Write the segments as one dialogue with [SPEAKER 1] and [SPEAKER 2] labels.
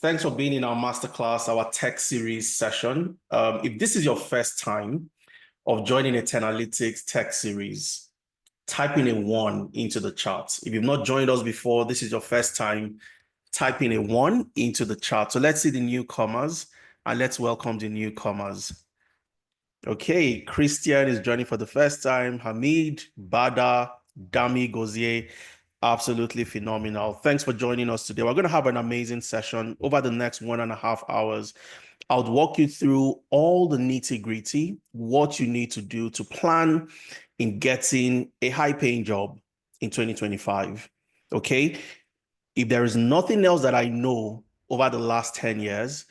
[SPEAKER 1] Thanks for being in our masterclass, our tech series session. If this is your first time of joining a Tenalytics tech series, type in a 1 into the chat. If you've not joined us before, this is your first time, type in a 1 into the chat. So let's see the newcomers and let's welcome the newcomers. Okay, Christian is joining for the first time. Hamid, Bada, Dami, Gozier. Absolutely phenomenal. Thanks for joining us today. We're going to have an amazing session over the next 1.5 hours. I'll walk you through all the nitty-gritty, what you need to do to plan in getting a high-paying job in 2025. Okay? If there is nothing else that I know over the last 10 years,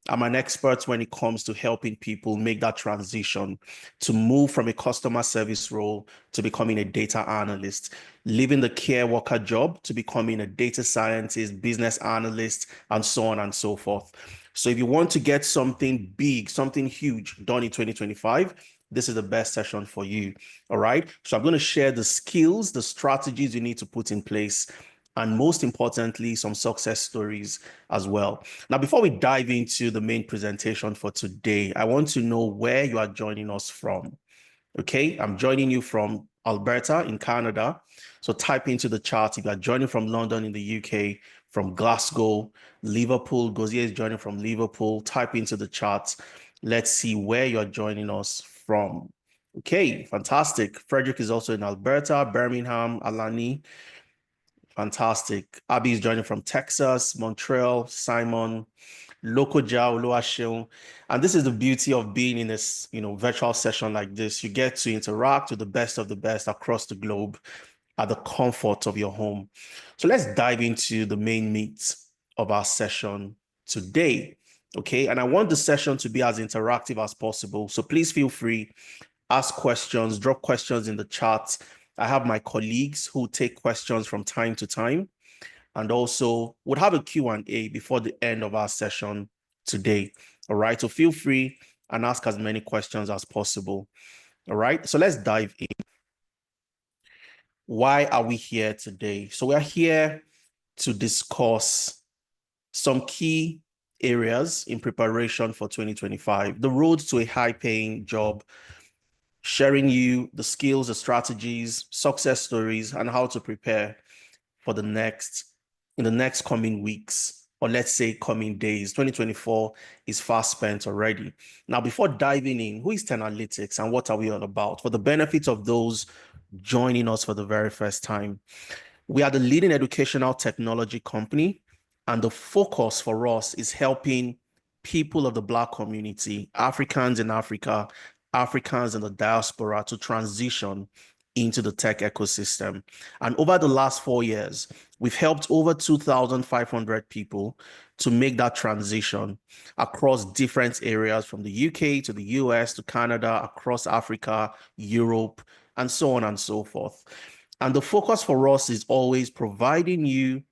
[SPEAKER 1] I'm an expert when it comes to helping people make that transition to move from a customer service role to becoming a data analyst, leaving the care worker job to becoming a data scientist, business analyst, and so on and so forth. So if you want to get something big, something huge done in 2025, this is the best session for you. All right. So I'm going to share the skills, the strategies you need to put in place, and most importantly, some success stories as well. Now, before we dive into the main presentation for today, I want to know where you are joining us from. Okay, I'm joining you from Alberta in Canada. So type into the chat if you are joining from London in the UK, from Glasgow, Liverpool. Gozier is joining from Liverpool. Type into the chat. Let's see where you're joining us from. Okay, fantastic. Frederick is also in Alberta, Birmingham, Alani. Fantastic. Abby is joining from Texas, Montreal, Simon, Lokoja, Oluwaseun. And this is the beauty of being in this, virtual session like this. You get to interact with the best of the best across the globe at the comfort of your home. So let's dive into the main meat of our session today. Okay. And I want the session to be as interactive as possible. So please feel free, ask questions, drop questions in the chat. I have my colleagues who take questions from time to time, and also would have a Q&A before the end of our session today. All right, so feel free and ask as many questions as possible. All right, so let's dive in. Why are we here today? So we're here to discuss some key areas in preparation for 2025, the road to a high-paying job, sharing you the skills, the strategies, success stories, and how to prepare for in the next coming weeks, or let's say coming days. 2024 is fast spent already. Now, before diving in, who is Tenalytics and what are we all about? For the benefit of those joining us for the very first time, we are the leading educational technology company, and the focus for us is helping people of the Black community, Africans in Africa, Africans in the diaspora to transition into the tech ecosystem. And over the last 4 years, we've helped over 2,500 people to make that transition across different areas from the UK to the US to Canada, across Africa, Europe, and so on and so forth. And the focus for us is always providing you,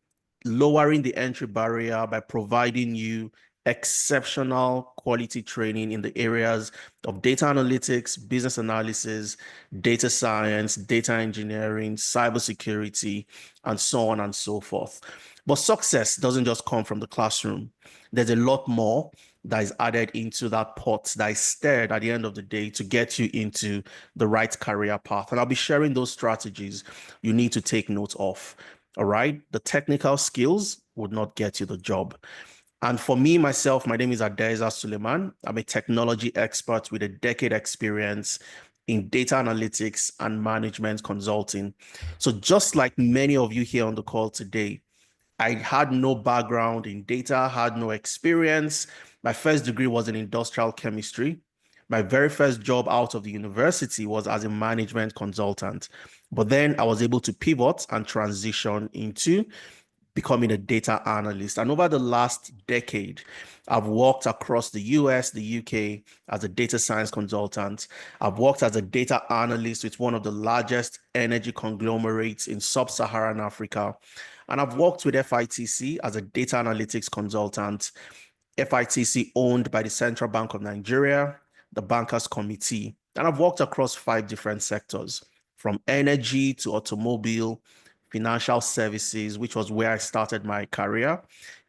[SPEAKER 1] lowering the entry barrier by providing you exceptional quality training in the areas of data analytics, business analysis, data science, data engineering, cybersecurity, and so on and so forth. But success doesn't just come from the classroom. There's a lot more that is added into that pot that is stirred at the end of the day to get you into the right career path. And I'll be sharing those strategies you need to take note of. All right. The technical skills would not get you the job. And for me, myself, my name is Adeza Suleiman. I'm a technology expert with a decade experience in data analytics and management consulting. So just like many of you here on the call today, I had no background in data, had no experience. My first degree was in industrial chemistry. My very first job out of the university was as a management consultant. But then I was able to pivot and transition into becoming a data analyst. And over the last decade, I've worked across the US, the UK as a data science consultant. I've worked as a data analyst with one of the largest energy conglomerates in sub-Saharan Africa. And I've worked with FITC as a data analytics consultant. FITC owned by the Central Bank of Nigeria, the Bankers Committee. And I've worked across 5 different sectors, from energy to automobile, financial services, which was where I started my career,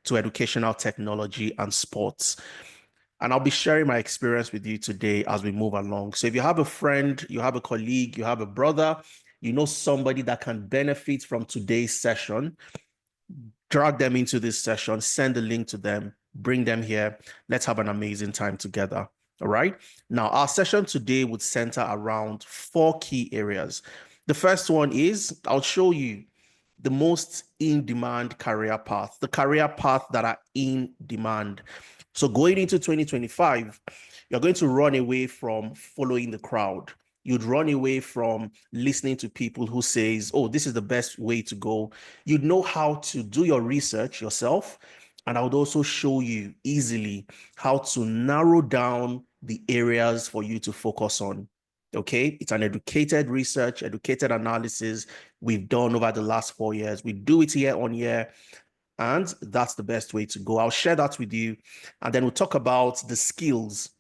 [SPEAKER 1] to educational technology and sports. And I'll be sharing my experience with you today as we move along. So if you have a friend, you have a colleague, you have a brother, you know somebody that can benefit from today's session, drag them into this session, send a link to them, bring them here. Let's have an amazing time together. All right. Now, our session today would center around 4 key areas. The first one is I'll show you the most in-demand career path, the career path that are in demand. So going into 2025, you're going to run away from following the crowd. You'd run away from listening to people who says, oh, this is the best way to go. You'd know how to do your research yourself. And I would also show you easily how to narrow down the areas for you to focus on. Okay, it's an educated research, educated analysis we've done over the last 4 years. We do it year on year, and that's the best way to go. I'll share that with you, and then we'll talk about the skills.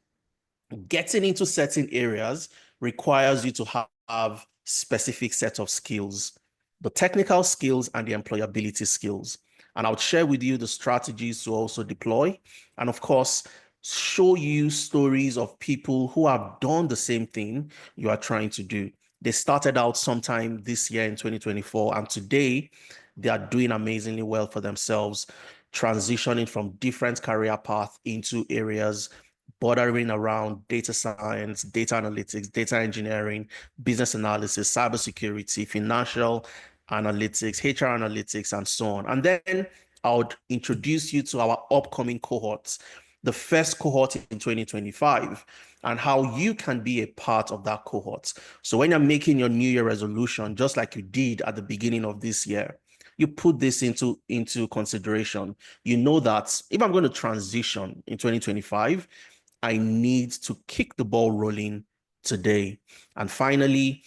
[SPEAKER 1] Getting into certain areas requires you to have specific set of skills, the technical skills and the employability skills. And I'll share with you the strategies to also deploy. And of course, show you stories of people who have done the same thing you are trying to do. They started out sometime this year in 2024, and today they are doing amazingly well for themselves, transitioning from different career paths into areas bordering around data science, data analytics, data engineering, business analysis, cybersecurity, financial analytics, HR analytics, and so on. And then I would introduce you to our upcoming cohorts, the first cohort in 2025, and how you can be a part of that cohort. So when you're making your New Year resolution, just like you did at the beginning of this year, you put this into consideration. You know that if I'm going to transition in 2025, I need to kick the ball rolling today. And finally,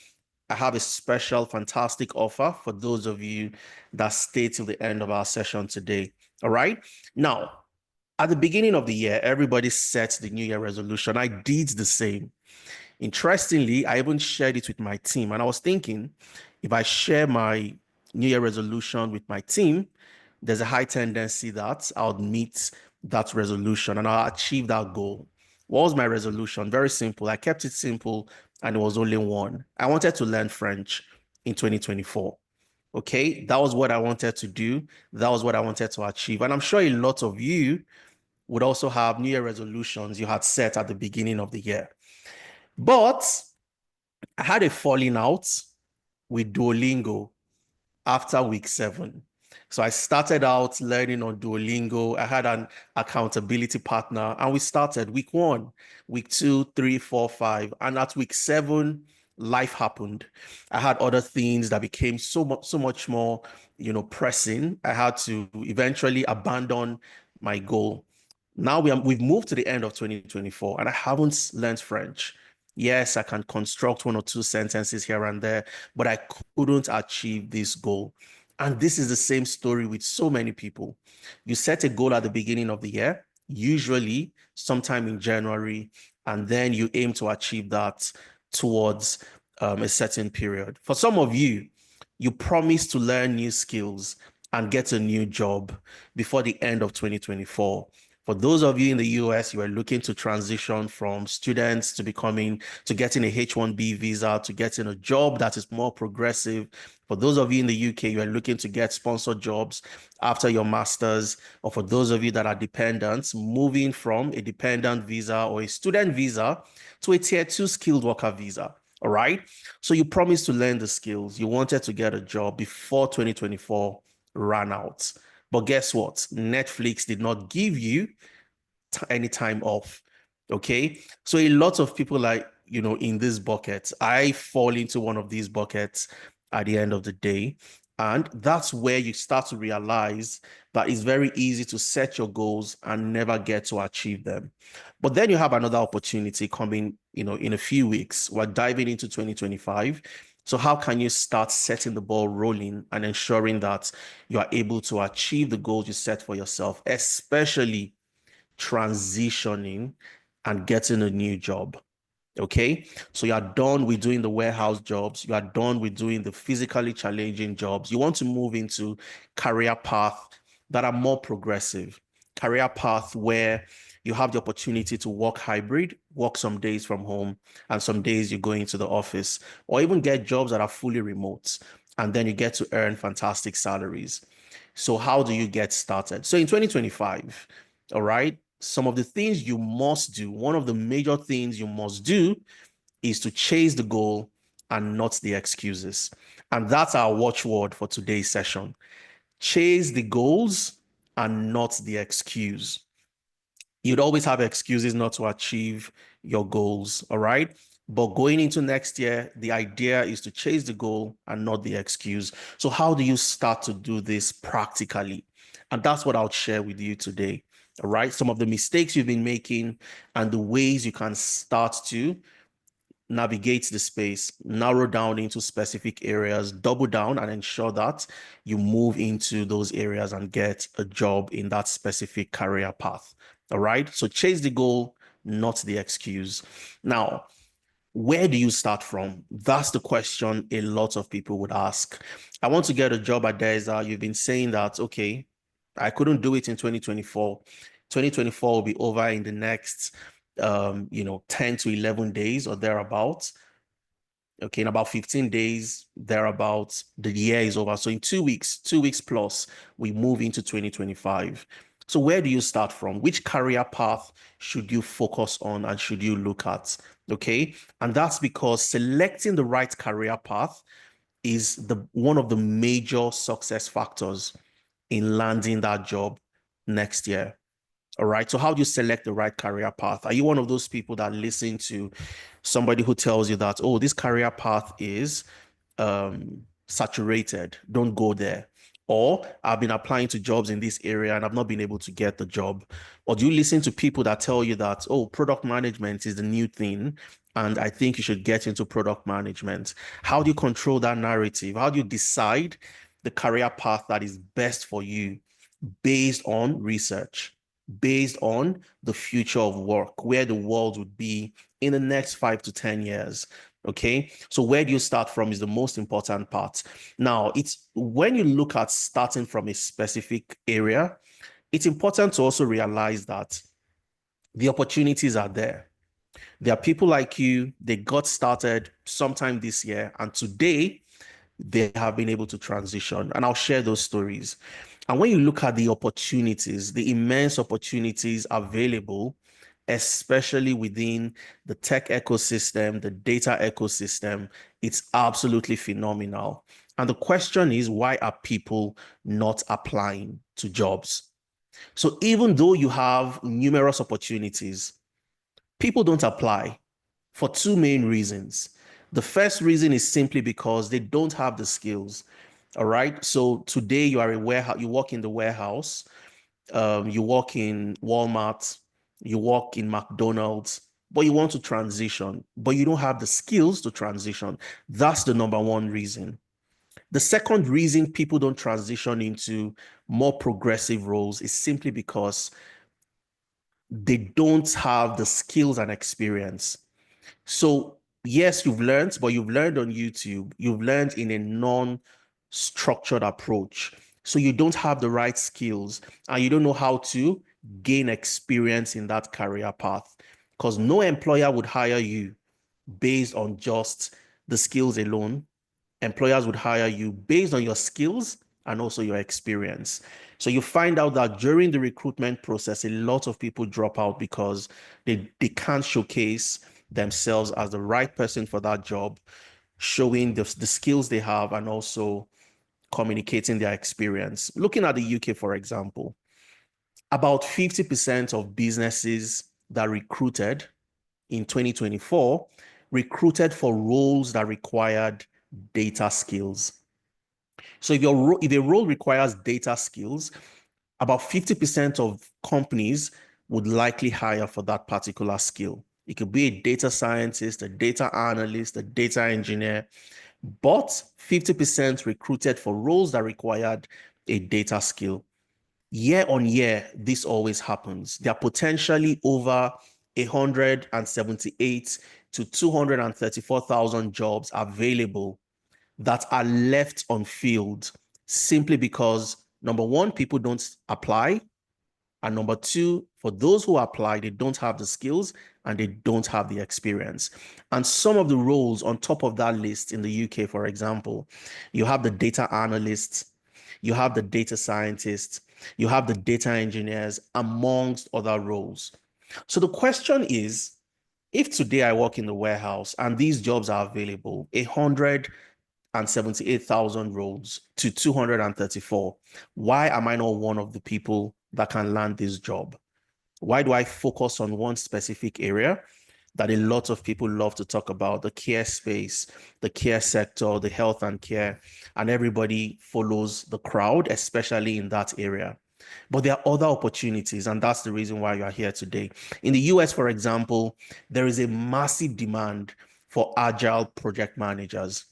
[SPEAKER 1] I have a special, fantastic offer for those of you that stay till the end of our session today. All right. Now, at the beginning of the year, everybody sets the New Year resolution. I did the same. Interestingly, I even shared it with my team. And I was thinking, if I share my New Year resolution with my team, there's a high tendency that I'll meet that resolution and I'll achieve that goal. What was my resolution? Very simple. I kept it simple and it was only one. I wanted to learn French in 2024. Okay, that was what I wanted to do. That was what I wanted to achieve. And I'm sure a lot of you would also have New Year resolutions you had set at the beginning of the year. But I had a falling out with Duolingo after week 7. So I started out learning on Duolingo. I had an accountability partner and we started week 1, week 2, 3, 4, 5. And at week 7, life happened. I had other things that became so much more, pressing. I had to eventually abandon my goal. Now we've moved to the end of 2024 and I haven't learned French. Yes, I can construct 1 or 2 sentences here and there, but I couldn't achieve this goal. And this is the same story with so many people. You set a goal at the beginning of the year, usually sometime in January, and then you aim to achieve that towards a certain period. For some of you, you promise to learn new skills and get a new job before the end of 2024. For those of you in the US, you are looking to transition from students to getting a H-1B visa, to getting a job that is more progressive. For those of you in the UK, you are looking to get sponsored jobs after your master's, or for those of you that are dependents, moving from a dependent visa or a student visa to a tier 2 skilled worker visa. All right. So you promised to learn the skills. You wanted to get a job before 2024 ran out. But guess what? Netflix did not give you any time off. Okay. So a lot of people are, in this bucket. I fall into one of these buckets at the end of the day. And that's where you start to realize that it's very easy to set your goals and never get to achieve them. But then you have another opportunity coming, in a few weeks. We're diving into 2025. So how can you start setting the ball rolling and ensuring that you are able to achieve the goals you set for yourself, especially transitioning and getting a new job? Okay, so you are done with doing the warehouse jobs. You are done with doing the physically challenging jobs. You want to move into career path that are more progressive, career path where you have the opportunity to work hybrid, work some days from home, and some days you go into the office, or even get jobs that are fully remote, and then you get to earn fantastic salaries. So how do you get started? So in 2025, all right, some of the things you must do, one of the major things you must do is to chase the goal and not the excuses. And that's our watchword for today's session. Chase the goals and not the excuse. You'd always have excuses not to achieve your goals, all right? But going into next year, the idea is to chase the goal and not the excuse. So how do you start to do this practically? And that's what I'll share with you today, all right? Some of the mistakes you've been making and the ways you can start to navigate the space, narrow down into specific areas, double down and ensure that you move into those areas and get a job in that specific career path. All right. So chase the goal, not the excuse. Now, where do you start from? That's the question a lot of people would ask. I want to get a job at DESA. You've been saying that, okay, I couldn't do it in 2024. 2024 will be over in the next 10 to 11 days or thereabouts. Okay, in about 15 days, thereabouts, the year is over. So in 2 weeks plus, we move into 2025. So where do you start from? Which career path should you focus on and should you look at? Okay, and that's because selecting the right career path is one of the major success factors in landing that job next year. All right. So how do you select the right career path? Are you one of those people that listen to somebody who tells you that, oh, this career path is saturated, don't go there? Or I've been applying to jobs in this area and I've not been able to get the job? Or do you listen to people that tell you that, oh, product management is the new thing and I think you should get into product management? How do you control that narrative? How do you decide the career path that is best for you based on research, based on the future of work, where the world would be in the next 5 to 10 years? Okay, so where do you start from is the most important part. Now, it's when you look at starting from a specific area, it's important to also realize that the opportunities are there. There are people like you, they got started sometime this year, and today they have been able to transition. And I'll share those stories. And when you look at the opportunities, the immense opportunities available, especially within the tech ecosystem, the data ecosystem, it's absolutely phenomenal. And the question is, why are people not applying to jobs? So even though you have numerous opportunities, people don't apply for two main reasons. The first reason is simply because they don't have the skills. All right. So today you are a warehouse, you work in the warehouse, you work in Walmart, you work in McDonald's, but you want to transition, but you don't have the skills to transition. That's the number one reason. The second reason people don't transition into more progressive roles is simply because they don't have the skills and experience. So yes, you've learned, but you've learned on YouTube. You've learned in a non-structured approach. So you don't have the right skills and you don't know how to gain experience in that career path because no employer would hire you based on just the skills alone. Employers would hire you based on your skills and also your experience. So you find out that during the recruitment process, a lot of people drop out because they can't showcase themselves as the right person for that job, showing the skills they have and also communicating their experience. Looking at the UK, for example, about 50% of businesses that recruited in 2024 recruited for roles that required data skills. So if a role requires data skills, about 50% of companies would likely hire for that particular skill. It could be a data scientist, a data analyst, a data engineer, but 50% recruited for roles that required a data skill. Year on year, this always happens. There are potentially over 178 to 234,000 jobs available that are left unfilled simply because, number one, people don't apply. And number two, for those who apply, they don't have the skills and they don't have the experience. And some of the roles on top of that list in the UK, for example, you have the data analysts, you have the data scientists, you have the data engineers, amongst other roles. So the question is, if today I work in the warehouse and these jobs are available, 178,000 roles to 234, why am I not one of the people that can land this job? Why do I focus on one specific area that a lot of people love to talk about, the care space, the care sector, the health and care, and everybody follows the crowd, especially in that area? But there are other opportunities, and that's the reason why you are here today. In the US, for example, there is a massive demand for agile project managers.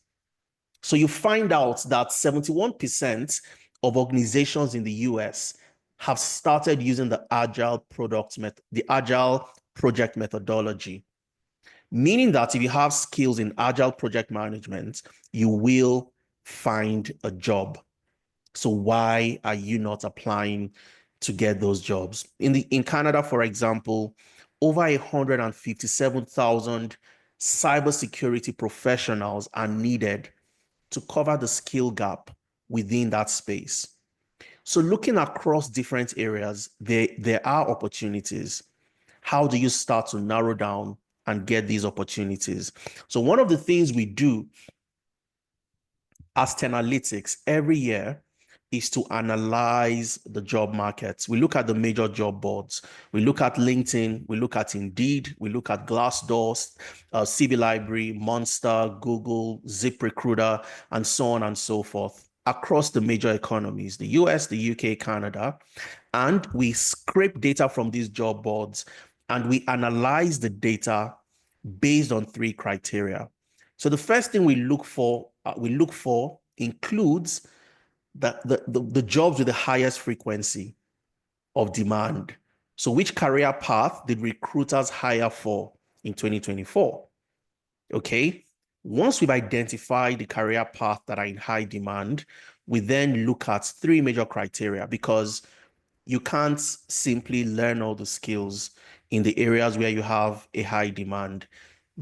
[SPEAKER 1] So you find out that 71% of organizations in the US have started using the agile project methodology, meaning that if you have skills in agile project management, you will find a job. So why are you not applying to get those jobs? In Canada, for example, over 157,000 cybersecurity professionals are needed to cover the skill gap within that space. So looking across different areas, there are opportunities. How do you start to narrow down and get these opportunities? So one of the things we do as Tenalytics every year is to analyze the job markets. We look at the major job boards. We look at LinkedIn. We look at Indeed. We look at Glassdoor, CV Library, Monster, Google, ZipRecruiter, and so on and so forth across the major economies, the US, the UK, Canada. And we scrape data from these job boards and we analyze the data based on three criteria. So the first thing we look for includes the jobs with the highest frequency of demand. So which career path did recruiters hire for in 2024? Okay. Once we've identified the career path that are in high demand, we then look at three major criteria, because you can't simply learn all the skills in the areas where you have a high demand.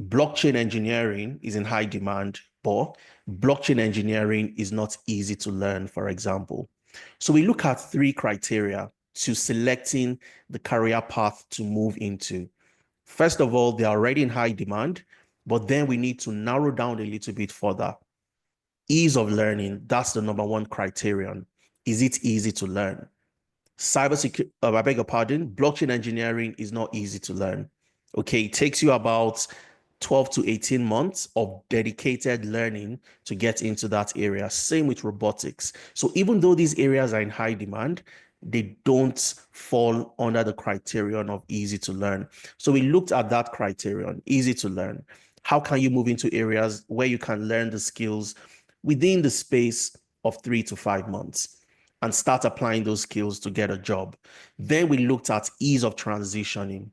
[SPEAKER 1] Blockchain engineering is in high demand, but blockchain engineering is not easy to learn, for example. So we look at three criteria to selecting the career path to move into. First of all, they're already in high demand, but then we need to narrow down a little bit further. Ease of learning, that's the number one criterion. Is it easy to learn? Cybersecurity, I beg your pardon, blockchain engineering is not easy to learn. Okay, it takes you about 12 to 18 months of dedicated learning to get into that area. Same with robotics. So even though these areas are in high demand, they don't fall under the criterion of easy to learn. So we looked at that criterion, easy to learn. How can you move into areas where you can learn the skills within the space of 3 to 5 months and start applying those skills to get a job? Then we looked at ease of transitioning,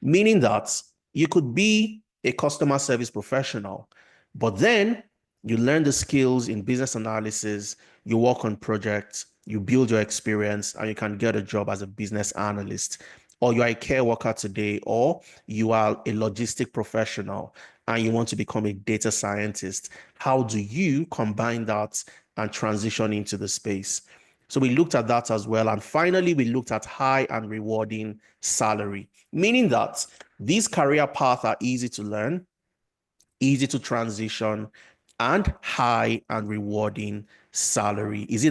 [SPEAKER 1] meaning that you could be a customer service professional, but then you learn the skills in business analysis, you work on projects, you build your experience, and you can get a job as a business analyst. Or you are a care worker today, or you are a logistic professional and you want to become a data scientist. How do you combine that and transition into the space? So we looked at that as well. And finally, we looked at high and rewarding salary, meaning that these career paths are easy to learn, easy to transition, and high and rewarding salary. Is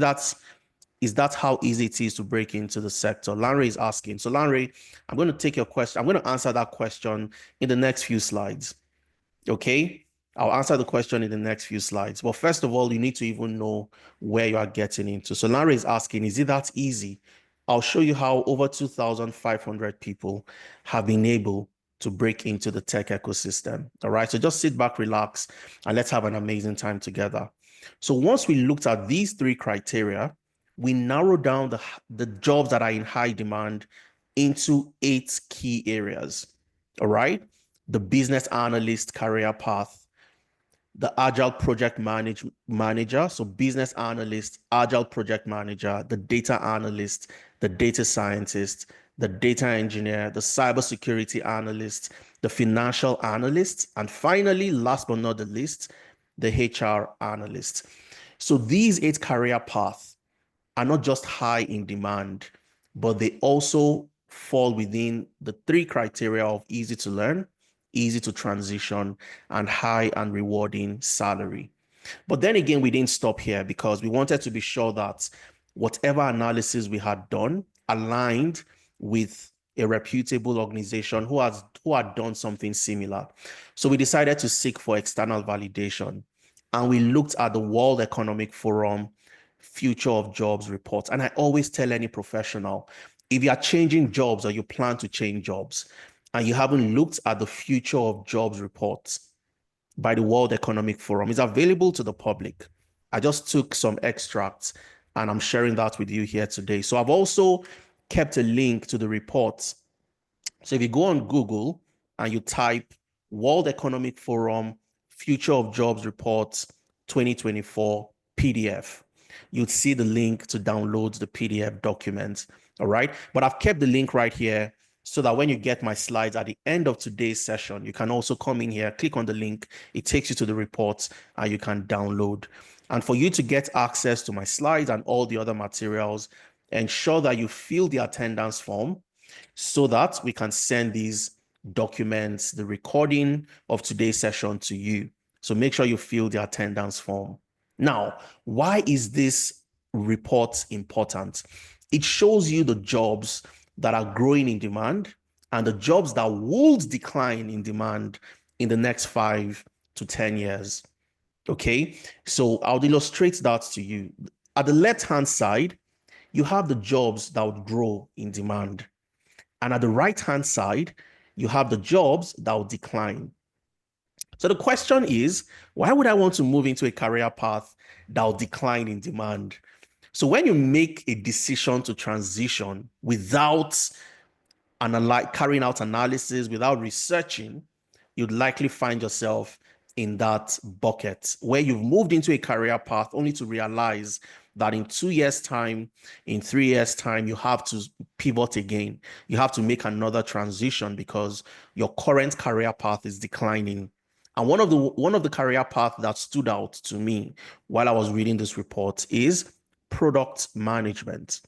[SPEAKER 1] that how easy it is to break into the sector? Lanre is asking. So Lanre, I'm going to take your question. I'm going to answer that question in the next few slides. Okay, I'll answer the question in the next few slides. But first of all, you need to even know where you are getting into. So Larry is asking, is it that easy? I'll show you how over 2,500 people have been able to break into the tech ecosystem. All right, so just sit back, relax, and let's have an amazing time together. So once we looked at these three criteria, we narrowed down the jobs that are in high demand into 8 key areas. all right? The business analyst career path, the agile project manager, so business analyst, agile project manager, the data analyst, the data scientist, the data engineer, the cybersecurity analyst, the financial analyst, and finally, last but not the least, the HR analyst. So these 8 career paths are not just high in demand, but they also fall within the 3 criteria of easy to learn, easy to transition, and high and rewarding salary. But then again, we didn't stop here because we wanted to be sure that whatever analysis we had done aligned with a reputable organization who had done something similar. So we decided to seek for external validation, and we looked at the World Economic Forum Future of Jobs report. And I always tell any professional, if you are changing jobs or you plan to change jobs and you haven't looked at the Future of Jobs reports by the World Economic Forum, it's available to the public. I just took some extracts and I'm sharing that with you here today. So I've also kept a link to the reports. So if you go on Google and you type World Economic Forum Future of Jobs Reports 2024 PDF, you'd see the link to download the PDF document. All right. But I've kept the link right here so that when you get my slides at the end of today's session, you can also come in here, click on the link. It takes you to the reports and you can download. And for you to get access to my slides and all the other materials, ensure that you fill the attendance form so that we can send these documents, the recording of today's session to you. So make sure you fill the attendance form. Now, why is this report important? It shows you the jobs that are growing in demand and the jobs that will decline in demand in the next 5 to 10 years. Okay, so I'll illustrate that to you. At the left-hand side, you have the jobs that would grow in demand. And at the right-hand side, you have the jobs that will decline. So the question is, why would I want to move into a career path that will decline in demand? So when you make a decision to transition without carrying out analysis, without researching, you'd likely find yourself in that bucket where you've moved into a career path only to realize that in 2 years' time, in 3 years' time, you have to pivot again. You have to make another transition because your current career path is declining. And one of the career paths that stood out to me while I was reading this report is product management.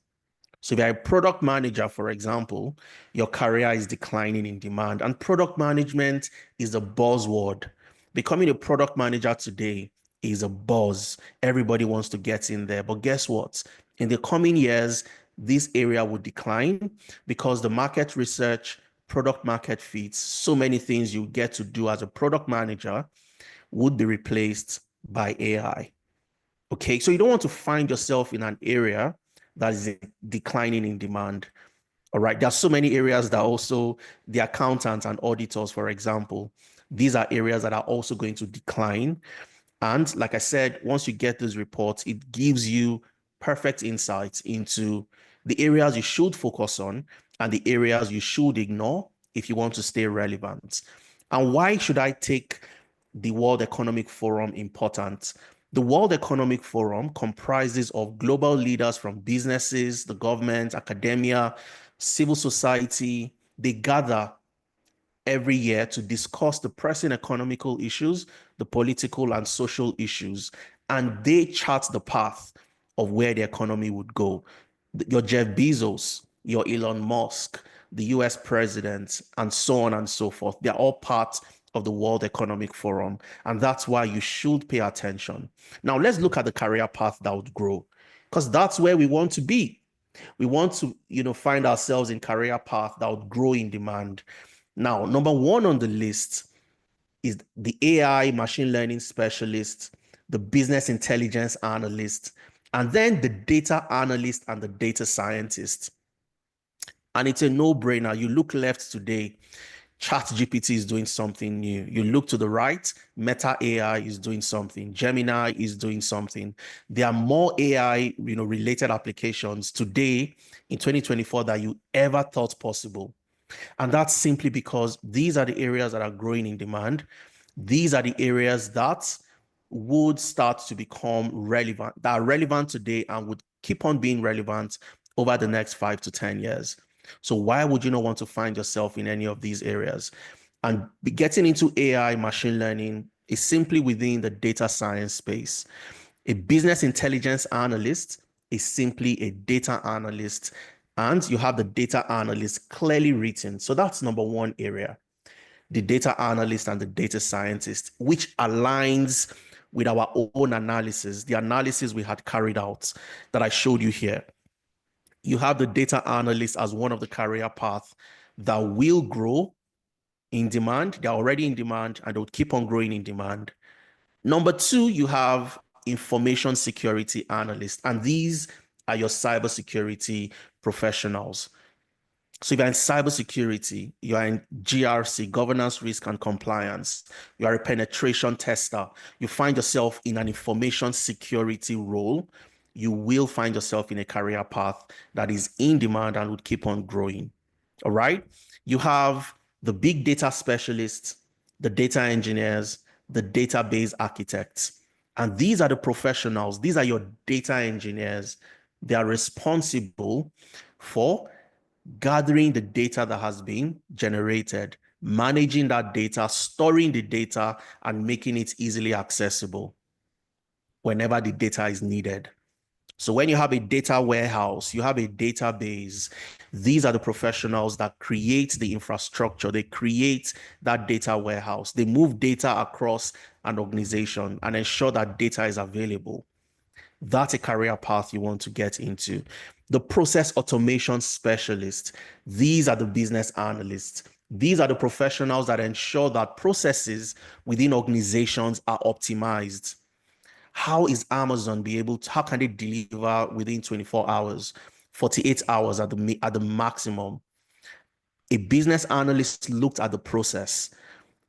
[SPEAKER 1] So if you're a product manager, for example, your career is declining in demand, and product management is a buzzword. Becoming a product manager today is a buzz. Everybody wants to get in there. But guess what? In the coming years, this area will decline because the market research, product market fits, so many things you get to do as a product manager would be replaced by AI. Okay, so you don't want to find yourself in an area that is declining in demand. All right, there are so many areas that also the accountants and auditors, for example, these are areas that are also going to decline. And like I said, once you get these reports, it gives you perfect insights into the areas you should focus on and the areas you should ignore if you want to stay relevant. And why should I take the World Economic Forum important? The World Economic Forum comprises of global leaders from businesses, the government, academia, civil society. They gather every year to discuss the pressing economical issues, the political and social issues, and they chart the path of where the economy would go. Your Jeff Bezos, your Elon Musk, the US president, and so on and so forth. They're all part of the World Economic Forum, and that's why you should pay attention. Now, let's look at the career path that would grow, because that's where we want to be. We want to, find ourselves in career path that would grow in demand. Now, number 1 on the list is the AI machine learning specialist, the business intelligence analyst, and then the data analyst and the data scientist. And it's a no-brainer. You look left today, ChatGPT is doing something new. You look to the right, Meta AI is doing something. Gemini is doing something. There are more AI, related applications today in 2024 that you ever thought possible. And that's simply because these are the areas that are growing in demand. These are the areas that would start to become relevant, that are relevant today and would keep on being relevant over the next 5 to 10 years. So why would you not want to find yourself in any of these areas? And getting into AI, machine learning is simply within the data science space. A business intelligence analyst is simply a data analyst, and you have the data analyst clearly written. So that's number one area, the data analyst and the data scientist, which aligns with our own analysis, the analysis we had carried out that I showed you here. You have the data analyst as one of the career paths that will grow in demand. They're already in demand and they'll keep on growing in demand. Number two, you have information security analyst, and these are your cybersecurity professionals. So if you're in cybersecurity, you are in GRC, governance, risk, and compliance. You are a penetration tester. You find yourself in an information security role. You will find yourself in a career path that is in demand and would keep on growing. All right. You have the big data specialists, the data engineers, the database architects. And these are the professionals. These are your data engineers. They are responsible for gathering the data that has been generated, managing that data, storing the data, and making it easily accessible whenever the data is needed. So when you have a data warehouse, you have a database, these are the professionals that create the infrastructure. They create that data warehouse. They move data across an organization and ensure that data is available. That's a career path you want to get into. The process automation specialist, these are the business analysts. These are the professionals that ensure that processes within organizations are optimized. How is Amazon be able to, how can they deliver within 24 hours, 48 hours at the maximum? A business analyst looked at the process,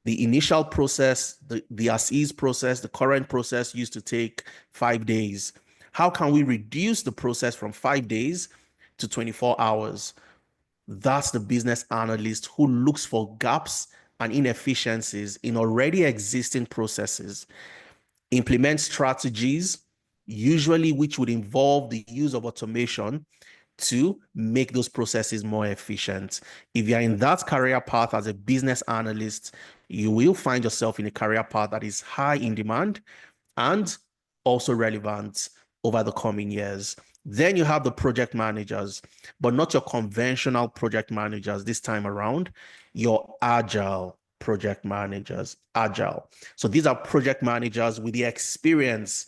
[SPEAKER 1] the initial process, the as-is process, the current process used to take 5 days. How can we reduce the process from 5 days to 24 hours? That's the business analyst who looks for gaps and inefficiencies in already existing processes, implement strategies, usually which would involve the use of automation to make those processes more efficient. If you're in that career path as a business analyst, you will find yourself in a career path that is high in demand and also relevant over the coming years. Then you have the project managers, but not your conventional project managers this time around, your agile project managers, agile. So these are project managers with the experience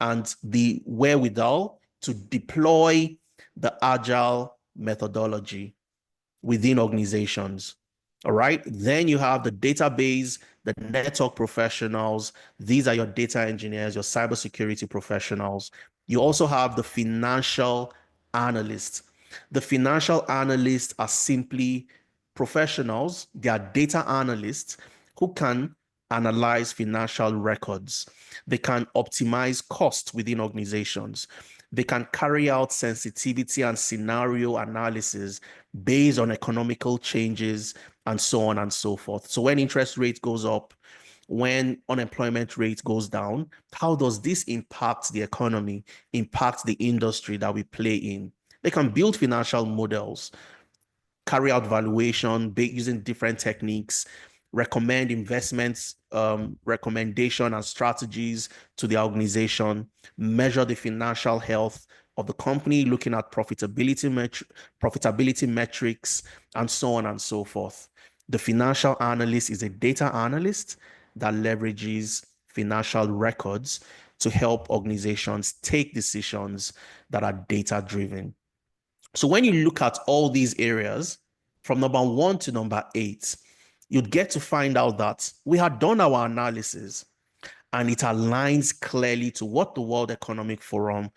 [SPEAKER 1] and the wherewithal to deploy the agile methodology within organizations. All right. Then you have the database, the network professionals. These are your data engineers, your cybersecurity professionals. You also have the financial analysts. The financial analysts are simply professionals, they are data analysts who can analyze financial records. They can optimize costs within organizations. They can carry out sensitivity and scenario analysis based on economical changes and so on and so forth. So when interest rate goes up, when unemployment rate goes down, how does this impact the economy, impact the industry that we play in? They can build financial models, carry out valuation using different techniques, recommend investments, recommendation and strategies to the organization, measure the financial health of the company, looking at profitability metrics, and so on and so forth. The financial analyst is a data analyst that leverages financial records to help organizations take decisions that are data driven. So when you look at all these areas from number 1 to number 8, you'd get to find out that we had done our analysis and it aligns clearly to what the World Economic Forum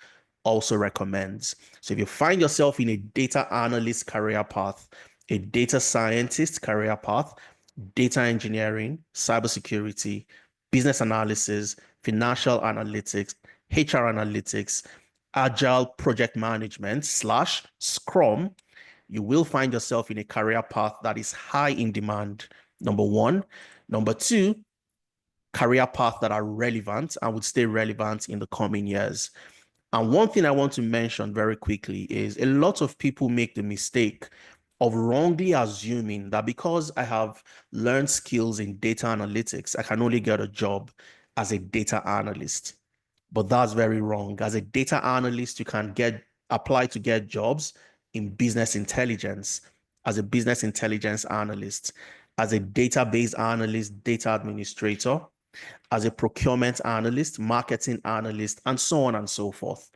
[SPEAKER 1] also recommends. So if you find yourself in a data analyst career path, a data scientist career path, data engineering, cybersecurity, business analysis, financial analytics, HR analytics, agile project management / Scrum, you will find yourself in a career path that is high in demand, number one. Number two, career paths that are relevant and would stay relevant in the coming years. And one thing I want to mention very quickly is a lot of people make the mistake of wrongly assuming that because I have learned skills in data analytics, I can only get a job as a data analyst. But that's very wrong. As a data analyst, you can apply to get jobs in business intelligence, as a business intelligence analyst, as a database analyst, data administrator, as a procurement analyst, marketing analyst, and so on and so forth.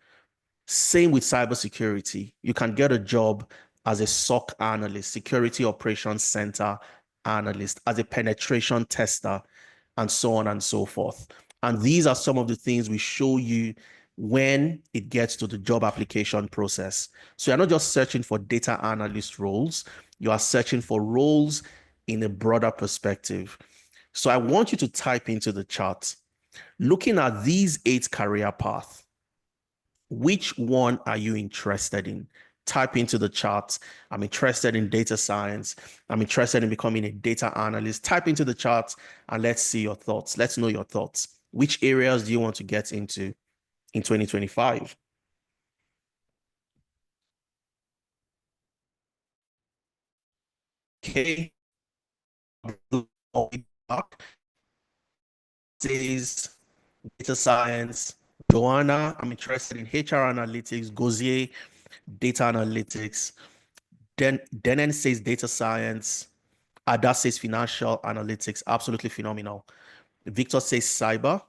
[SPEAKER 1] Same with cybersecurity. You can get a job as a SOC analyst, security operations center analyst, as a penetration tester, and so on and so forth. And these are some of the things we show you when it gets to the job application process. So you're not just searching for data analyst roles, you are searching for roles in a broader perspective. So I want you to type into the chat, looking at these 8 career paths, which one are you interested in? Type into the chat, I'm interested in data science. I'm interested in becoming a data analyst. Type into the chat and let's see your thoughts. Let's know your thoughts. Which areas do you want to get into in 2025? Okay. Says data science. Joanna, I'm interested in HR analytics. Gozier, data analytics. Denen says data science. Ada says financial analytics. Absolutely phenomenal. Victor says cyber.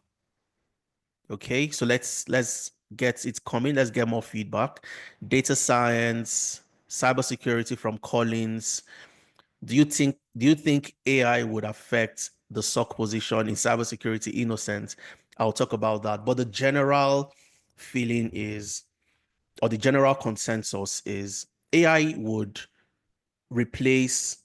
[SPEAKER 1] Okay, so let's get it coming. Let's get more feedback. Data science, cybersecurity from Collins. Do you think AI would affect the SOC position in cybersecurity? Innocent. I'll talk about that. But the general feeling is, or the general consensus is, AI would replace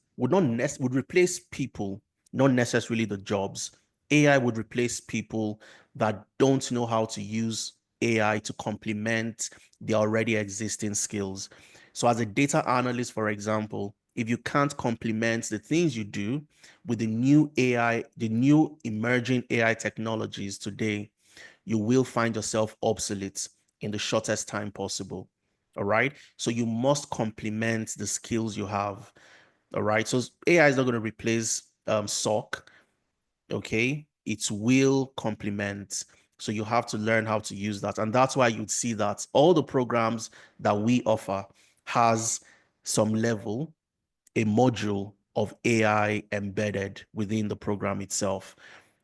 [SPEAKER 1] people, not necessarily the jobs. AI would replace people that don't know how to use AI to complement the already existing skills. So as a data analyst, for example, if you can't complement the things you do with the new AI, the new emerging AI technologies today, you will find yourself obsolete in the shortest time possible. All right. So you must complement the skills you have. All right. So AI is not going to replace SOC. Okay. It will complement. So you have to learn how to use that. And that's why you'd see that all the programs that we offer has some level, a module of AI embedded within the program itself.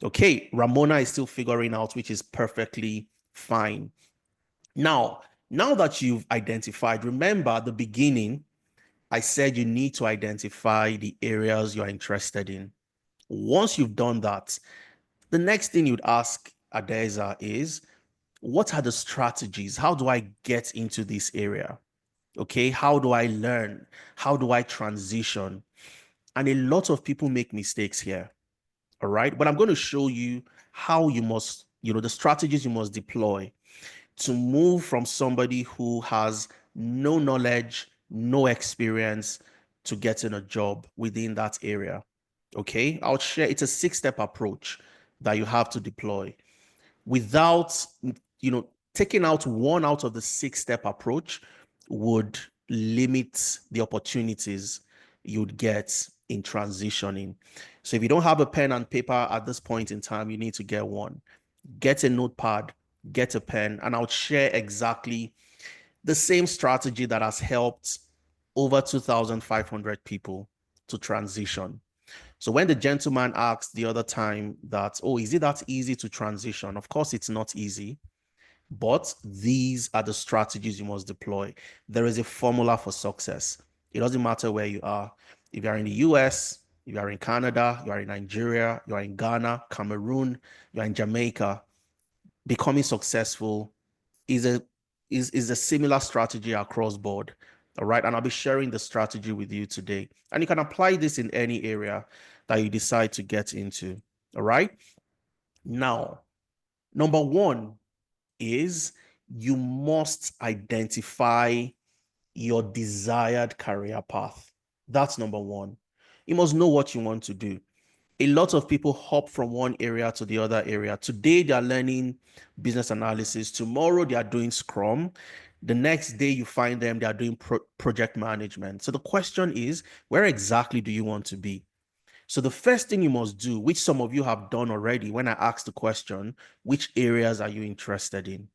[SPEAKER 1] Okay. Ramona is still figuring out, which is perfectly fine. Now that you've identified, remember at the beginning, I said you need to identify the areas you're interested in. Once you've done that, the next thing you'd ask Adeza is, what are the strategies? How do I get into this area? Okay, how do I learn? How do I transition? And a lot of people make mistakes here. All right, but I'm going to show you how you must, the strategies you must deploy to move from somebody who has no knowledge, no experience to getting a job within that area. Okay, I'll share. It's a 6-step approach that you have to deploy. Without, taking out one out of the 6-step approach would limit the opportunities you'd get in transitioning. So if you don't have a pen and paper at this point in time, you need to get one. Get a notepad, get a pen, and I'll share exactly the same strategy that has helped over 2,500 people to transition. So when the gentleman asked the other time that, oh, is it that easy to transition? Of course, it's not easy, but these are the strategies you must deploy. There is a formula for success. It doesn't matter where you are. If you're in the US, if you're in Canada, you're in Nigeria, you're in Ghana, Cameroon, you're in Jamaica, becoming successful is a similar strategy across board. All right. And I'll be sharing the strategy with you today. And you can apply this in any area that you decide to get into. All right. Now, number one is you must identify your desired career path. That's number one. You must know what you want to do. A lot of people hop from one area to the other area. Today, they are learning business analysis. Tomorrow, they are doing Scrum. The next day, you find them, they are doing project management. So the question is, where exactly do you want to be? So the first thing you must do, which some of you have done already, when I asked the question, which areas are you interested in?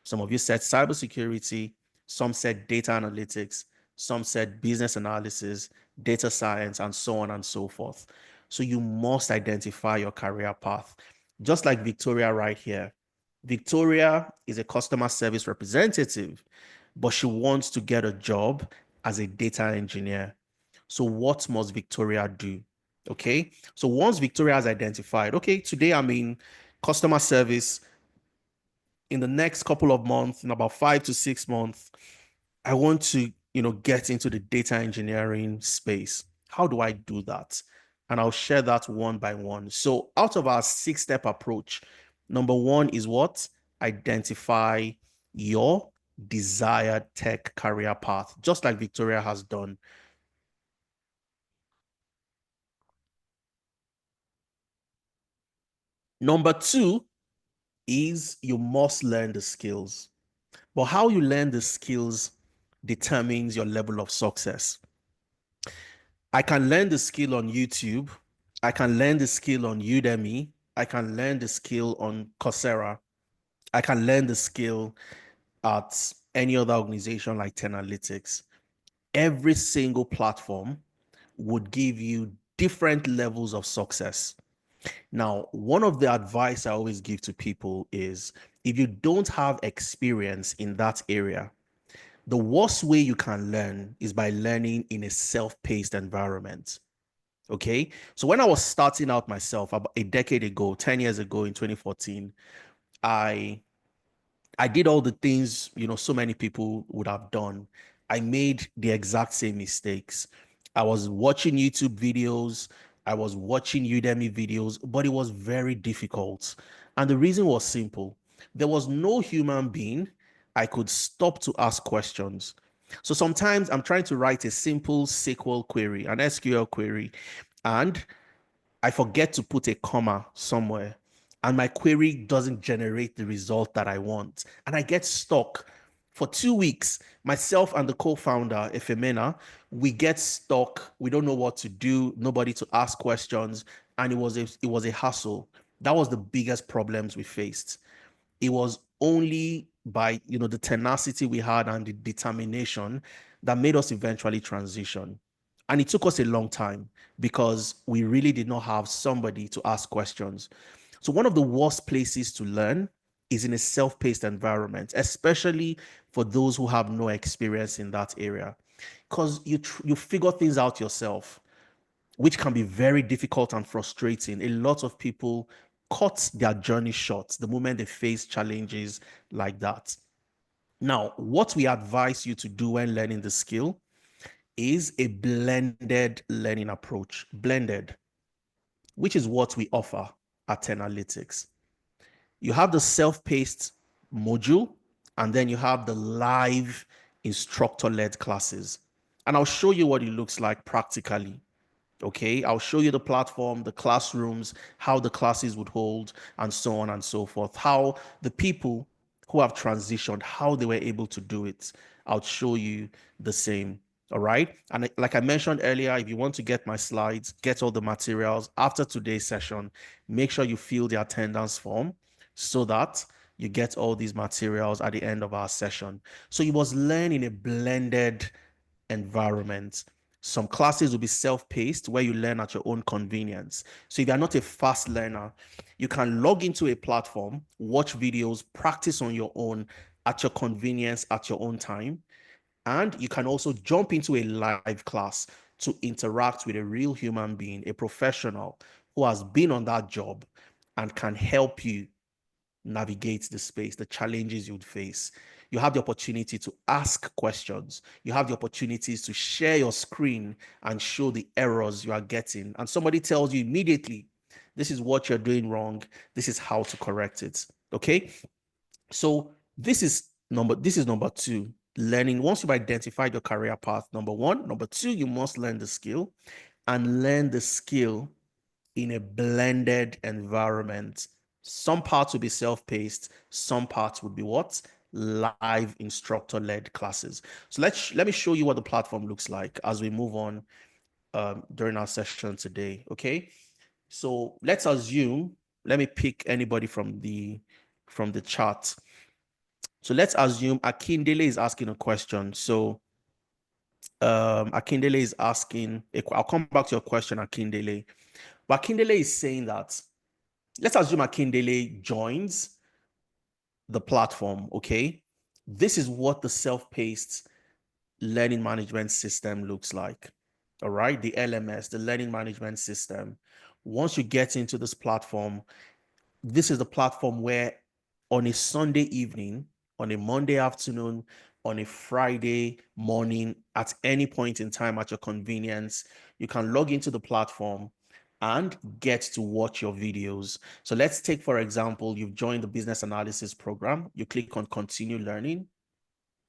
[SPEAKER 1] Some of you said cybersecurity, some said data analytics, some said business analysis, data science, and so on and so forth. So you must identify your career path. Just like Victoria right here. Victoria is a customer service representative, but she wants to get a job as a data engineer. So what must Victoria do? Okay. So once Victoria has identified, okay, today I'm in customer service. In the next couple of months, in about 5 to 6 months, I want to, get into the data engineering space. How do I do that? And I'll share that one by one. So out of our 6-step approach, number one is what? Identify your desired tech career path, just like Victoria has done. Number two is you must learn the skills. But how you learn the skills determines your level of success. I can learn the skill on YouTube. I can learn the skill on Udemy. I can learn the skill on Coursera. I can learn the skill at any other organization like Tenalytics. Every single platform would give you different levels of success. Now, one of the advice I always give to people is if you don't have experience in that area, the worst way you can learn is by learning in a self-paced environment. Okay. So when I was starting out myself about a decade ago, 10 years ago in 2014, I I did all the things, so many people would have done. I made the exact same mistakes. I was watching YouTube videos, I was watching Udemy videos, but it was very difficult. And the reason was simple. There was no human being I could stop to ask questions. So sometimes I'm trying to write a simple SQL query, an SQL query, and I forget to put a comma somewhere and my query doesn't generate the result that I want. And I get stuck for 2 weeks. Myself and the co-founder, Efemena, we get stuck. We don't know what to do, nobody to ask questions. And it was a hassle. That was the biggest problems we faced. It was only by the tenacity we had and the determination that made us eventually transition. And it took us a long time because we really did not have somebody to ask questions. So one of the worst places to learn is in a self-paced environment, especially for those who have no experience in that area, because you figure things out yourself, which can be very difficult and frustrating. A lot of people cut their journey short the moment they face challenges like that. Now, what we advise you to do when learning the skill is a blended learning approach. Blended, which is what we offer at Tenalytics. You have the self-paced module, and then you have the live instructor-led classes. And I'll show you what it looks like practically. Okay, I'll show you the platform, the classrooms, how the classes would hold, and so on and so forth. How the people who have transitioned, how they were able to do it. I'll show you the same. All right. And like I mentioned earlier, if you want to get my slides, get all the materials after today's session, make sure you fill the attendance form so that you get all these materials at the end of our session. So you must learn in a blended environment. Some classes will be self-paced where you learn at your own convenience. So if you're not a fast learner, you can log into a platform, watch videos, practice on your own at your convenience, at your own time. And you can also jump into a live class to interact with a real human being, a professional who has been on that job and can help you navigate the space, the challenges you'd face. You have the opportunity to ask questions. You have the opportunities to share your screen and show the errors you are getting. And somebody tells you immediately, this is what you're doing wrong. This is how to correct it. Okay. So this is number two. learning, once you've identified your career path, number one. Number two, you must learn the skill, and learn the skill in a blended environment. Some parts will be self-paced, some parts would be what? Live instructor-led classes. So let me show you what the platform looks like as we move on during our session today. Okay. So let's assume, let me pick anybody from the chat. So let's assume Akindele is asking a question. So Akindele is asking, I'll come back to your question, Akindele. But Akindele is saying that, let's assume Akindele joins the platform, okay? This is what the self-paced learning management system looks like, all right? The LMS, the learning management system. Once you get into this platform, this is the platform where on a Sunday evening, on a Monday afternoon, on a Friday morning, at any point in time at your convenience, you can log into the platform and get to watch your videos. So let's take, for example, you've joined the business analysis program. You click on continue learning.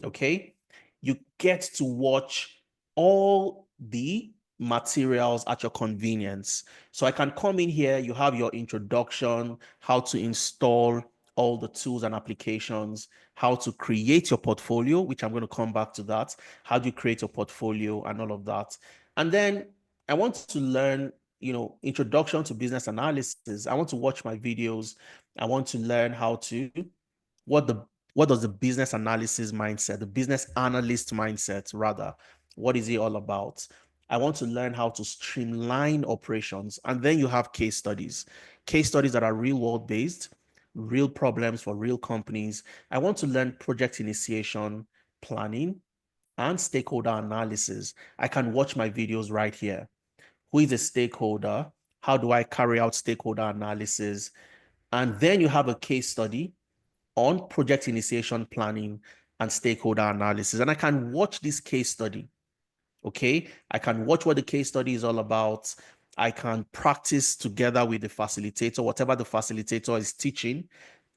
[SPEAKER 1] Okay. You get to watch all the materials at your convenience. So I can come in here, you have your introduction, how to install all the tools and applications, how to create your portfolio, which I'm going to come back to that. How do you create a portfolio and all of that? And then I want to learn, introduction to business analysis. I want to watch my videos. I want to learn how to what the what does the business analysis mindset, the business analyst mindset rather, what is it all about? I want to learn how to streamline operations. And then you have case studies that are real world based, real problems for real companies. I want to learn project initiation, planning, and stakeholder analysis. I can watch my videos right here. Who is a stakeholder? How do I carry out stakeholder analysis? And then you have a case study on project initiation, planning, and stakeholder analysis. And I can watch this case study. Okay. I can watch what the case study is all about. I can practice together with the facilitator, whatever the facilitator is teaching.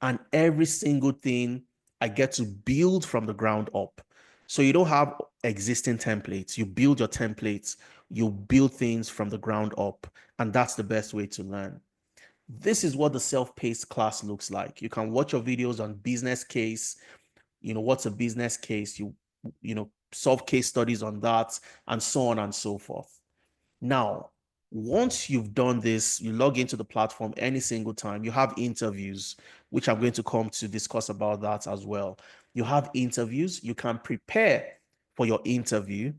[SPEAKER 1] And every single thing I get to build from the ground up. So you don't have existing templates. You build your templates. You build things from the ground up. And that's the best way to learn. This is what the self-paced class looks like. You can watch your videos on business case. What's a business case? Solve case studies on that, and so on and so forth. Now, once you've done this, you log into the platform any single time. You have interviews, which I'm going to come to discuss about that as well. You have interviews. You can prepare for your interview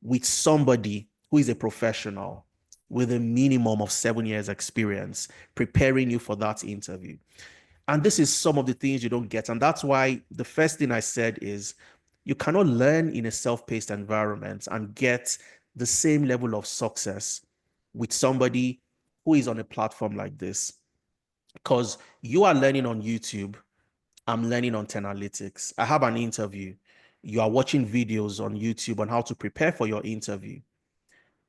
[SPEAKER 1] with somebody who is a professional with a minimum of 7 years experience, preparing you for that interview. And this is some of the things you don't get. And that's why the first thing I said is you cannot learn in a self-paced environment and get the same level of success with somebody who is on a platform like this. Because you are learning on YouTube, I'm learning on 10 Analytics. I have an interview. You are watching videos on YouTube on how to prepare for your interview.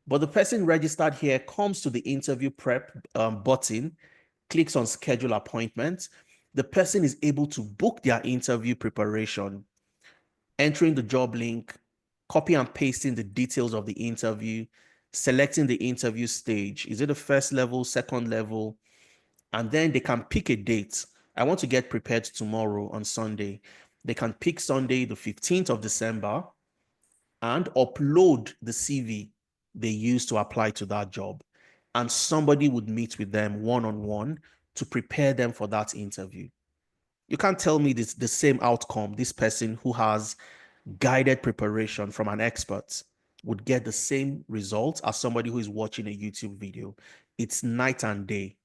[SPEAKER 1] But the person registered here comes to the interview prep button, clicks on schedule appointment. The person is able to book their interview preparation, entering the job link, copy and pasting the details of the interview, selecting the interview stage. Is it the first level, second level? And then they can pick a date. I want to get prepared tomorrow on Sunday. They can pick Sunday, the 15th of December, and upload the CV they use to apply to that job. And somebody would meet with them one-on-one to prepare them for that interview. You can't tell me this the same outcome. This person who has guided preparation from an expert would get the same results as somebody who is watching a YouTube video. It's night and day,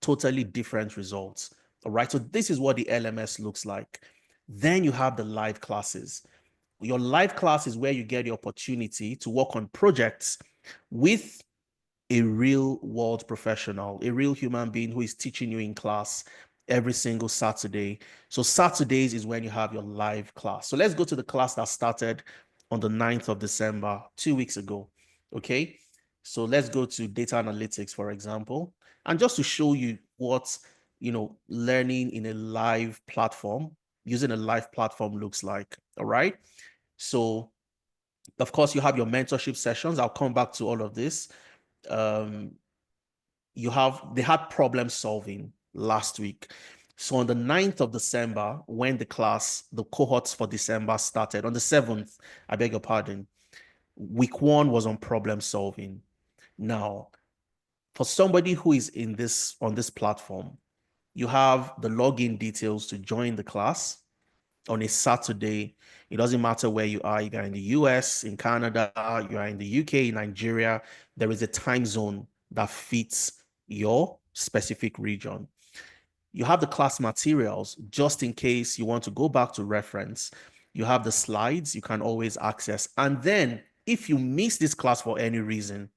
[SPEAKER 1] totally different results. All right. So this is what the LMS looks like. Then you have the live classes. Your live class is where you get the opportunity to work on projects with a real world professional, a real human being who is teaching you in class every single Saturday. So Saturdays is when you have your live class. So let's go to the class that started on the 9th of December, 2 weeks ago. Okay. So let's go to data analytics, for example, and just to show you what, learning in a live platform, using a live platform looks like. All right. So, of course, you have your mentorship sessions. I'll come back to all of this. They had problem solving last week. So on the 9th of December, when the cohorts for December started, on the 7th, I beg your pardon, week 1 was on problem solving. Now, for somebody who is on this platform, you have the login details to join the class on a Saturday. It doesn't matter where you are. You're in the US, in Canada, you are in the UK, in Nigeria. There is a time zone that fits your specific region. You have the class materials just in case you want to go back to reference. You have the slides you can always access. And then if you miss this class for any reason,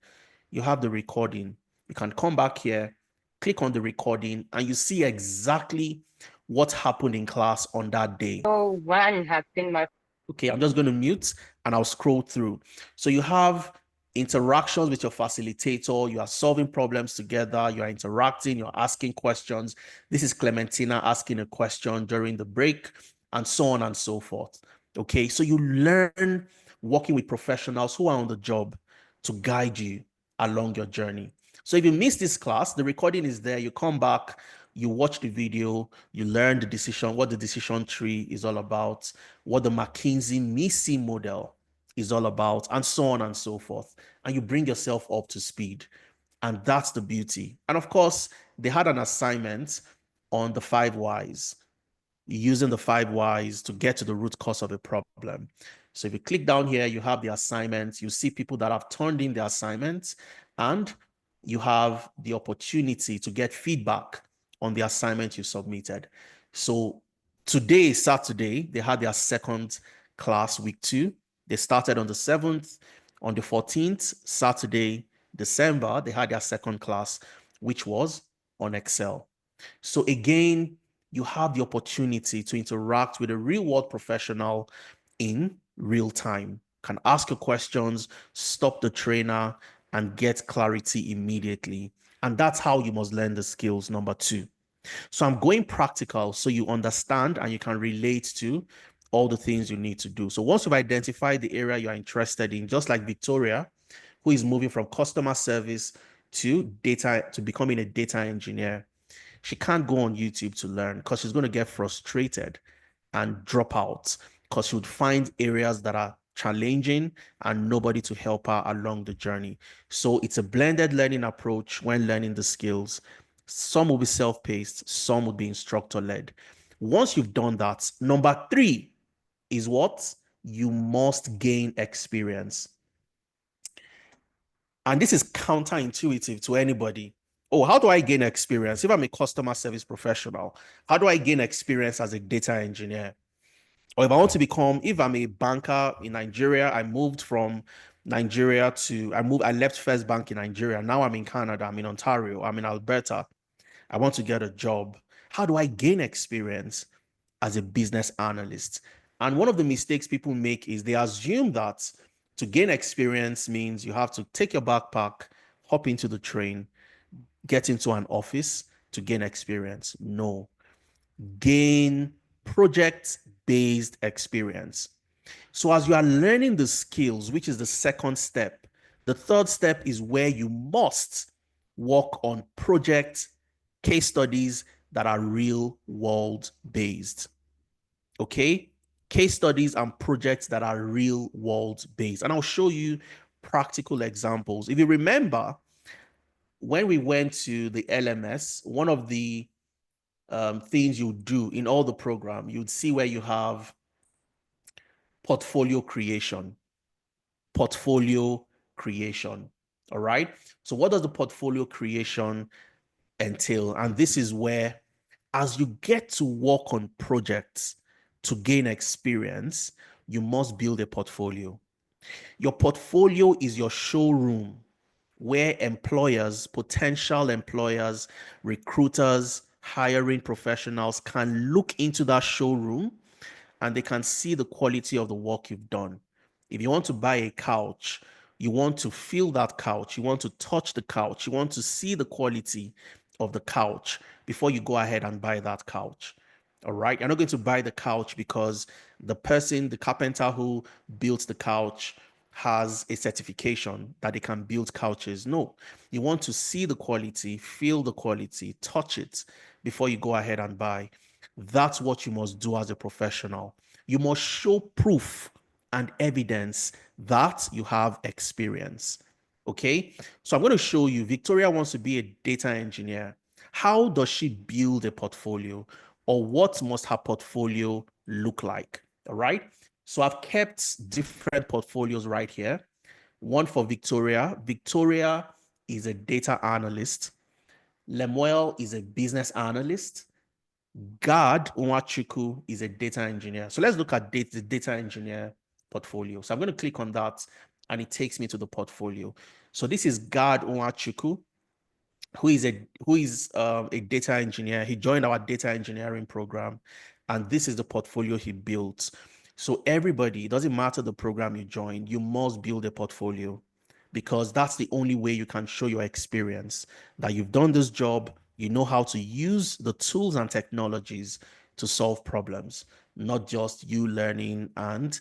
[SPEAKER 1] you have the recording. You can come back here, click on the recording, and you see exactly what happened in class on that day.
[SPEAKER 2] No one has seen my.
[SPEAKER 1] Okay, I'm just going to mute and I'll scroll through. So you have interactions with your facilitator. You are solving problems together. You are interacting. You're asking questions. This is Clementina asking a question during the break, and so on and so forth. Okay, so you learn working with professionals who are on the job to guide you along your journey. So if you miss this class, the recording is there. You come back, you watch the video, you learn what the decision tree is all about, what the McKinsey model is all about, and so on and so forth. And you bring yourself up to speed. And that's the beauty. And of course, they had an assignment on the 5 whys, using the 5 whys to get to the root cause of a problem. So if you click down here, you have the assignments. You see people that have turned in the assignments, and you have the opportunity to get feedback on the assignment you submitted. So today, Saturday, they had their second class, week 2. They started on the 7th. On the 14th, Saturday, December, they had their second class, which was on Excel. So again, you have the opportunity to interact with a real world professional in real time. Can ask your questions, stop the trainer, and get clarity immediately. And that's how you must learn the skills, number 2. So I'm going practical so you understand and you can relate to all the things you need to do. So once you've identified the area you're interested in, just like Victoria, who is moving from customer service to becoming a data engineer, she can't go on YouTube to learn because she's going to get frustrated and drop out because she would find areas that are challenging and nobody to help her along the journey. So it's a blended learning approach when learning the skills. Some will be self-paced, some will be instructor-led. Once you've done that, number 3 is what? You must gain experience. And this is counterintuitive to anybody. Oh, how do I gain experience? If I'm a customer service professional, how do I gain experience as a data engineer? Or if I'm a banker in Nigeria, I moved from Nigeria I left First Bank in Nigeria. Now I'm in Canada, I'm in Ontario, I'm in Alberta. I want to get a job. How do I gain experience as a business analyst? And one of the mistakes people make is they assume that to gain experience means you have to take your backpack, hop into the train, get into an office to gain experience. No, gain project-based experience. So as you are learning the skills, which is the second step, the third step is where you must work on project case studies that are real world based. Okay? Case studies and projects that are real world based. And I'll show you practical examples. If you remember, when we went to the LMS, one of the things you do in all the program, you'd see where you have portfolio creation. Portfolio creation. All right. So what does the portfolio creation entail? And this is where, as you get to work on projects to gain experience, you must build a portfolio. Your portfolio is your showroom where potential employers, recruiters, hiring professionals can look into that showroom and they can see the quality of the work you've done. If you want to buy a couch, you want to feel that couch, you want to touch the couch, you want to see the quality of the couch before you go ahead and buy that couch. All right. You're not going to buy the couch because the person, the carpenter who built the couch, has a certification that they can build couches. No, you want to see the quality, feel the quality, touch it before you go ahead and buy. That's what you must do as a professional. You must show proof and evidence that you have experience. Okay. So I'm going to show you. Victoria wants to be a data engineer. How does she build a portfolio? Or what must her portfolio look like? All right. So I've kept different portfolios right here. One for Victoria. Victoria is a data analyst. Lemuel is a business analyst. Gad Nwachukwu is a data engineer. So let's look at the data engineer portfolio. So I'm going to click on that and it takes me to the portfolio. So this is Gad Nwachukwu, who is a data engineer. He joined our data engineering program, and this is the portfolio he built. So everybody, it doesn't matter the program you join, you must build a portfolio because that's the only way you can show your experience that you've done this job, you know how to use the tools and technologies to solve problems, not just you learning and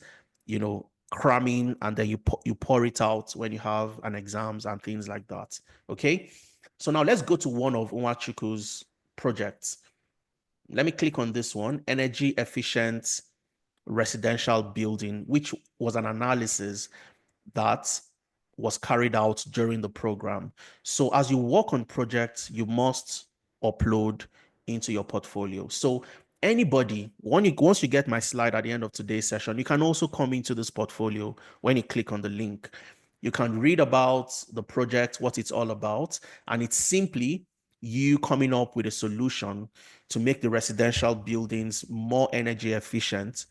[SPEAKER 1] cramming and then you pour it out when you have an exams and things like that. Okay. So now let's go to one of Umachuku's projects. Let me click on this one, energy efficient residential building, which was an analysis that was carried out during the program. So as you work on projects, you must upload into your portfolio. So anybody, once you get my slide at the end of today's session, you can also come into this portfolio when you click on the link. You can read about the project, what it's all about, and it's simply you coming up with a solution to make the residential buildings more energy efficient.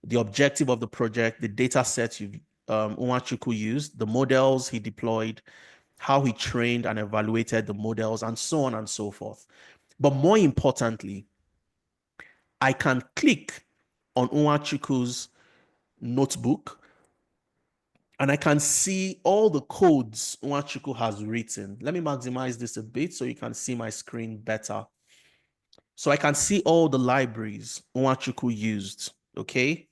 [SPEAKER 1] The objective of the project, the data set you Nwachukwu used, the models he deployed, how he trained and evaluated the models, and so on and so forth. But more importantly, I can click on Nwachukwu's notebook and I can see all the codes Nwachukwu has written. Let me maximize this a bit so you can see my screen better. So I can see all the libraries Nwachukwu used, okay?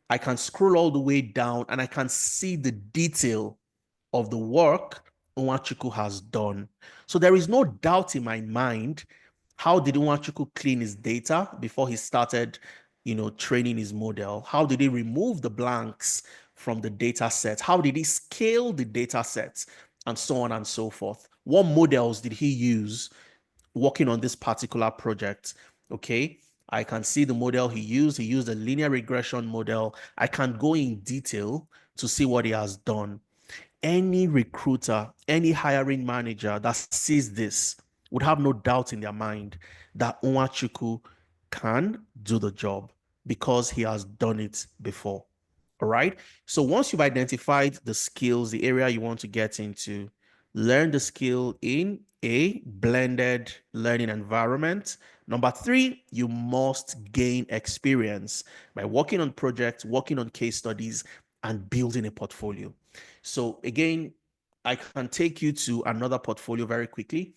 [SPEAKER 1] I can scroll all the way down and I can see the detail of the work Nwachukwu has done. So there is no doubt in my mind, how did Nwachukwu clean his data before he started, training his model? How did he remove the blanks from the data set? How did he scale the data set? And so on and so forth. What models did he use working on this particular project? Okay. I can see the model he used. He used a linear regression model. I can go in detail to see what he has done. Any recruiter, any hiring manager that sees this would have no doubt in their mind that Nwachukwu can do the job because he has done it before. All right. So once you've identified the skills, the area you want to get into, learn the skill in a blended learning environment. Number three, you must gain experience by working on projects, working on case studies, and building a portfolio. So again, I can take you to another portfolio very quickly.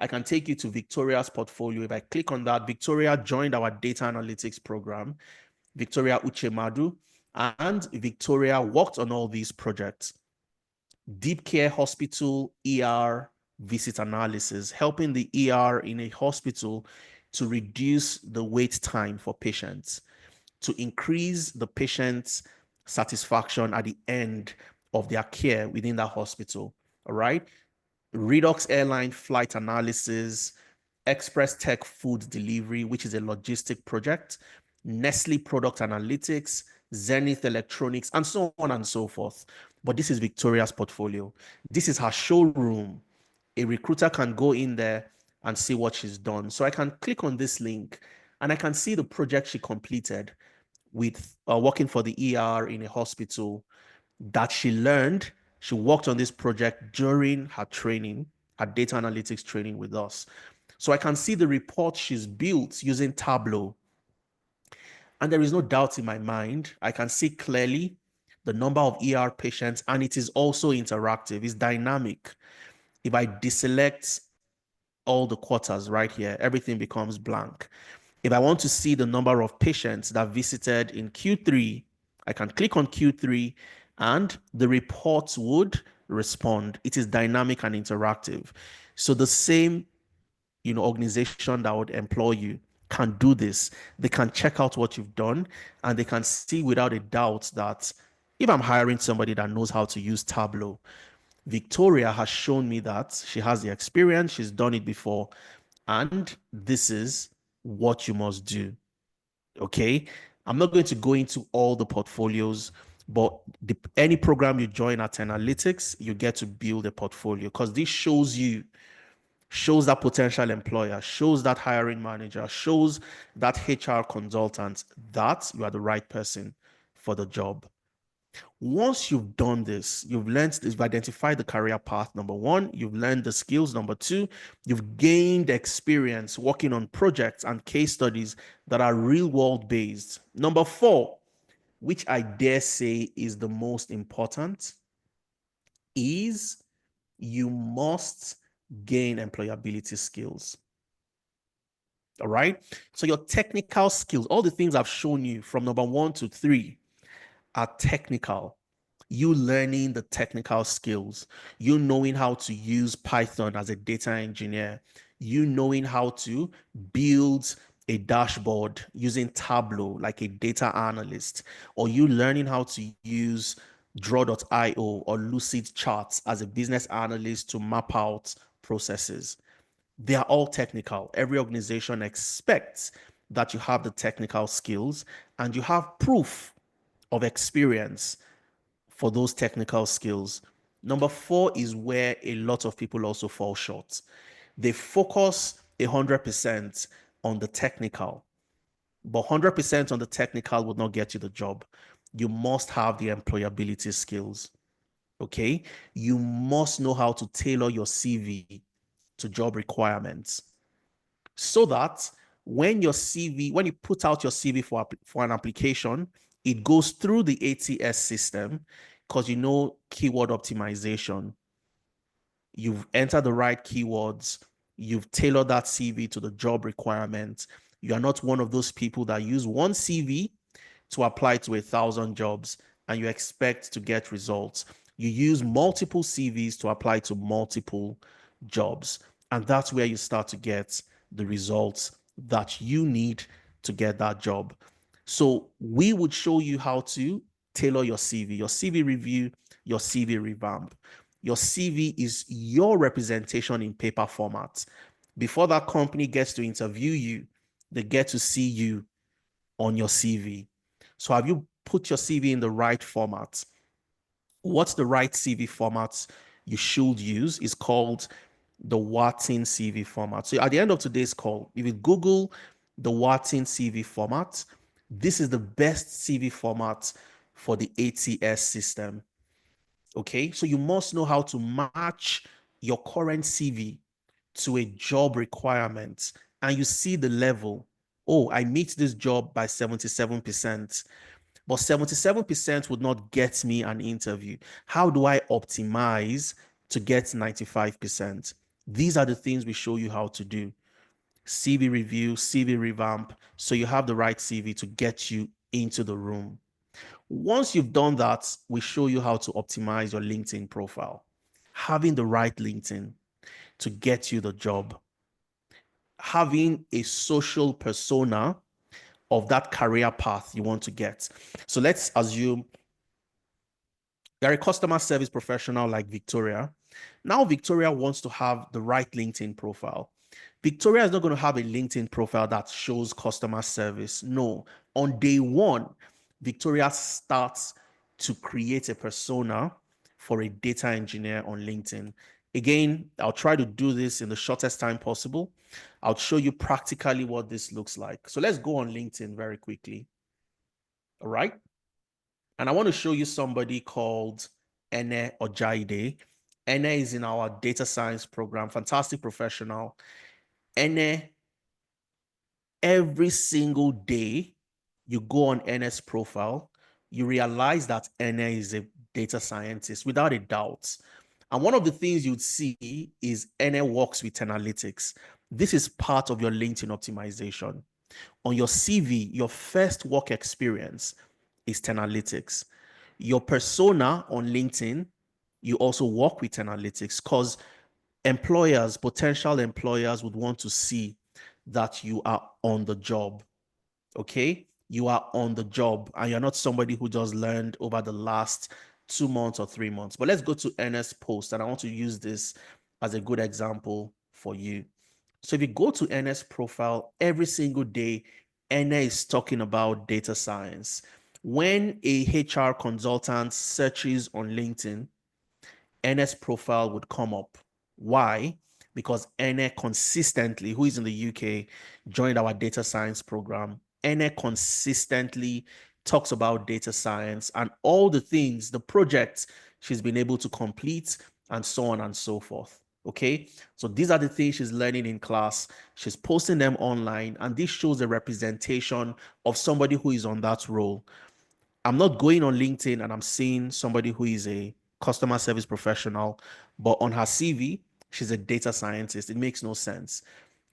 [SPEAKER 1] I can take you to Victoria's portfolio. If I click on that, Victoria joined our data analytics program, Victoria Uchemadu, and Victoria worked on all these projects. Deep care hospital ER visit analysis, helping the ER in a hospital to reduce the wait time for patients, to increase the patient's satisfaction at the end of their care within that hospital. All right. Redux Airline flight analysis, Express Tech food delivery, which is a logistic project, Nestle product analytics, Zenith Electronics, and so on and so forth. But this is Victoria's portfolio. This is her showroom. A recruiter can go in there and see what she's done. So I can click on this link and I can see the project she completed with working for the ER in a hospital that she learned. She worked on this project during her training, her data analytics training with us. So I can see the report she's built using Tableau. And there is no doubt in my mind. I can see clearly the number of ER patients, and it is also interactive, it's dynamic. If I deselect all the quarters right here, everything becomes blank. If I want to see the number of patients that visited in Q3, I can click on Q3 and the report would respond. It is dynamic and interactive. So the same, organization that would employ you can do this. They can check out what you've done and they can see without a doubt that if I'm hiring somebody that knows how to use Tableau, Victoria has shown me that she has the experience, she's done it before, and this is what you must do. Okay. I'm not going to go into all the portfolios, but any program you join at Analytics, you get to build a portfolio because this shows that potential employer, shows that hiring manager, shows that HR consultant that you are the right person for the job. Once you've done this, you've learned this, you've identified the career path, number one, you've learned the skills, number two, you've gained experience working on projects and case studies that are real world based. Number four, which I dare say is the most important, is you must gain employability skills. All right. So your technical skills, all the things I've shown you from number 1 to 3 are technical. You learning the technical skills, you knowing how to use Python as a data engineer, you knowing how to build a dashboard using Tableau like a data analyst, or you learning how to use Draw.io or Lucid Charts as a business analyst to map out processes. They are all technical. Every organization expects that you have the technical skills and you have proof of experience for those technical skills. Number 4 is where a lot of people also fall short. They focus 100% on the technical, but 100% on the technical would not get you the job. You must have the employability skills. Okay. You must know how to tailor your CV to job requirements so that when you put out your CV for an application, it goes through the ATS system because keyword optimization. You've entered the right keywords, you've tailored that CV to the job requirements. You are not one of those people that use one CV to apply to 1,000 jobs and you expect to get results. You use multiple CVs to apply to multiple jobs. And that's where you start to get the results that you need to get that job. So we would show you how to tailor your CV review, your CV revamp. Your CV is your representation in paper format. Before that company gets to interview you, they get to see you on your CV. So have you put your CV in the right format? What's the right CV format you should use is called the Wharton CV format. So at the end of today's call, if you Google the Wharton CV format, this is the best CV format for the ATS system. Okay, so you must know how to match your current CV to a job requirement and you see the level. Oh, I meet this job by 77%, but 77% would not get me an interview. How do I optimize to get 95%? These are the things we show you how to do. CV review, CV revamp, so you have the right CV to get you into the room. Once you've done that, we show you how to optimize your LinkedIn profile. Having the right LinkedIn to get you the job. Having a social persona of that career path you want to get. So let's assume you're a customer service professional like Victoria. Now Victoria wants to have the right LinkedIn profile. Victoria is not going to have a LinkedIn profile that shows customer service. No. On day one, Victoria starts to create a persona for a data engineer on LinkedIn. Again, I'll try to do this in the shortest time possible. I'll show you practically what this looks like. So let's go on LinkedIn very quickly. All right. And I want to show you somebody called Ene Ojaide. Ene is in our data science program, fantastic professional. Ene, every single day you go on Ene's profile, you realize that Ene is a data scientist without a doubt. And one of the things you'd see is Ene works with analytics. This is part of your LinkedIn optimization. On your CV, your first work experience is Analytics. Your persona on LinkedIn, you also work with Analytics because potential employers would want to see that you are on the job. Okay, you are on the job and you're not somebody who just learned over the last 2 months or 3 months. But let's go to NS Post, and I want to use this as a good example for you. So if you go to NS profile every single day, NS is talking about data science. When a HR consultant searches on LinkedIn, NS profile would come up. Why? Because Ene consistently, who is in the UK, joined our data science program. Ene consistently talks about data science and all the things, the projects she's been able to complete, and so on and so forth. Okay, so these are the things she's learning in class. She's posting them online, and this shows a representation of somebody who is on that role. I'm not going on LinkedIn and I'm seeing somebody who is a customer service professional, but on her CV, she's a data scientist. It makes no sense.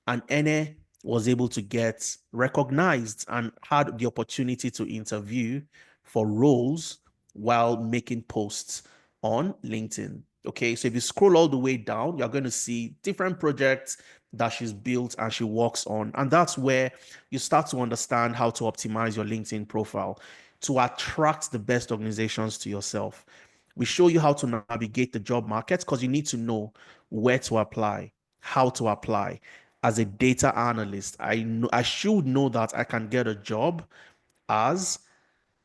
[SPEAKER 1] And Ene was able to get recognized and had the opportunity to interview for roles while making posts on LinkedIn. Okay, so if you scroll all the way down, you're going to see different projects that she's built and she works on. And that's where you start to understand how to optimize your LinkedIn profile to attract the best organizations to yourself. We show you how to navigate the job market because you need to know where to apply, how to apply. As a data analyst, I should know that I can get a job as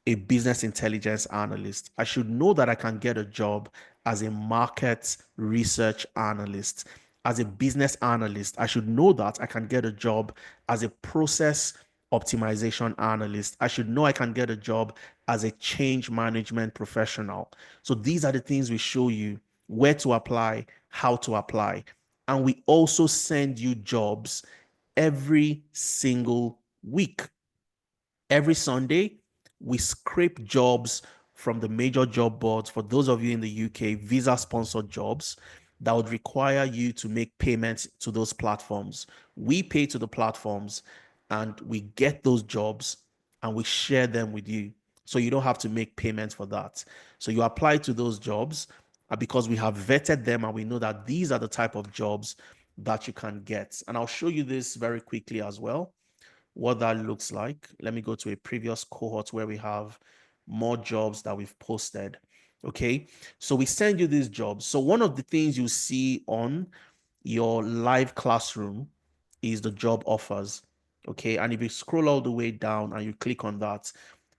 [SPEAKER 1] a business intelligence analyst. I should know that I can get a job as a market research analyst. As a business analyst, I should know that I can get a job as a process optimization analyst. I should know I can get a job as a change management professional. So these are the things we show you where to apply, how to apply. And we also send you jobs every single week. Every Sunday, we scrape jobs from the major job boards. For those of you in the UK, visa sponsored jobs that would require you to make payments to those platforms. We pay to the platforms and we get those jobs and we share them with you. So you don't have to make payments for that. So you apply to those jobs because we have vetted them and we know that these are the type of jobs that you can get. And I'll show you this very quickly as well, what that looks like. Let me go to a previous cohort where we have more jobs that we've posted. Okay, so we send you these jobs. So one of the things you see on your live classroom is the job offers. Okay, and if you scroll all the way down and you click on that,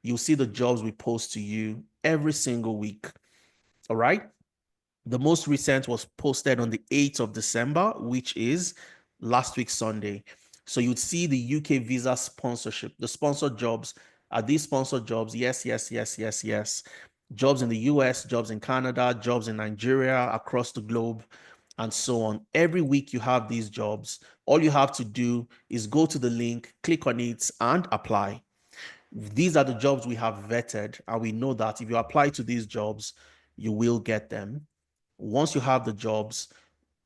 [SPEAKER 1] you'll see the jobs we post to you every single week. All right. The most recent was posted on the 8th of December, which is last week, Sunday. So you'd see the UK visa sponsorship, the sponsored jobs. Are these sponsored jobs? Yes, yes, yes, yes, yes. Jobs in the US, jobs in Canada, jobs in Nigeria, across the globe, and so on. Every week you have these jobs. All you have to do is go to the link, click on it, and apply. These are the jobs we have vetted, and we know that if you apply to these jobs, you will get them. Once you have the jobs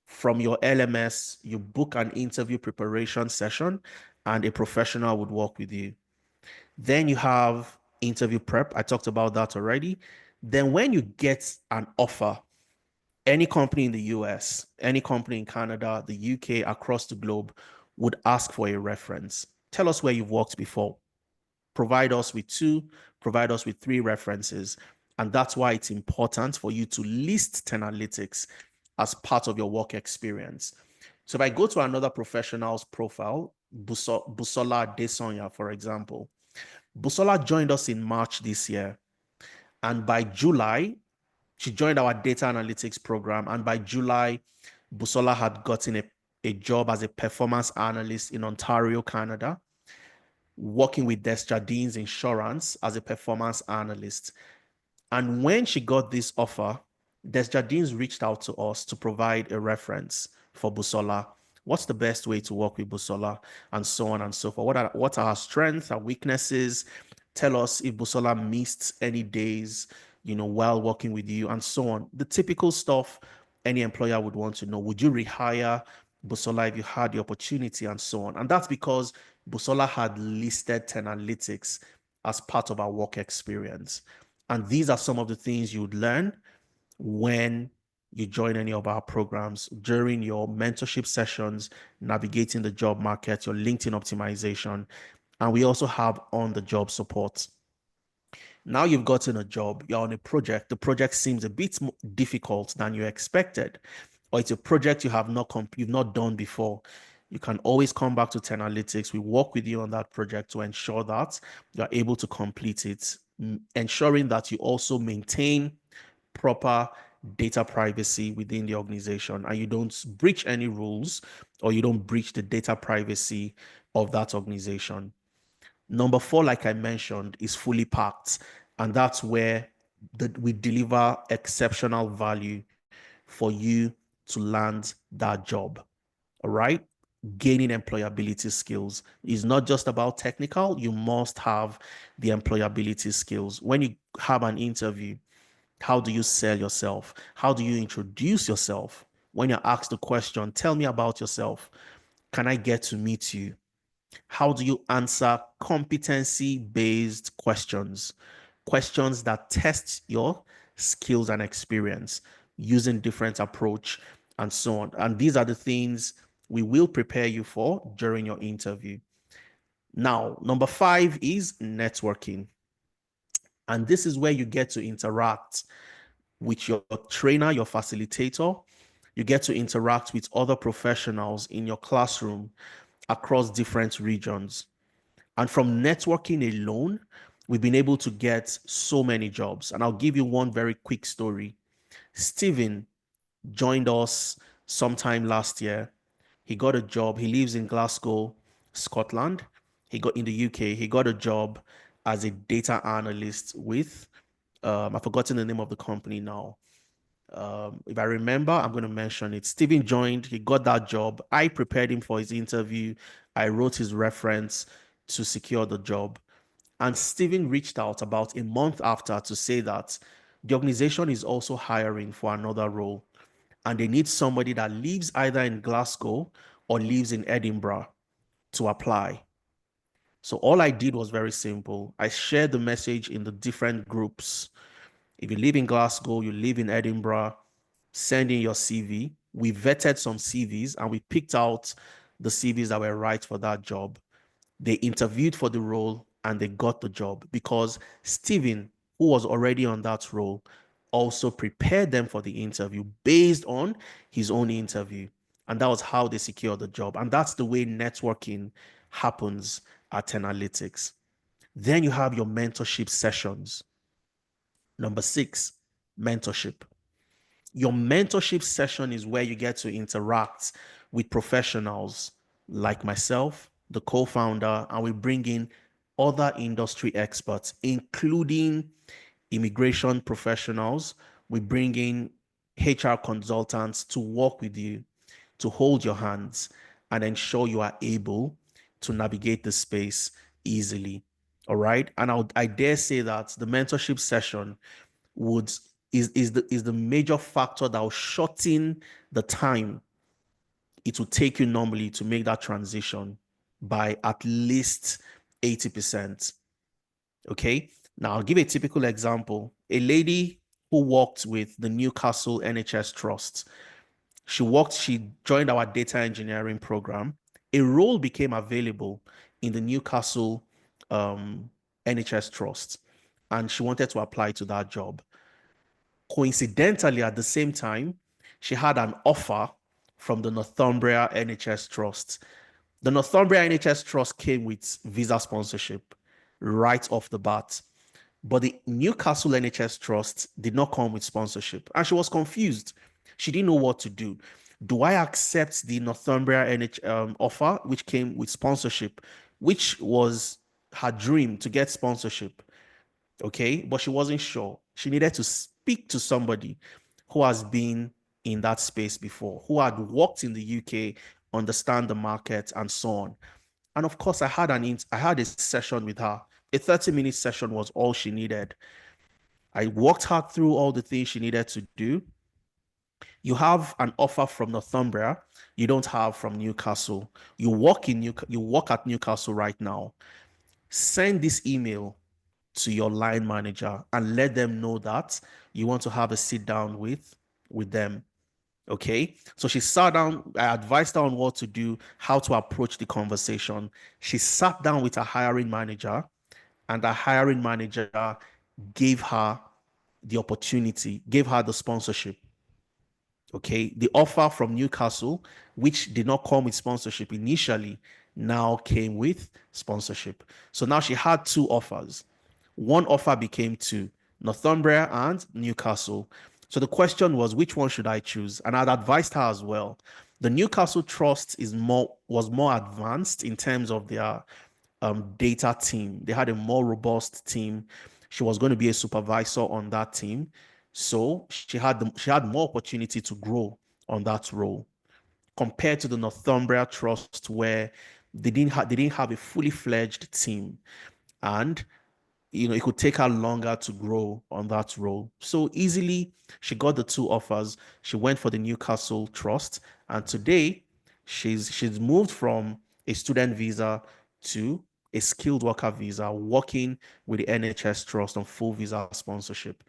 [SPEAKER 1] from your LMS, you book an interview preparation session and a professional would work with you. Then you have interview prep. I talked about that already. Then when you get an offer, any company in the US, any company in Canada, the UK, across the globe would ask for a reference. Tell us where you've worked before. Provide us with two, provide us with three references. And that's why it's important for you to list 10 analytics as part of your work experience. So if I go to another professional's profile, Busola Desonya, for example, Busola joined us in March this year. And by July, she joined our data analytics program. And by July, Busola had gotten a job as a performance analyst in Ontario, Canada, working with Desjardins Insurance as a performance analyst. And when she got this offer, Desjardins reached out to us to provide a reference for Busola. What's the best way to work with Busola, and so on and so forth? What are her strengths, her weaknesses? Tell us if Busola missed any days, while working with you, and so on. The typical stuff any employer would want to know. Would you rehire? Busola if you had the opportunity and so on. And that's because Busola had listed 10 analytics as part of our work experience. And these are some of the things you'd learn when you join any of our programs during your mentorship sessions, navigating the job market, your LinkedIn optimization. And we also have on the job support. Now you've gotten a job, you're on a project. The project seems a bit more difficult than you expected, or it's a project you've not done before. You can always come back to Tenalytics. We work with you on that project to ensure that you're able to complete it, ensuring that you also maintain proper data privacy within the organization and you don't breach any rules or you don't breach the data privacy of that organization. Number four, like I mentioned, is fully packed. And that's where we deliver exceptional value for you to land that job. All right. Gaining employability skills is not just about technical, you must have the employability skills. When you have an interview, how do you sell yourself? How do you introduce yourself? When you're asked the question, tell me about yourself. Can I get to meet you? How do you answer competency-based questions? Questions that test your skills and experience using different approach and so on. And these are the things we will prepare you for during your interview. Now, number five is networking. And this is where you get to interact with your trainer, your facilitator. You get to interact with other professionals in your classroom across different regions. And from networking alone, we've been able to get so many jobs. And I'll give you one very quick story. Stephen joined us sometime last year. He got a job. He lives in Glasgow, Scotland. He got in the UK. He got a job as a data analyst with, I've forgotten the name of the company now. If I remember, I'm going to mention it. Stephen joined, he got that job. I prepared him for his interview. I wrote his reference to secure the job. And Stephen reached out about a month after to say that the organization is also hiring for another role. And they need somebody that lives either in Glasgow or lives in Edinburgh to apply. So all I did was very simple. I shared the message in the different groups. If you live in Glasgow, you live in Edinburgh, send in your CV. We vetted some CVs and we picked out the CVs that were right for that job. They interviewed for the role and they got the job because Stephen, who was already on that role, also prepared them for the interview based on his own interview. And that was how they secured the job. And that's the way networking happens at Analytics. Then you have your mentorship sessions. Number six, mentorship. Your mentorship session is where you get to interact with professionals like myself, the co-founder, and we bring in other industry experts, including immigration professionals. We bring in HR consultants to work with you, to hold your hands, and ensure you are able to navigate the space easily. All right. And I dare say that the mentorship session would is the major factor that will shorten the time it will take you normally to make that transition by at least 80%. Okay. Now I'll give a typical example. A lady who worked with the Newcastle NHS Trust. She joined our data engineering program. A role became available in the Newcastle NHS Trust, and she wanted to apply to that job. Coincidentally, at the same time, she had an offer from the Northumbria NHS Trust. The Northumbria NHS Trust came with visa sponsorship right off the bat, but the Newcastle NHS Trust did not come with sponsorship, and she was confused. She didn't know what to do. Do I accept the Northumbria offer, which came with sponsorship, which was her dream to get sponsorship? Okay, but she wasn't sure. She needed to speak to somebody who has been in that space before, who had worked in the UK, understand the market, and so on. And of course, I had a session with her. A 30-minute session was all she needed. I walked her through all the things she needed to do. You have an offer from Northumbria, you don't have from Newcastle. You work at Newcastle right now. Send this email to your line manager and let them know that you want to have a sit down with them. Okay. So she sat down. I advised her on what to do, how to approach the conversation. She sat down with a hiring manager, and the hiring manager gave her the opportunity, gave her the sponsorship. Okay. The offer from Newcastle, which did not come with sponsorship initially, now came with sponsorship. So now she had two offers. One offer became two, Northumbria and Newcastle. So the question was, which one should I choose? And I'd advised her as well. The Newcastle Trust was more advanced in terms of their data team. They had a more robust team. She was going to be a supervisor on that team, so she had more opportunity to grow on that role compared to the Northumbria Trust, where they didn't have a fully fledged team, and it could take her longer to grow on that role. So easily, she got the two offers. She went for the Newcastle Trust, and today she's moved from a student visa to a skilled worker visa, working with the NHS Trust on full visa sponsorship.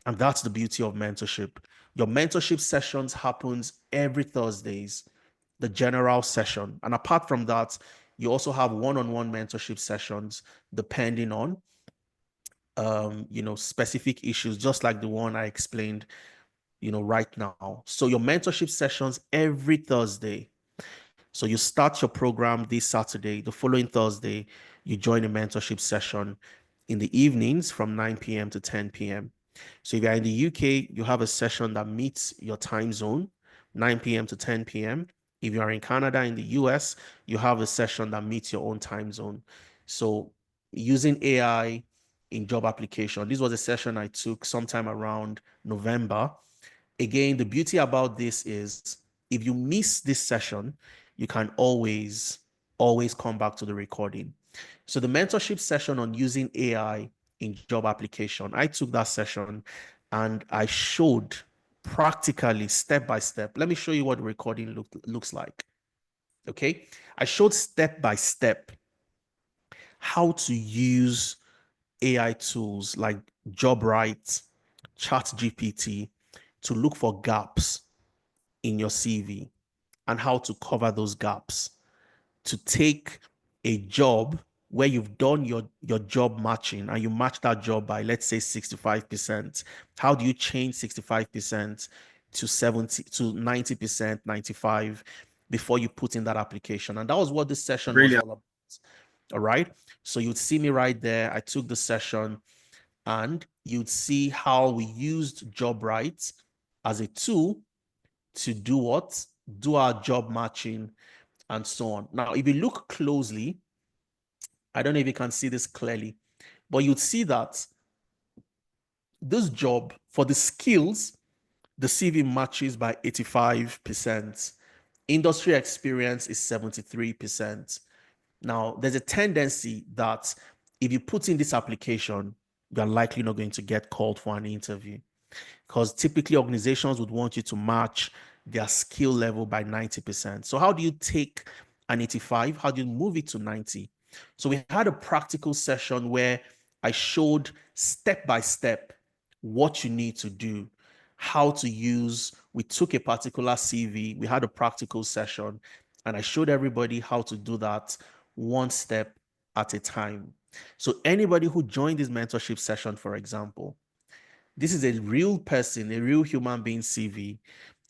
[SPEAKER 1] And that's the beauty of mentorship. Your mentorship sessions happens every Thursdays, the general session. And apart from that, you also have one-on-one mentorship sessions depending on specific issues, just like the one I explained, right now. So your mentorship sessions every Thursday. So you start your program this Saturday, the following Thursday, you join a mentorship session in the evenings from 9 p.m. to 10 p.m. So if you're in the UK, you have a session that meets your time zone, 9 p.m. to 10 p.m. If you are in Canada, in the US, you have a session that meets your own time zone. So using AI in job application, this was a session I took sometime around November. Again, the beauty about this is if you miss this session, you can always come back to the recording. So the mentorship session on using AI in job application, I took that session and I showed practically step by step. Let me show you what the recording looks like. Okay. I showed step by step how to use AI tools like JobRite, ChatGPT to look for gaps in your CV and how to cover those gaps, to take a job where you've done your job matching and you match that job by, let's say, 65%. How do you change 65% to 70 to 90%, 95 before you put in that application? And that was what this session was
[SPEAKER 3] Brilliant.
[SPEAKER 1] all about. All right. So you'd see me right there. I took the session and you'd see how we used JobRite as a tool to do what? Do our job matching and so on. Now, if you look closely, I don't know if you can see this clearly, but you'd see that this job for the skills, the CV matches by 85%. Industry experience is 73%. Now, there's a tendency that if you put in this application, you're likely not going to get called for an interview because typically organizations would want you to match their skill level by 90%. So how do you take an 85? How do you move it to 90? So we had a practical session where I showed step by step what you need to do, how to use. We took a particular CV, we had a practical session, and I showed everybody how to do that one step at a time. So anybody who joined this mentorship session, for example, this is a real person, a real human being CV,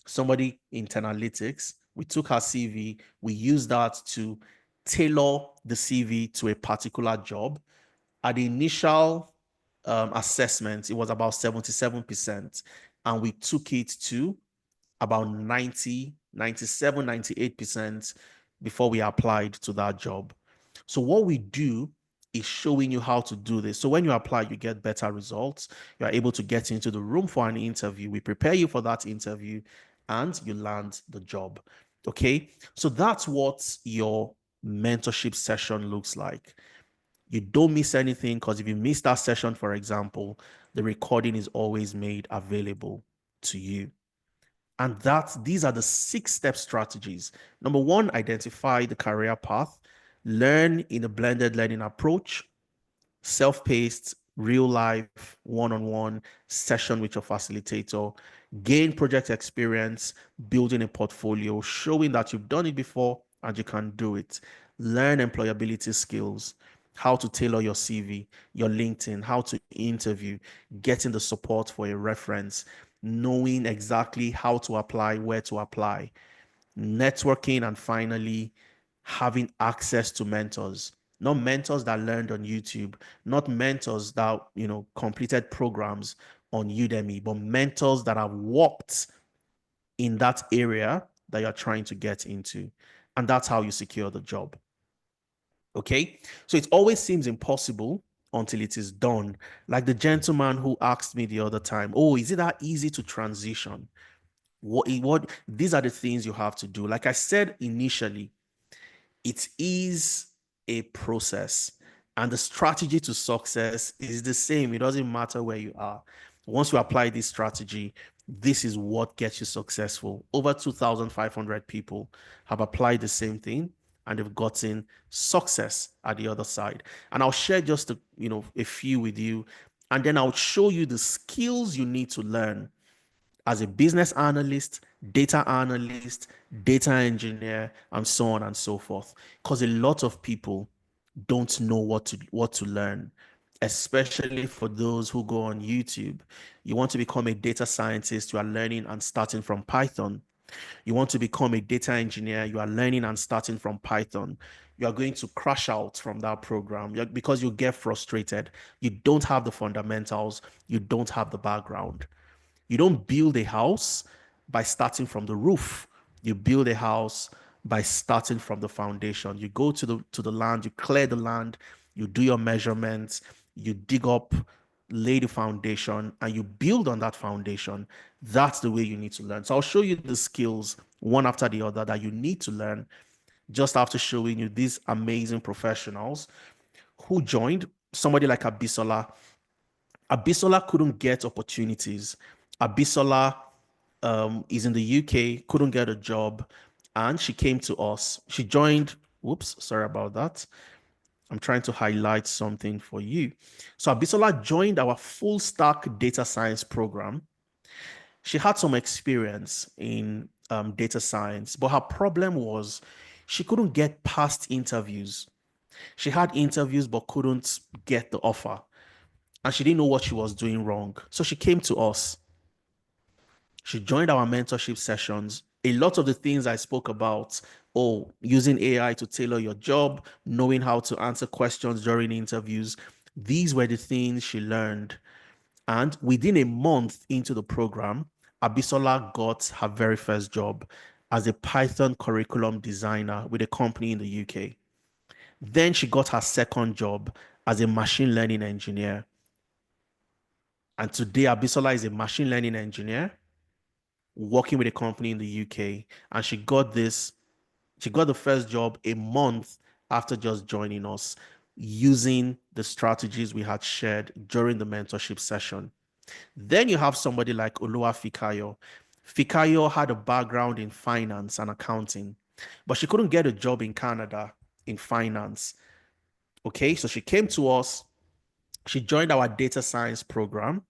[SPEAKER 1] somebody in Analytics. We took her CV, we used that to tailor the CV to a particular job. At the initial assessment, it was about 77%, and we took it to about 90, 97, 98% before we applied to that job. So what we do is showing you how to do this. So when you apply, you get better results. You are able to get into the room for an interview. We prepare you for that interview and you land the job. Okay. So that's what your mentorship session looks like. You don't miss anything because if you miss that session, for example, the recording is always made available to you. And these are the 6-step strategies. Number one, identify the career path, learn in a blended learning approach, self-paced, real life, one-on-one session with your facilitator, gain project experience, building a portfolio, showing that you've done it before and you can do it. Learn employability skills, how to tailor your CV, your LinkedIn, how to interview, getting the support for a reference, knowing exactly how to apply, where to apply, networking, and finally having access to mentors. Not mentors that learned on YouTube, not mentors that completed programs on Udemy, but mentors that have worked in that area that you're trying to get into. And that's how you secure the job. Okay. So it always seems impossible until it is done. Like the gentleman who asked me the other time, oh, is it that easy to transition? What these are the things you have to do. Like I said initially, it is a process, and the strategy to success is the same. It doesn't matter where you are. Once you apply this strategy, this is what gets you successful. Over 2,500 people have applied the same thing and they've gotten success at the other side. And I'll share just a few with you, and then I'll show you the skills you need to learn as a business analyst, data engineer, and so on and so forth. Because a lot of people don't know what to learn, especially for those who go on YouTube. You want to become a data scientist, you are learning and starting from Python. You want to become a data engineer, you are learning and starting from Python. You are going to crash out from that program because you get frustrated. You don't have the fundamentals, you don't have the background. You don't build a house by starting from the roof. You build a house by starting from the foundation. You go to the land, you clear the land, you do your measurements, you dig up, lay the foundation, and you build on that foundation. That's the way you need to learn. So I'll show you the skills one after the other that you need to learn just after showing you these amazing professionals who joined. Somebody like Abisola. Abisola couldn't get opportunities. Abisola is in the UK, couldn't get a job, and she came to us. She joined. Whoops, sorry about that. I'm trying to highlight something for you. So Abisola joined our full stack data science program. She had some experience in data science, but her problem was she couldn't get past interviews. She had interviews but couldn't get the offer, and she didn't know what she was doing wrong. So she came to us. She joined our mentorship sessions. A lot of the things I spoke about, oh, using AI to tailor your job, knowing how to answer questions during interviews, these were the things she learned. And within a month into the program, Abisola got her very first job as a Python curriculum designer with a company in the UK. Then she got her second job as a machine learning engineer. And today, Abisola is a machine learning engineer working with a company in the UK. And she got the first job a month after just joining us using the strategies we had shared during the mentorship session. Then you have somebody like Olua Fikayo. Fikayo had a background in finance and accounting, but she couldn't get a job in Canada in finance. Okay, so she came to us. She joined our data science program.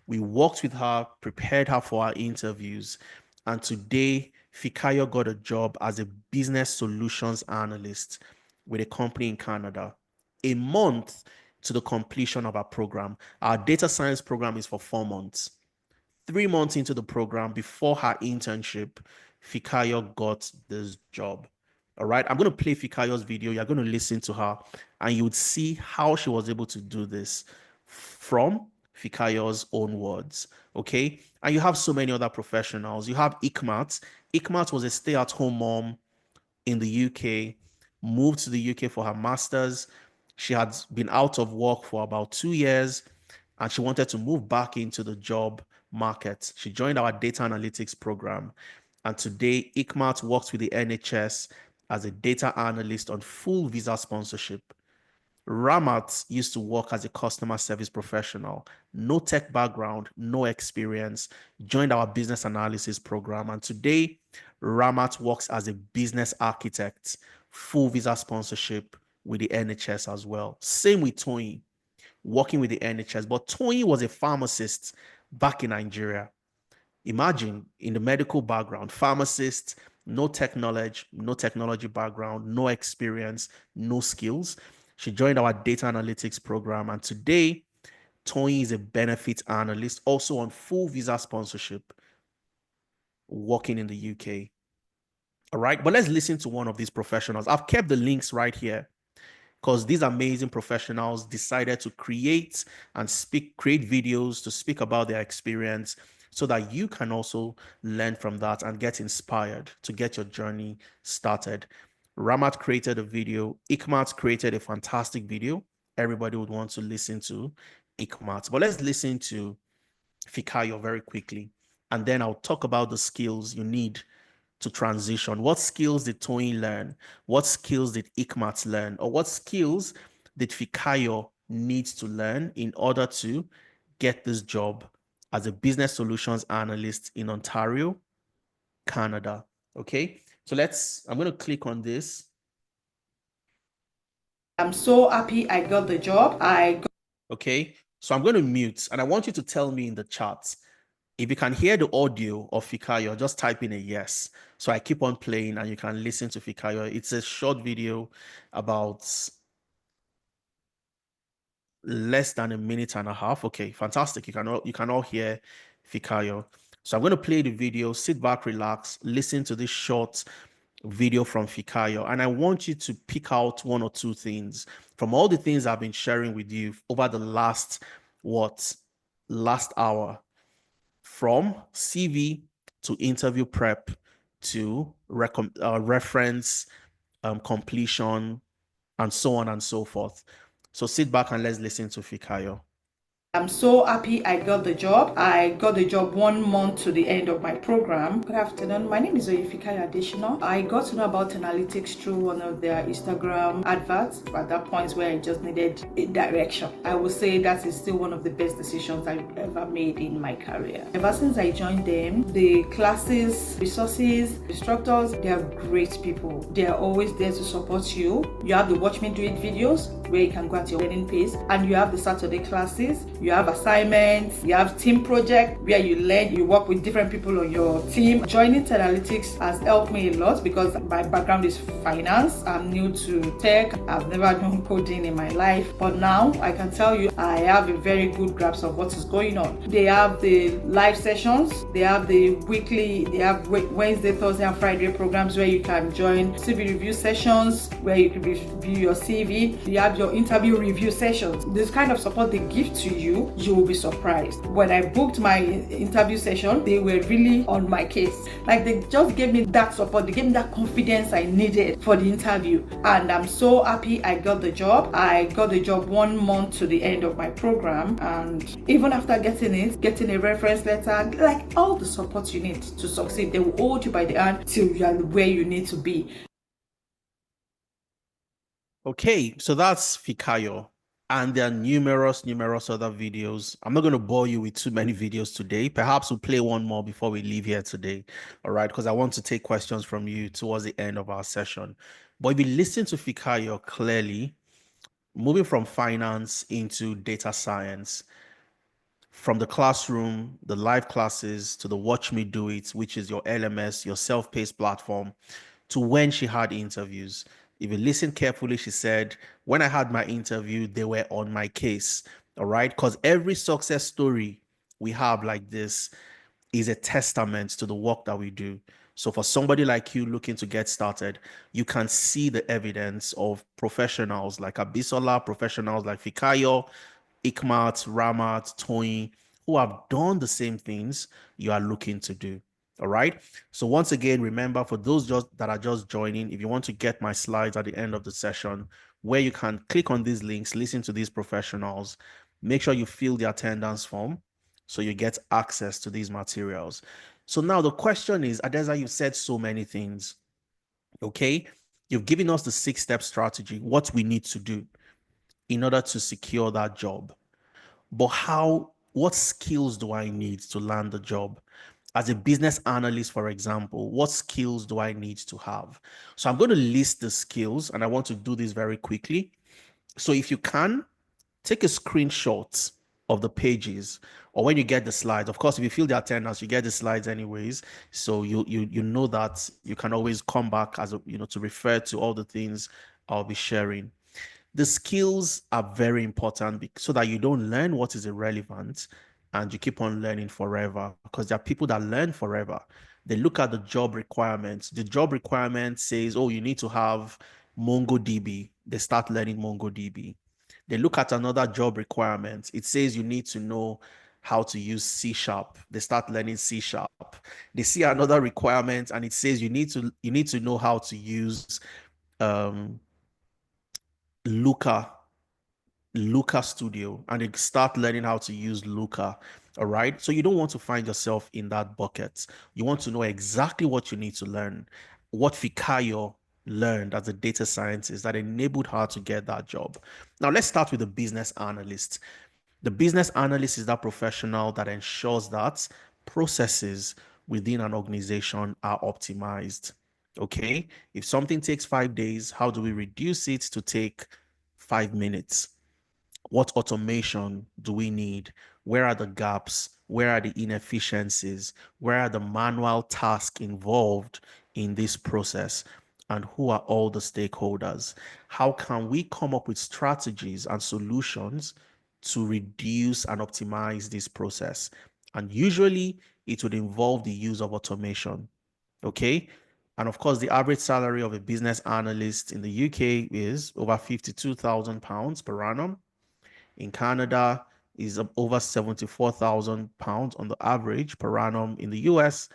[SPEAKER 1] We worked with her, prepared her for our interviews, and today Fikayo got a job as a business solutions analyst with a company in Canada. A month to the completion of our program. Our data science program is for 4 months. 3 months into the program, before her internship, Fikayo got this job. All right, I'm going to play Fikayo's video. You're going to listen to her, and you would see how she was able to do this from Fikayo's own words. Okay, and you have so many other professionals. You have Ikmat. Ikmat was a stay-at-home mom in the UK, moved to the UK for her master's. She had been out of work for about 2 years and she wanted to move back into the job market. She joined our data analytics program. And today, Ikmat works with the NHS as a data analyst on full visa sponsorship. Ramat used to work as a customer service professional, no tech background, no experience, joined our business analysis program. And today, Ramat works as a business architect, full visa sponsorship with the NHS as well. Same with Tony, working with the NHS. But Tony was a pharmacist back in Nigeria. Imagine in the medical background, pharmacist, no tech knowledge, no technology background, no experience, no skills. She joined our data analytics program, and today, Tony is a benefits analyst, also on full visa sponsorship, working in the UK. All right, but let's listen to one of these professionals. I've kept the links right here because these amazing professionals decided to create videos to speak about their experience so that you can also learn from that and get inspired to get your journey started. Ramat created a video. Ikmat created a fantastic video. Everybody would want to listen to Ikmat. But let's listen to Fikayo very quickly. And then I'll talk about the skills you need to transition. What skills did Tony learn? What skills did Ikmat learn? Or what skills did Fikayo need to learn in order to get this job as a business solutions analyst in Ontario, Canada? Okay, so I'm going to click on this.
[SPEAKER 3] I'm so happy I got the job.
[SPEAKER 1] Okay, so I'm going to mute and I want you to tell me in the chat if you can hear the audio of Fikayo, just type in a yes. So I keep on playing and you can listen to Fikayo. It's a short video about less than a minute and a half. Okay, fantastic. You can all hear Fikayo. So I'm going to play the video, sit back, relax, listen to this short video from Fikayo. And I want you to pick out one or two things from all the things I've been sharing with you over the last hour, from CV to interview prep to reference completion and so on and so forth. So sit back and let's listen to Fikayo.
[SPEAKER 3] I'm so happy I got the job. I got the job 1 month to the end of my program. Good afternoon. My name is Oyefikayo Adesina. I got to know about analytics through one of their Instagram adverts. At that point where I just needed a direction. I would say that is still one of the best decisions I've ever made in my career. Ever since I joined them, the classes, resources, instructors, they are great people. They are always there to support you. You have the Watch Me Do It videos where you can go at your learning pace, and you have the Saturday classes. You have assignments, you have team project where you learn, you work with different people on your team. Joining Analytics has helped me a lot because my background is finance. I'm new to tech. I've never done coding in my life, but now I can tell you I have a very good grasp of what is going on. They have the live sessions, they have the weekly, they have Wednesday, Thursday and Friday programs where you can join CV review sessions where you can review your CV. You have your interview review sessions. This kind of support they give to you will be surprised. When I booked my interview session, they were really on my case. Like, they just gave me that support, they gave me that confidence I needed for the interview. And I'm so happy I got the job. I got the job 1 month to the end of my program, and even after getting a reference letter, like all the support you need to succeed, they will hold you by the hand till you are where you need to be.
[SPEAKER 1] Okay, so that's Fikayo. And there are numerous other videos. I'm not going to bore you with too many videos today. Perhaps we'll play one more before we leave here today. All right, because I want to take questions from you towards the end of our session. But if you listen to Fikayo clearly, moving from finance into data science, from the classroom, the live classes, to the Watch Me Do It, which is your LMS, your self-paced platform, to when she had interviews. If you listen carefully, she said, when I had my interview, they were on my case. All right. Because every success story we have like this is a testament to the work that we do. So for somebody like you looking to get started, you can see the evidence of professionals like Abisola, professionals like Fikayo, Ikmat, Ramat, Tony, who have done the same things you are looking to do. All right. So once again, remember, for those that are just joining, if you want to get my slides at the end of the session, where you can click on these links, listen to these professionals, make sure you fill the attendance form so you get access to these materials. So now the question is, Adeza, you've said so many things. Okay. You've given us the 6-step strategy, what we need to do. in order to secure that job. But what skills do I need to land the job? As a business analyst, for example, what skills do I need to have? So I'm going to list the skills, and I want to do this very quickly. So if you can, take a screenshot of the pages, or when you get the slides. Of course, if you fill the attendance, you get the slides anyways. So you know that you can always come back as to refer to all the things I'll be sharing. The skills are very important so that you don't learn what is irrelevant and you keep on learning forever, because there are people that learn forever. They look at the job requirements. The job requirement says, oh, you need to have MongoDB. They start learning MongoDB. They look at another job requirement. It says you need to know how to use C sharp. They start learning C sharp. They see another requirement and it says you need to know how to use um, Looker Studio, and they start learning how to use Looker. All right. So you don't want to find yourself in that bucket. You want to know exactly what you need to learn, what Fikayo learned as a data scientist that enabled her to get that job. Now let's start with the business analyst. The business analyst is that professional that ensures that processes within an organization are optimized. Okay. If something takes 5 days, how do we reduce it to take 5 minutes? What automation do we need? Where are the gaps? Where are the inefficiencies? Where are the manual tasks involved in this process? And who are all the stakeholders? How can we come up with strategies and solutions to reduce and optimize this process? And usually it would involve the use of automation. Okay. And of course, the average salary of a business analyst in the UK is over £52,000 per annum. In Canada is over 74,000 pounds on the average per annum. In the US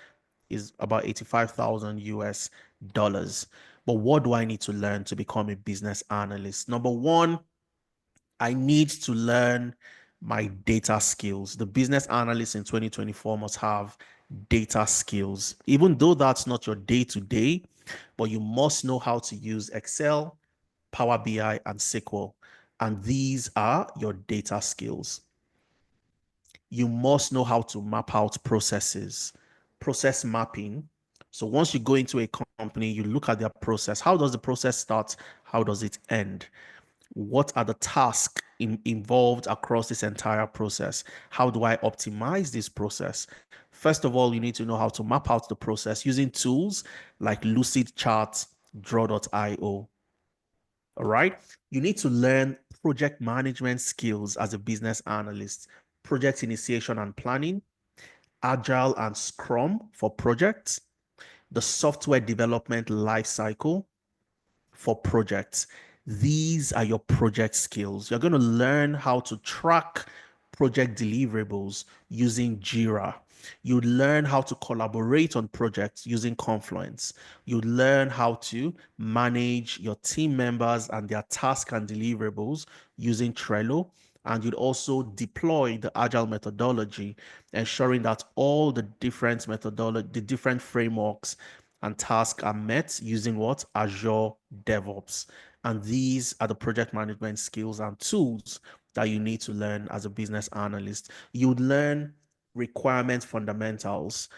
[SPEAKER 1] is about 85,000 US dollars. But what do I need to learn to become a business analyst? Number one, I need to learn my data skills. The business analyst in 2024 must have data skills, even though that's not your day to day, but you must know how to use Excel, Power BI, and SQL. And these are your data skills. You must know how to map out processes, process mapping. So once you go into a company, you look at their process. How does the process start? How does it end? What are the tasks involved across this entire process? How do I optimize this process? First of all, you need to know how to map out the process using tools like Lucidchart, Draw.io. All right. You need to learn project management skills as a business analyst, project initiation and planning, Agile and Scrum for projects, the software development lifecycle for projects. These are your project skills. You're going to learn how to track project deliverables using Jira. You learn how to collaborate on projects using Confluence. You learn how to manage your team members and their tasks and deliverables using Trello. And you'd also deploy the agile methodology, ensuring that all the different the different frameworks and tasks are met using what? Azure DevOps. And these are the project management skills and tools that you need to learn as a business analyst. You'd learn requirement fundamentals,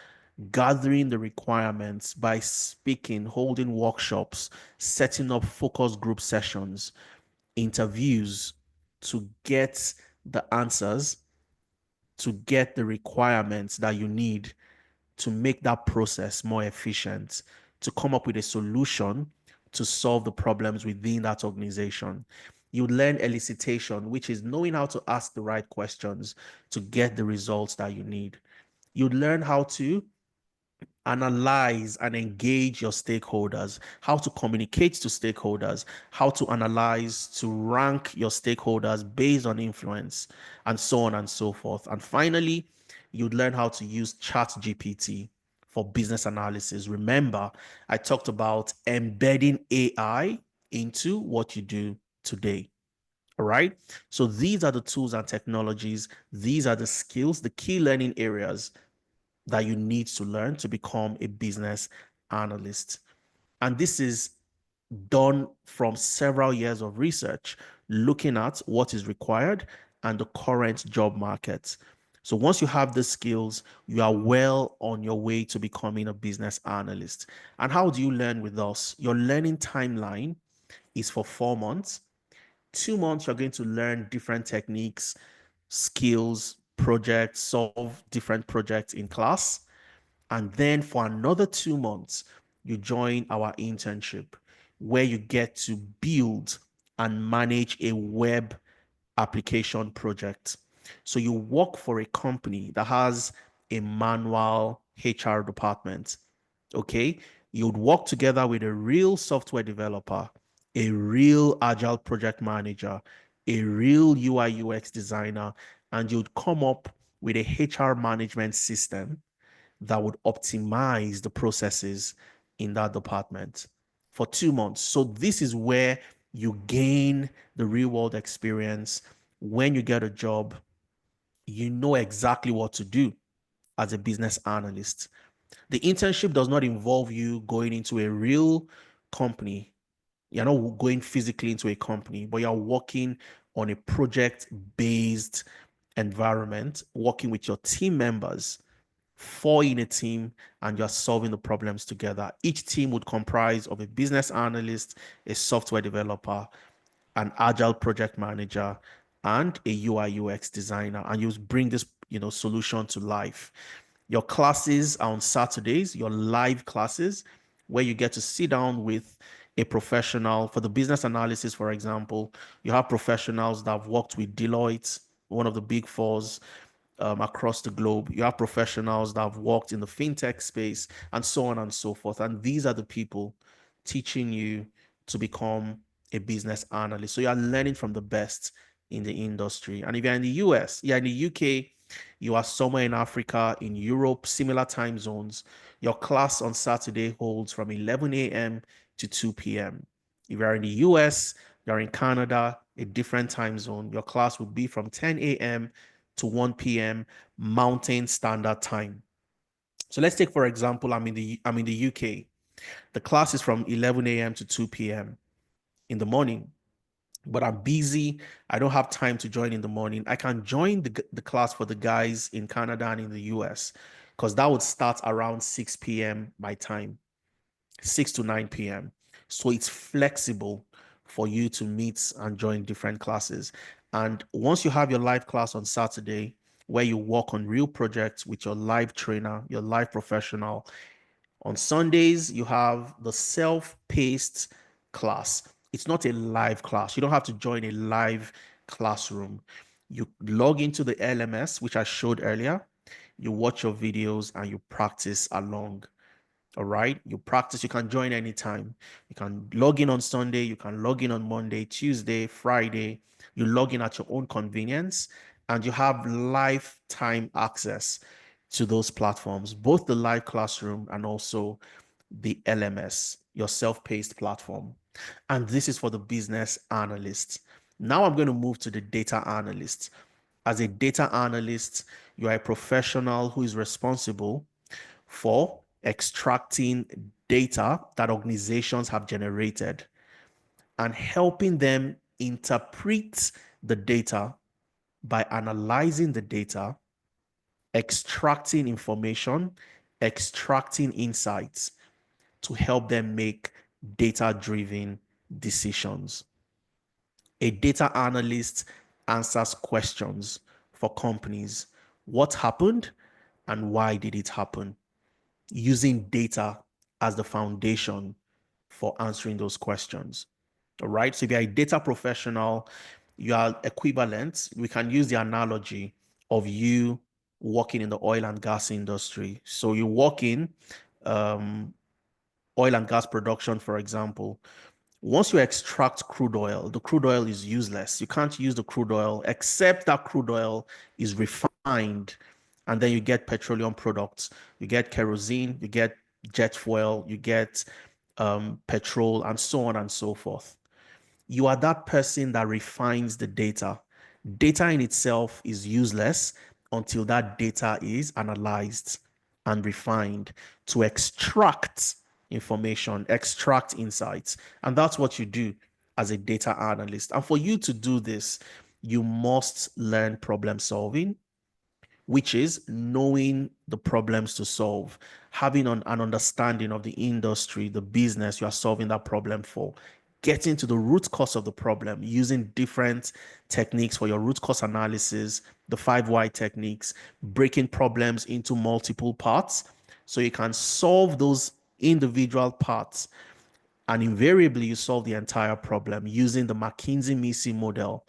[SPEAKER 1] gathering the requirements by speaking, holding workshops, setting up focus group sessions, interviews to get the answers, to get the requirements that you need to make that process more efficient, to come up with a solution to solve the problems within that organization. You learn elicitation, which is knowing how to ask the right questions to get the results that you need. You learn how to analyze and engage your stakeholders, how to communicate to stakeholders, how to analyze, to rank your stakeholders based on influence, and so on and so forth. And finally, you'd learn how to use ChatGPT for business analysis. Remember, I talked about embedding AI into what you do today. All right. So these are the tools and technologies. These are the skills, the key learning areas that you need to learn to become a business analyst. And this is done from several years of research. looking at what is required and the current job market. So once you have the skills, you are well on your way to becoming a business analyst. And how do you learn with us? Your learning timeline is for 4 months. 2 months, you're going to learn different techniques, skills, projects, solve different projects in class. And then for another 2 months, you join our internship where you get to build and manage a web application project. So you work for a company that has a manual HR department. Okay. You'd work together with a real software developer, a real agile project manager, a real UI UX designer, and you'd come up with a HR management system that would optimize the processes in that department for 2 months. So this is where you gain the real world experience. When you get a job, you know exactly what to do as a business analyst. The internship does not involve you going into a real company. You're not going physically into a company, but you're working on a project-based environment, working with your team members, four in a team, and you're solving the problems together. Each team would comprise of a business analyst, a software developer, an agile project manager, and a UI UX designer, and you bring this solution to life. Your classes are on Saturdays, your live classes, where you get to sit down with a professional. For the business analysis, for example, you have professionals that have worked with Deloitte, one of the big fours, across the globe. You have professionals that have worked in the fintech space and so on and so forth. And these are the people teaching you to become a business analyst. So you are learning from the best in the industry. And if you're in the US, you're in the UK, you are somewhere in Africa, in Europe, similar time zones, your class on Saturday holds from 11 a.m. to 2 p.m. If you're in the US, you're in Canada, a different time zone, your class would be from 10 a.m. to 1 p.m. Mountain Standard Time. So let's take, for example, I'm in the UK. The class is from 11 a.m. to 2 p.m. in the morning, but I'm busy. I don't have time to join in the morning. I can join the class for the guys in Canada and in the US because that would start around 6 p.m. my time, 6 to 9 p.m. So it's flexible for you to meet and join different classes. And once you have your live class on Saturday, where you work on real projects with your live trainer, your live professional, on Sundays, you have the self-paced class. It's not a live class. You don't have to join a live classroom. You log into the LMS, which I showed earlier. You watch your videos and you practice along. All right. You practice. You can join anytime. You can log in on Sunday. You can log in on Monday, Tuesday, Friday. You log in at your own convenience and you have lifetime access to those platforms, both the live classroom and also the LMS, your self-paced platform. And this is for the business analysts. Now I'm going to move to the data analyst. As a data analyst, you are a professional who is responsible for extracting data that organizations have generated and helping them interpret the data by analyzing the data, extracting information, extracting insights to help them make data-driven decisions. A data analyst answers questions for companies. What happened and why did it happen? Using data as the foundation for answering those questions. All right. So if you're a data professional, you are equivalent. We can use the analogy of you working in the oil and gas industry. So you work in oil and gas production, for example. Once you extract crude oil, the crude oil is useless. You can't use the crude oil except that crude oil is refined. And then you get petroleum products. You get kerosene, you get jet fuel, you get petrol, and so on and so forth. You are that person that refines the data. Data in itself is useless until that data is analyzed and refined to extract information, extract insights. And that's what you do as a data analyst. And for you to do this, you must learn problem solving, which is knowing the problems to solve, having an understanding of the industry, the business you are solving that problem for, getting to the root cause of the problem, using different techniques for your root cause analysis, the 5 why techniques, breaking problems into multiple parts so you can solve those individual parts. And invariably, you solve the entire problem using the McKinsey-Macy model,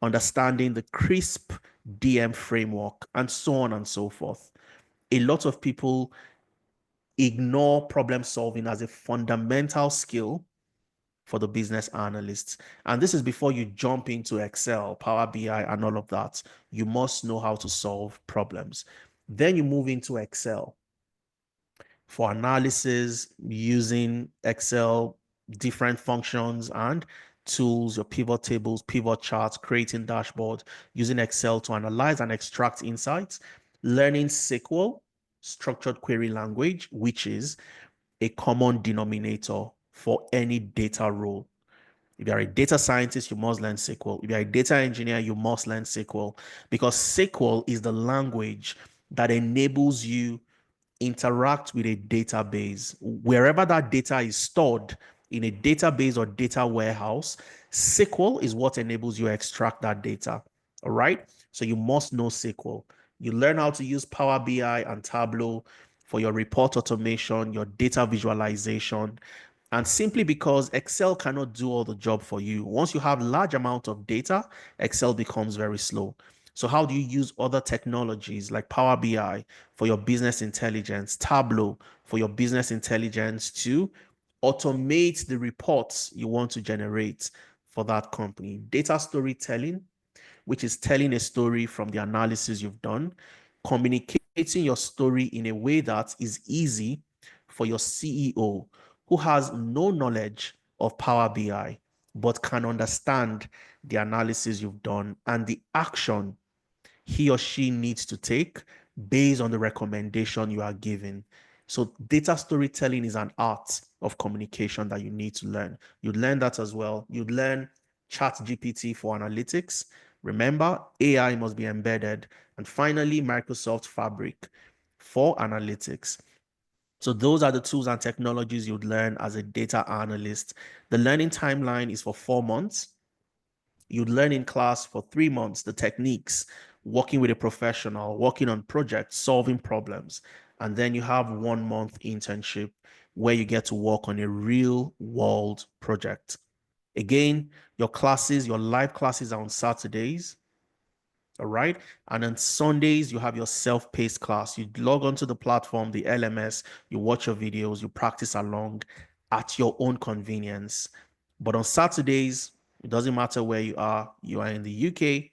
[SPEAKER 1] understanding the CRISP DM framework, and so on and so forth. A lot of people ignore problem solving as a fundamental skill for the business analysts. And this is before you jump into Excel, Power BI, and all of that. You must know how to solve problems. Then you move into Excel for analysis using Excel, different functions and tools, your pivot tables, pivot charts, creating dashboards, using Excel to analyze and extract insights, learning SQL, structured query language, which is a common denominator for any data role. If you're a data scientist, you must learn SQL. If you're a data engineer, you must learn SQL, because SQL is the language that enables you interact with a database. Wherever that data is stored, in a database or data warehouse, SQL is what enables you to extract that data. All right. So you must know SQL. You learn how to use Power BI and Tableau for your report automation, your data visualization. And simply because Excel cannot do all the job for you. Once you have large amount of data, Excel becomes very slow. So how do you use other technologies like Power BI for your business intelligence, Tableau for your business intelligence to automate the reports you want to generate for that company? Data storytelling, which is telling a story from the analysis you've done, communicating your story in a way that is easy for your CEO who has no knowledge of Power BI, but can understand the analysis you've done and the action he or she needs to take based on the recommendation you are giving. So data storytelling is an art of communication that you need to learn. You'd learn that as well. You'd learn Chat GPT for analytics. Remember, AI must be embedded. And finally, Microsoft Fabric for analytics. So those are the tools and technologies you'd learn as a data analyst. The learning timeline is for 4 months. You'd learn in class for 3 months the techniques, working with a professional, working on projects, solving problems. And then you have 1 month internship where you get to work on a real world project. Again, your classes, your live classes are on Saturdays. All right. And on Sundays, you have your self-paced class. You log onto the platform, the LMS, you watch your videos, you practice along at your own convenience. But on Saturdays, it doesn't matter where you are in the UK,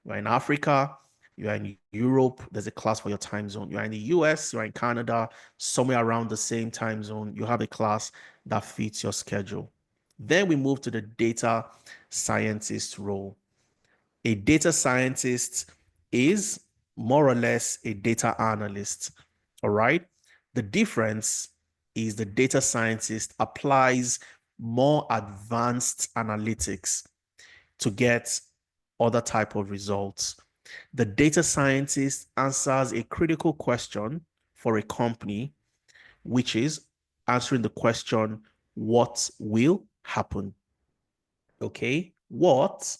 [SPEAKER 1] you are in Africa, you are in Europe, there's a class for your time zone. You are in the US, you are in Canada, somewhere around the same time zone, you have a class that fits your schedule. Then we move to the data scientist role. A data scientist is more or less a data analyst. All right. The difference is the data scientist applies more advanced analytics to get other type of results. The data scientist answers a critical question for a company, which is answering the question, what will happen? Okay. What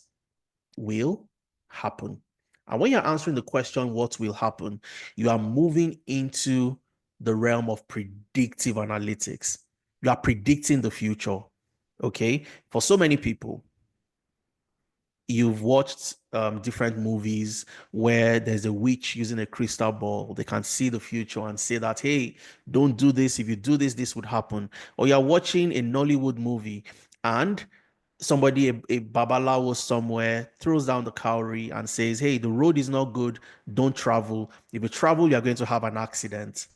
[SPEAKER 1] will happen? And when you're answering the question, what will happen, you are moving into the realm of predictive analytics. You are predicting the future. Okay. For so many people, you've watched different movies where there's a witch using a crystal ball. They can see the future and say that, hey, don't do this. If you do this, this would happen. Or you're watching a Nollywood movie and somebody, a babalawo somewhere, throws down the cowrie and says, hey, the road is not good. Don't travel. If you travel, you're going to have an accident.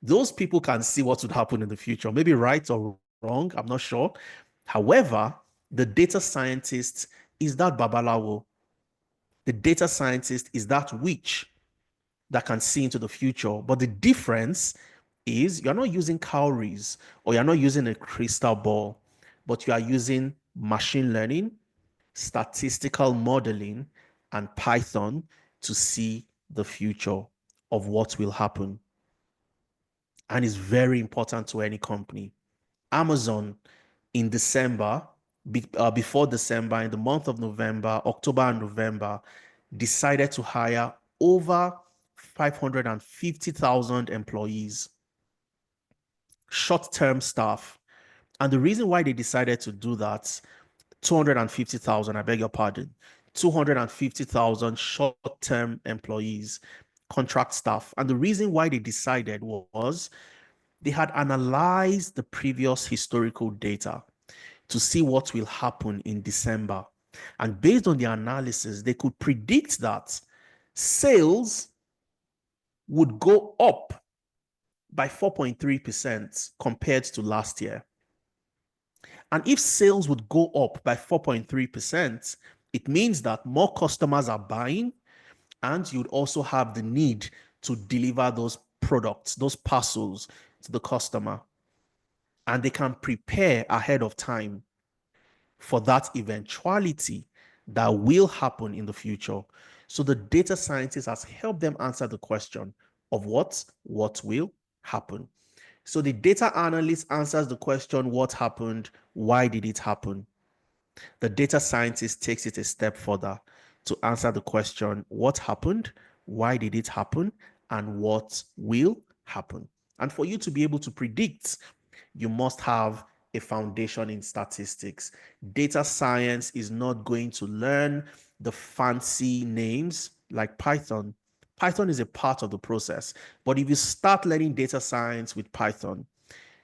[SPEAKER 1] Those people can see what would happen in the future, maybe right or wrong. I'm not sure. However, the data scientist is that babalawo. The data scientist is that witch that can see into the future. But the difference is you're not using cowries or you're not using a crystal ball, but you are using machine learning, statistical modeling, and Python to see the future of what will happen. And it's very important to any company. Amazon in December, before December, in the month of November, October and November, decided to hire over 550,000 employees, short-term staff. And the reason why they decided to do that, 250,000, I beg your pardon, 250,000 short-term employees, contract staff. And the reason why they decided was they had analyzed the previous historical data to see what will happen in December. And based on the analysis, they could predict that sales would go up by 4.3% compared to last year. And if sales would go up by 4.3%, it means that more customers are buying, and you'd also have the need to deliver those products, those parcels to the customer. And they can prepare ahead of time for that eventuality that will happen in the future. So the data scientist has helped them answer the question of what will happen. So the data analyst answers the question, what happened? Why did it happen? The data scientist takes it a step further to answer the question, what happened? Why did it happen? And what will happen? And for you to be able to predict, you must have a foundation in statistics. Data science is not going to learn the fancy names like Python. Python is a part of the process. But if you start learning data science with Python,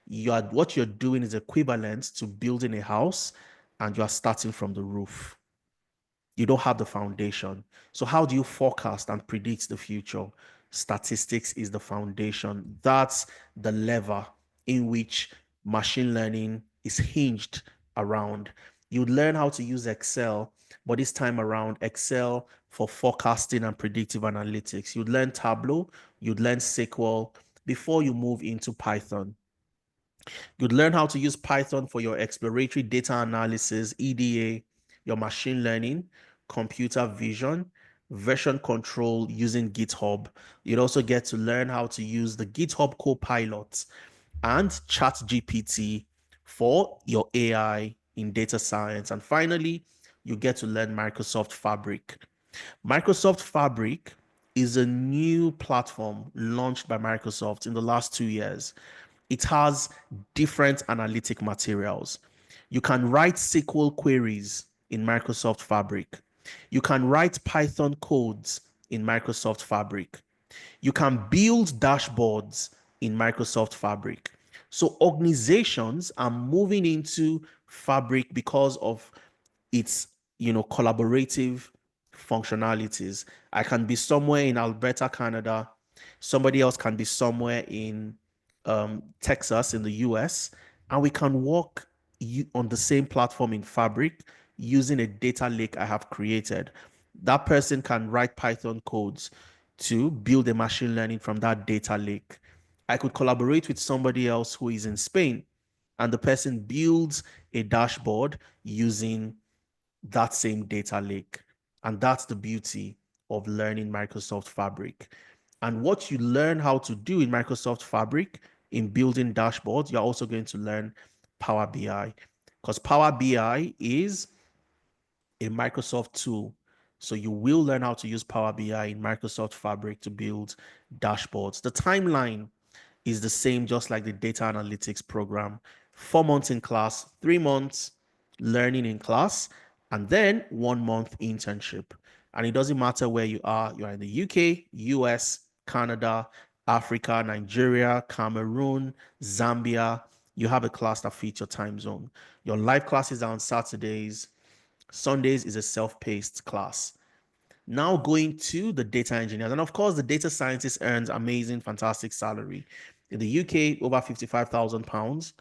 [SPEAKER 1] what you're doing is equivalent to building a house and you are starting from the roof. You don't have the foundation. So how do you forecast and predict the future? Statistics is the foundation. That's the lever in which machine learning is hinged around. You learn how to use Excel, but this time around, Excel for forecasting and predictive analytics. You'd learn Tableau, you'd learn SQL before you move into Python. You'd learn how to use Python for your exploratory data analysis, EDA, your machine learning, computer vision, version control using GitHub. You'd also get to learn how to use the GitHub Copilot and ChatGPT for your AI in data science. And finally, you get to learn Microsoft Fabric. Microsoft Fabric is a new platform launched by Microsoft in the last 2 years. It has different analytic materials. You can write SQL queries in Microsoft Fabric. You can write Python codes in Microsoft Fabric. You can build dashboards in Microsoft Fabric. So organizations are moving into Fabric because of its, collaborative functionalities. I can be somewhere in Alberta, Canada. Somebody else can be somewhere in Texas in the US, and we can work on the same platform in Fabric using a data lake I have created. That person can write Python codes to build a machine learning from that data lake. I could collaborate with somebody else who is in Spain, and the person builds a dashboard using that same data lake. And that's the beauty of learning Microsoft Fabric. And what you learn how to do in Microsoft Fabric in building dashboards, you're also going to learn Power BI, because Power BI is a Microsoft tool. So you will learn how to use Power BI in Microsoft Fabric to build dashboards. The timeline is the same, just like the data analytics program. 4 months in class, 3 months learning in class, and then 1 month internship. And it doesn't matter where you are in the UK, US, Canada, Africa, Nigeria, Cameroon, Zambia. You have a class that fits your time zone. Your live classes are on Saturdays. Sundays is a self-paced class. Now going to the data engineers. And of course, the data scientist earns amazing, fantastic salary. In the UK, over £55,000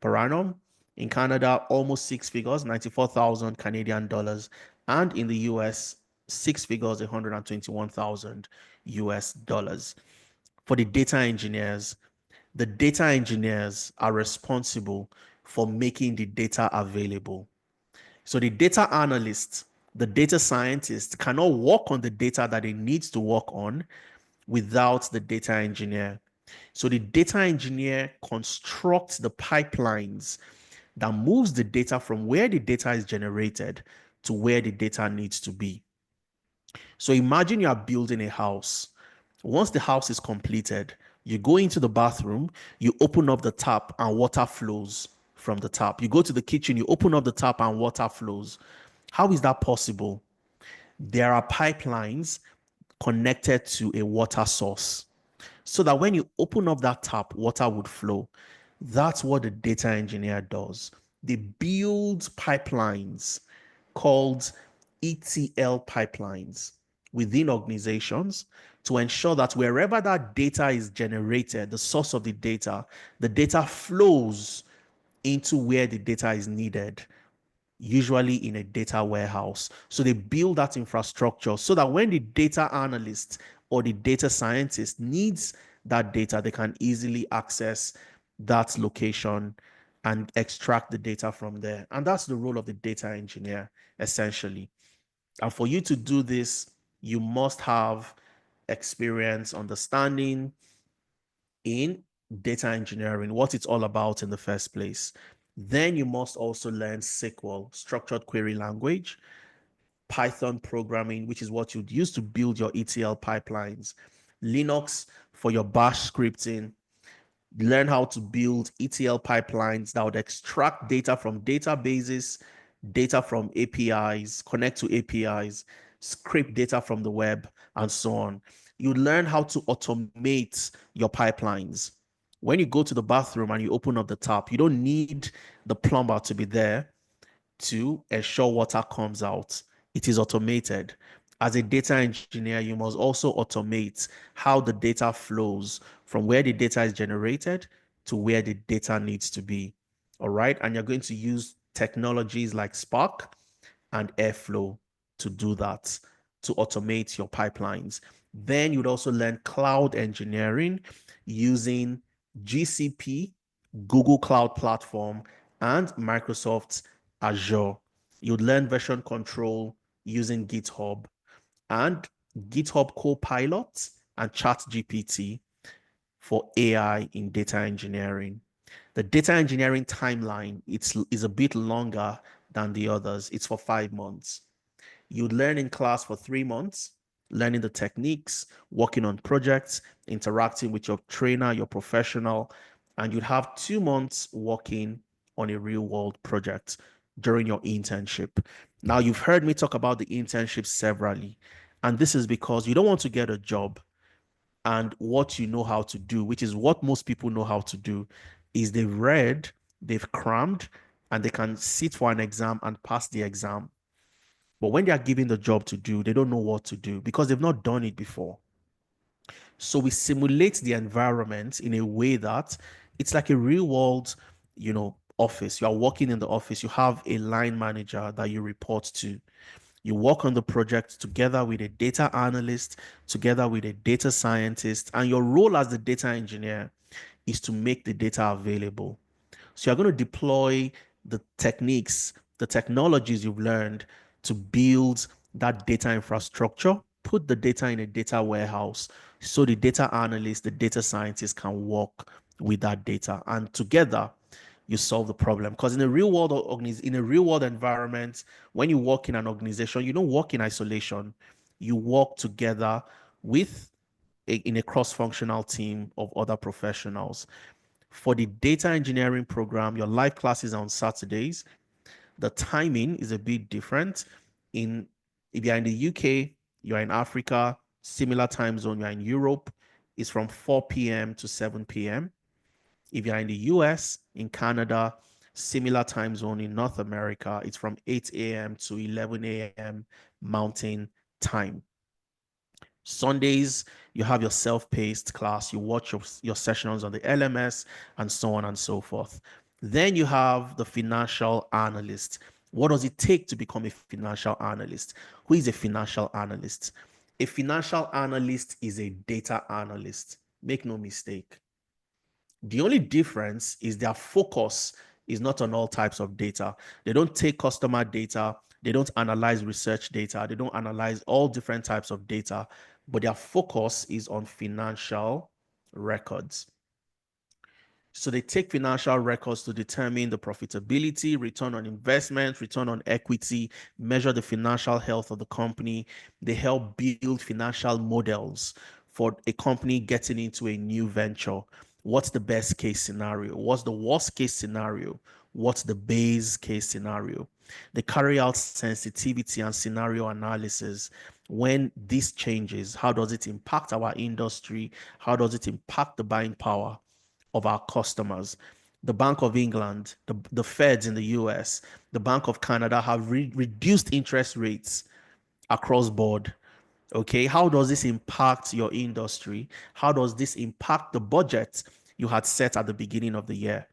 [SPEAKER 1] per annum. In Canada, almost 6 figures, 94,000 Canadian dollars. And in the US, 6 figures, 121,000 US dollars. For the data engineers are responsible for making the data available. So the data analyst, the data scientist cannot work on the data that it needs to work on without the data engineer. So the data engineer constructs the pipelines that moves the data from where the data is generated to where the data needs to be. So imagine you are building a house. Once the house is completed, you go into the bathroom, you open up the tap and water flows from the tap. You go to the kitchen, you open up the tap and water flows. How is that possible? There are pipelines connected to a water source so that when you open up that tap, water would flow. That's what the data engineer does. They build pipelines called ETL pipelines within organizations to ensure that wherever that data is generated, the source of the data flows into where the data is needed, usually in a data warehouse. So they build that infrastructure so that when the data analyst or the data scientist needs that data, they can easily access that location and extract the data from there. And that's the role of the data engineer, essentially. And for you to do this, you must have experience, understanding in data engineering, what it's all about in the first place. Then you must also learn SQL, structured query language, Python programming, which is what you'd use to build your ETL pipelines, Linux for your bash scripting. Learn how to build ETL pipelines that would extract data from databases, data from APIs, connect to APIs, scrape data from the web, and so on. You learn how to automate your pipelines. When you go to the bathroom and you open up the tap, you don't need the plumber to be there to ensure water comes out. It is automated. As a data engineer, you must also automate how the data flows from where the data is generated to where the data needs to be. All right. And you're going to use technologies like Spark and Airflow to do that, to automate your pipelines. Then you'd also learn cloud engineering using GCP, Google Cloud Platform, and Microsoft's Azure. You'd learn version control using GitHub and GitHub Copilot and ChatGPT for AI in data engineering. The data engineering timeline is a bit longer than the others. It's for 5 months. You'd learn in class for 3 months, learning the techniques, working on projects, interacting with your trainer, your professional, and you'd have 2 months working on a real world project during your internship. Now, you've heard me talk about the internship severally, and this is because you don't want to get a job and what you know how to do, which is what most people know how to do, is they've read, they've crammed, and they can sit for an exam and pass the exam. But when they are given the job to do, they don't know what to do because they've not done it before. So we simulate the environment in a way that it's like a real world, office. You are working in the office, you have a line manager that you report to. You work on the project together with a data analyst, together with a data scientist, and your role as the data engineer is to make the data available. So you're going to deploy the techniques, the technologies you've learned to build that data infrastructure, put the data in a data warehouse so the data analyst, the data scientist can work with that data. And together, you solve the problem. Because in a real world environment, when you work in an organization, you don't work in isolation. You work together with in a cross-functional team of other professionals. For the data engineering program, your live classes are on Saturdays. The timing is a bit different. If you're in the UK, you're in Africa, similar time zone, you're in Europe, it's from 4 p.m. to 7 p.m. If you're in the US, in Canada, similar time zone in North America, it's from 8 a.m. to 11 a.m. Mountain Time. Sundays, you have your self-paced class, you watch your sessions on the LMS, and so on and so forth. Then you have the financial analyst. What does it take to become a financial analyst? Who is a financial analyst? A financial analyst is a data analyst. Make no mistake. The only difference is their focus is not on all types of data. They don't take customer data, they don't analyze research data, they don't analyze all different types of data, but their focus is on financial records. So they take financial records to determine the profitability, return on investment, return on equity, measure the financial health of the company. They help build financial models for a company getting into a new venture. What's the best case scenario? What's the worst case scenario? What's the base case scenario? They carry out sensitivity and scenario analysis. When this changes, how does it impact our industry? How does it impact the buying power of our customers? The Bank of England, the Feds in the US, the Bank of Canada have reduced interest rates across board. Okay, how does this impact your industry? How does this impact the budget you had set at the beginning of the year?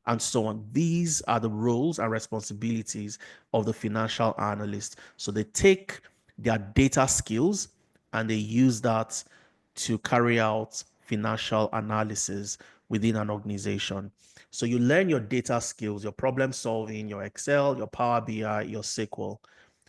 [SPEAKER 1] And so on. These are the roles and responsibilities of the financial analyst. So they take their data skills and they use that to carry out financial analysis within an organization. So you learn your data skills, your problem solving, your Excel, your Power BI, your SQL.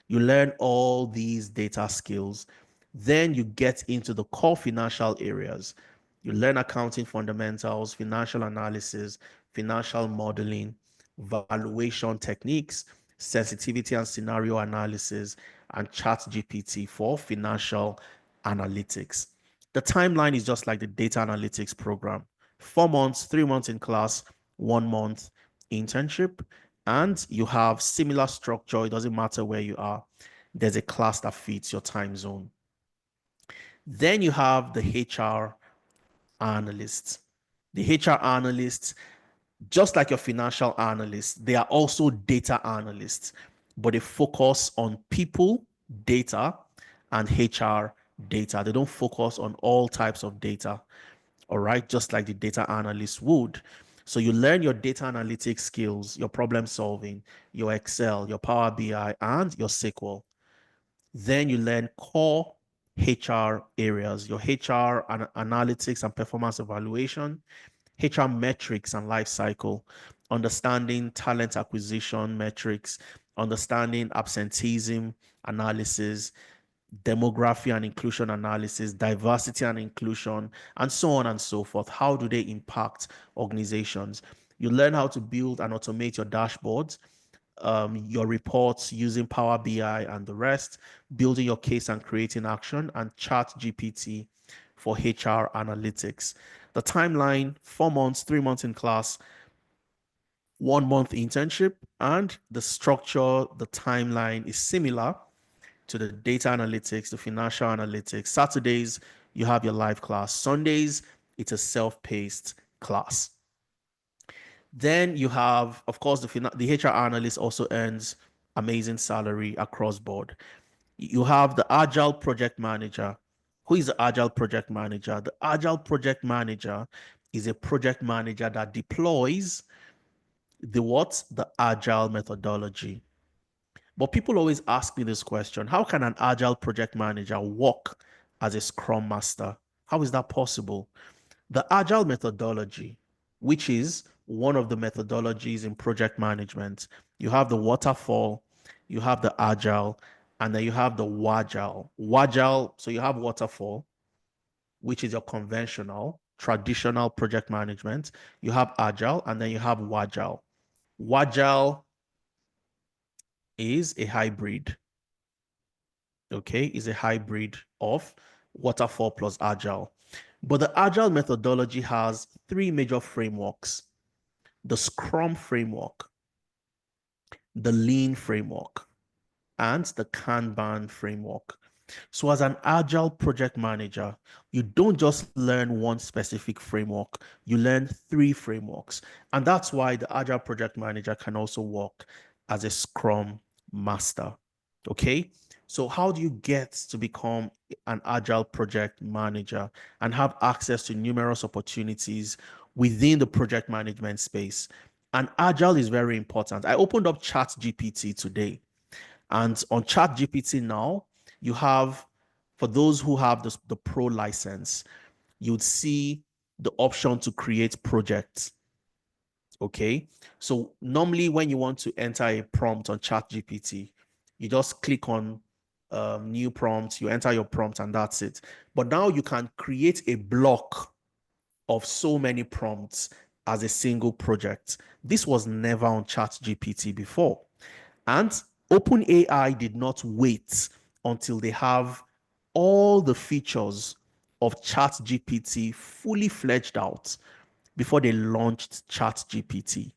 [SPEAKER 1] You learn all these data skills. Then you get into the core financial areas. You learn accounting fundamentals, financial analysis, financial modeling, valuation techniques, sensitivity and scenario analysis, and chat GPT for financial analytics. The timeline is just like the data analytics program. 4 months, 3 months in class, 1 month internship, and you have similar structure. It doesn't matter where you are. There's a class that fits your time zone. Then you have the HR analysts. The HR analysts, just like your financial analysts, they are also data analysts, but they focus on people, data, and HR data. They don't focus on all types of data, all right, just like the data analyst would. So you learn your data analytics skills, your problem solving, your Excel, your Power BI, and your SQL. Then you learn core HR areas, your HR analytics and performance evaluation, HR metrics and life cycle, understanding talent acquisition metrics, understanding absenteeism analysis, demography and inclusion analysis, diversity and inclusion, and so on and so forth. How do they impact organizations? You learn how to build and automate your dashboards, your reports using Power BI and the rest, building your case and creating action, and Chat GPT for HR analytics. The timeline: 4 months, 3 months in class, 1 month internship, and the structure, the timeline is similar to the data analytics, the financial analytics. Saturdays, you have your live class. Sundays, it's a self-paced class. Then you have, of course, the HR analyst also earns amazing salary across board. You have the agile project manager. Who is the agile project manager? The agile project manager is a project manager that deploys the agile methodology. But people always ask me this question: how can an agile project manager work as a scrum master? How is that possible? The agile methodology, which is one of the methodologies in project management, you have the waterfall, you have the agile, and then you have the wagile. Wagile, so you have waterfall, which is your conventional, traditional project management. You have agile, and then you have wagile. Wagile is a hybrid, okay? Is a hybrid of waterfall plus agile. But the agile methodology has three major frameworks: the Scrum framework, the Lean framework, and the Kanban framework. So as an agile project manager, you don't just learn one specific framework, you learn three frameworks. And that's why the agile project manager can also work as a Scrum master. Okay? So how do you get to become an agile project manager and have access to numerous opportunities within the project management space? And agile is very important. I opened up Chat GPT today, and on Chat GPT now, you have, for those who have the pro license, you'd see the option to create projects. Okay, so normally when you want to enter a prompt on ChatGPT, you just click on new prompt, you enter your prompt, and that's it. But now you can create a block of so many prompts as a single project. This was never on ChatGPT before. And OpenAI did not wait until they have all the features of ChatGPT fully fledged out before they launched ChatGPT.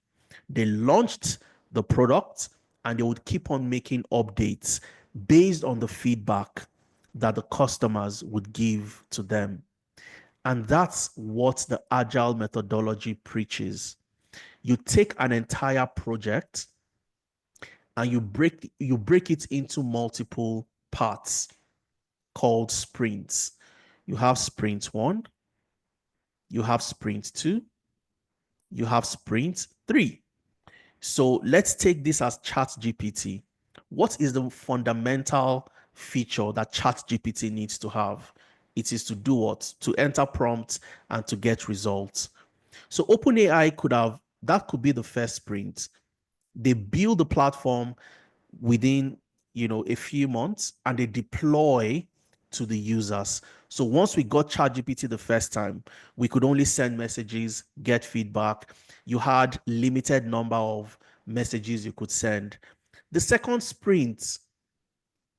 [SPEAKER 1] They launched the product and they would keep on making updates based on the feedback that the customers would give to them. And that's what the agile methodology preaches. You take an entire project and you break it into multiple parts called sprints. You have sprint 1, you have sprint 2, you have sprint 3. So let's take this as ChatGPT. What is the fundamental feature that ChatGPT needs to have? It is to do what? To enter prompts and to get results. So OpenAI that could be the first sprint. They build the platform within, a few months, and they deploy to the users. So once we got ChatGPT the first time, we could only send messages, get feedback. You had limited number of messages you could send. The second sprint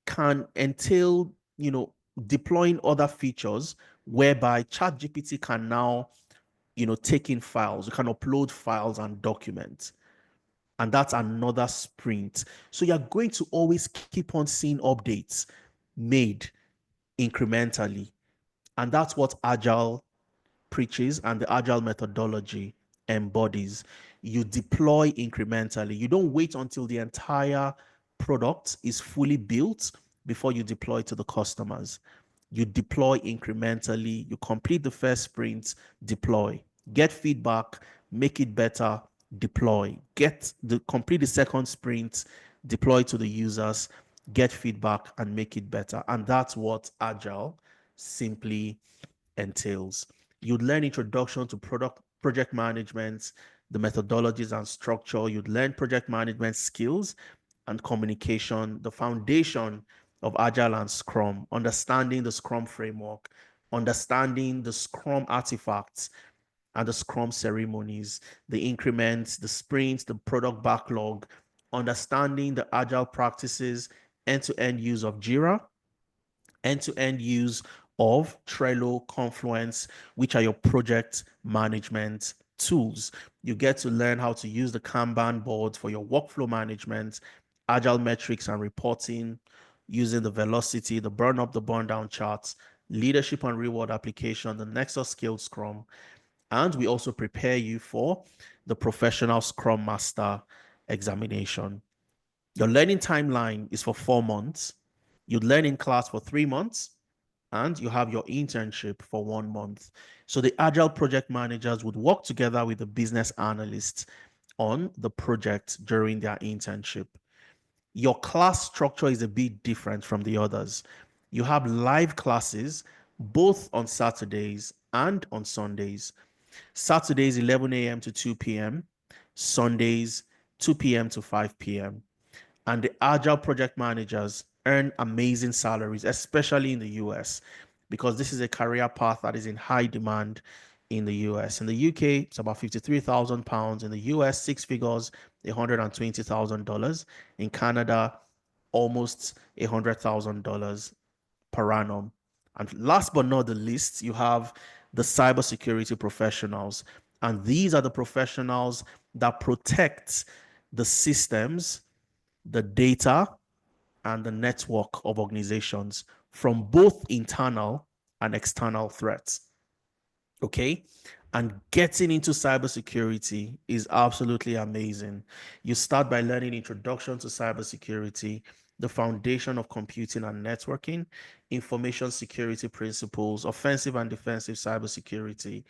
[SPEAKER 1] can entail, deploying other features whereby ChatGPT can now, take in files. You can upload files and documents. And that's another sprint. So you're going to always keep on seeing updates made incrementally. And that's what Agile preaches and the Agile methodology embodies. You deploy incrementally. You don't wait until the entire product is fully built before you deploy to the customers. You deploy incrementally. You complete the first sprint, deploy, get feedback, make it better, deploy, complete the second sprint, deploy to the users, get feedback, and make it better. And that's what Agile simply entails. You'd learn introduction to project management, the methodologies and structure. You'd learn project management skills and communication, the foundation of Agile and Scrum, understanding the Scrum framework, understanding the Scrum artifacts and the Scrum ceremonies, the increments, the sprints, the product backlog, understanding the Agile practices, end-to-end use of Jira, end-to-end use of Trello, Confluence, which are your project management tools. You get to learn how to use the Kanban board for your workflow management, agile metrics and reporting, using the velocity, the burn up, the burn down charts, leadership and reward application, the Nexus Scaled Scrum. And we also prepare you for the professional Scrum Master examination. Your learning timeline is for 4 months. You'd learn in class for 3 months, and you have your internship for 1 month. So the agile project managers would work together with the business analysts on the project during their internship. Your class structure is a bit different from the others. You have live classes both on Saturdays and on Sundays. Saturdays 11 a.m. to 2 p.m., Sundays 2 p.m. to 5 p.m. And the agile project managers earn amazing salaries, especially in the US, because this is a career path that is in high demand in the US. In the UK, it's about £53,000. In the US, six figures, $120,000. In Canada, almost $100,000 per annum. And last but not the least, you have the cybersecurity professionals. And these are the professionals that protect the systems, the data, and the network of organizations from both internal and external threats. Okay. And getting into cybersecurity is absolutely amazing. You start by learning introduction to cybersecurity, the foundation of computing and networking, information security principles, offensive and defensive cybersecurity,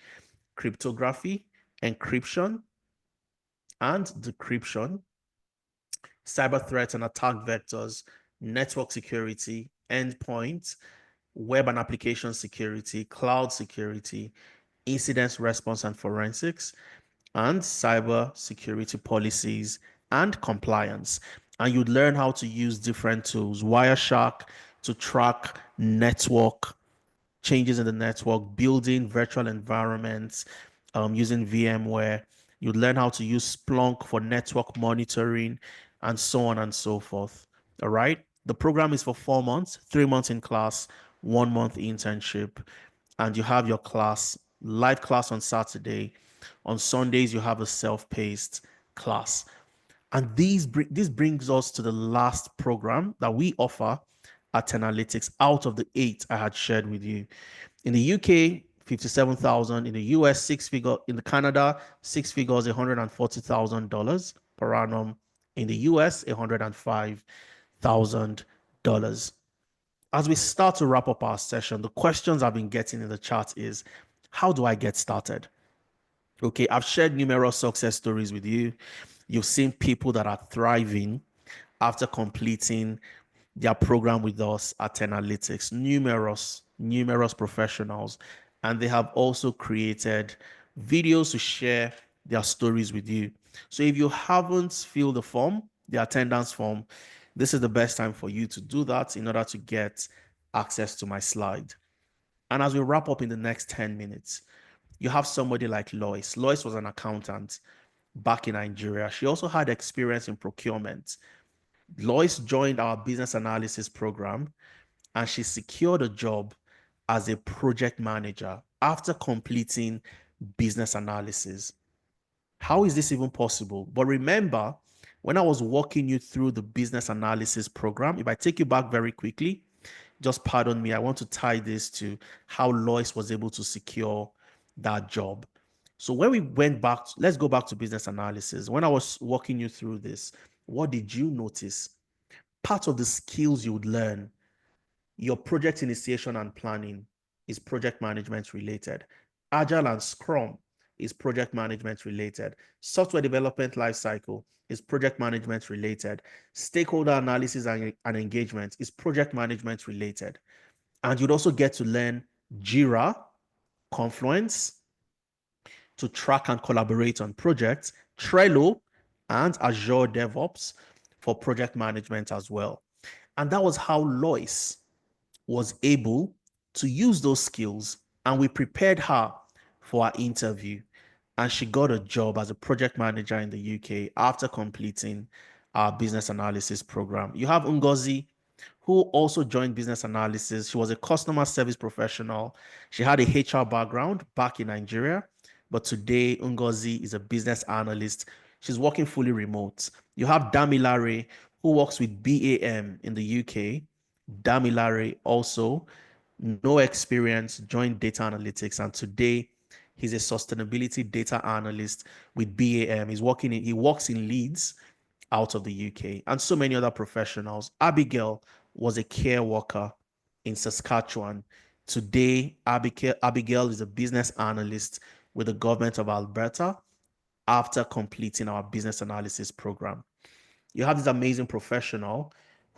[SPEAKER 1] cryptography, encryption and decryption, cyber threats and attack vectors, network security, endpoints, web and application security, cloud security, incident response and forensics, and cyber security policies and compliance. And you'd learn how to use different tools, Wireshark to track network changes in the network, building virtual environments using VMware. You'd learn how to use Splunk for network monitoring and so on and so forth. All right. The program is for 4 months, 3 months in class, 1 month internship, and you have your class, live class on Saturday. On Sundays, you have a self-paced class. And this brings us to the last program that we offer at Analytics out of the 8 I had shared with you. In the UK, 57,000. In the US, six figure. In the Canada, six figures, $140,000 per annum. In the US, $105,000. As we start to wrap up our session, the questions I've been getting in the chat is, how do I get started? Okay, I've shared numerous success stories with you. You've seen people that are thriving after completing their program with us at Analytics, numerous professionals, and they have also created videos to share their stories with you. So if you haven't filled the form, the attendance form, this is the best time for you to do that in order to get access to my slide. And as we wrap up in the next 10 minutes, you have somebody like Lois. Lois was an accountant back in Nigeria. She also had experience in procurement. Lois joined our business analysis program and she secured a job as a project manager after completing business analysis. How is this even possible? But remember, when I was walking you through the business analysis program, if I take you back very quickly, just pardon me, I want to tie this to how Lois was able to secure that job. So when we went back, let's go back to business analysis. When I was walking you through this, what did you notice? Part of the skills you would learn, your project initiation and planning is project management related. Agile and Scrum is project management related. Software development lifecycle is project management related. Stakeholder analysis and engagement is project management related. And you'd also get to learn Jira, Confluence to track and collaborate on projects, Trello, and Azure DevOps for project management as well. And that was how Lois was able to use those skills, and we prepared her for our interview, and she got a job as a project manager in the UK after completing our business analysis program. You have Ngozi, who also joined business analysis. She was a customer service professional. She had a HR background back in Nigeria, but today Ngozi is a business analyst. She's working fully remote. You have Damilare, who works with BAM in the UK. Damilare also, no experience, joined data analytics, and today he's a sustainability data analyst with BAM. He works in Leeds out of the UK, and so many other professionals. Abigail was a care worker in Saskatchewan. Today, Abigail is a business analyst with the government of Alberta after completing our business analysis program. You have this amazing professional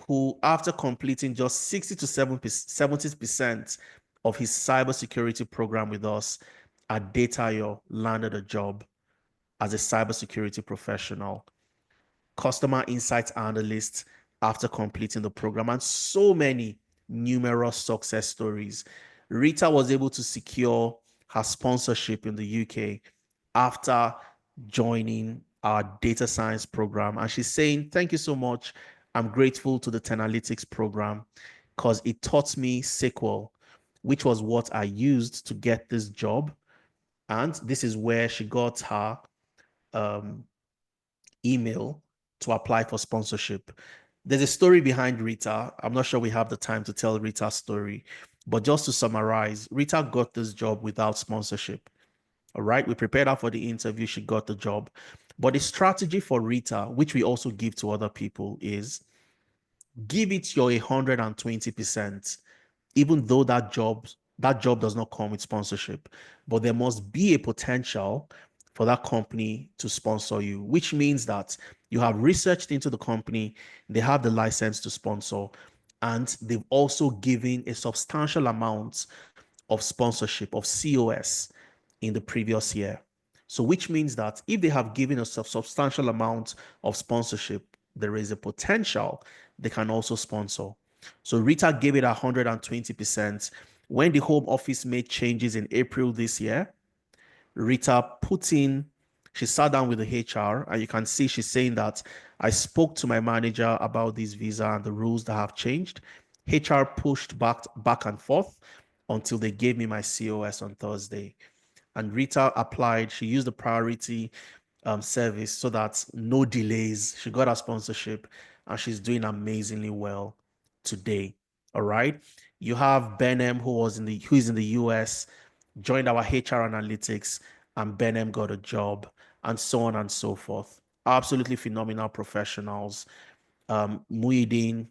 [SPEAKER 1] who, after completing just 60 to 70% of his cybersecurity program with us at Datayo, landed a job as a cybersecurity professional, customer insights analyst after completing the program, and so many numerous success stories. Rita was able to secure her sponsorship in the UK after joining our data science program. And she's saying, thank you so much. I'm grateful to the Tenalytics program because it taught me SQL, which was what I used to get this job. And this is where she got her email to apply for sponsorship. There's a story behind Rita. I'm not sure we have the time to tell Rita's story, but just to summarize, Rita got this job without sponsorship. All right, we prepared her for the interview. She got the job. But the strategy for Rita, which we also give to other people, is give it your 120%, even though that job does not come with sponsorship. But there must be a potential for that company to sponsor you, which means that you have researched into the company, they have the license to sponsor, and they've also given a substantial amount of sponsorship of COS in the previous year. So which means that if they have given us a substantial amount of sponsorship, there is a potential they can also sponsor. So Rita gave it 120%. When the Home Office made changes in April this year, Rita put in, she sat down with the HR, and you can see she's saying that I spoke to my manager about this visa and the rules that have changed. HR pushed back and forth until they gave me my COS on Thursday. And Rita applied, she used the priority service so that no delays. She got her sponsorship and she's doing amazingly well today. All right. You have Benem who is in the US, joined our HR analytics, and Benem got a job, and so on and so forth. Absolutely phenomenal professionals. Muhyiddin,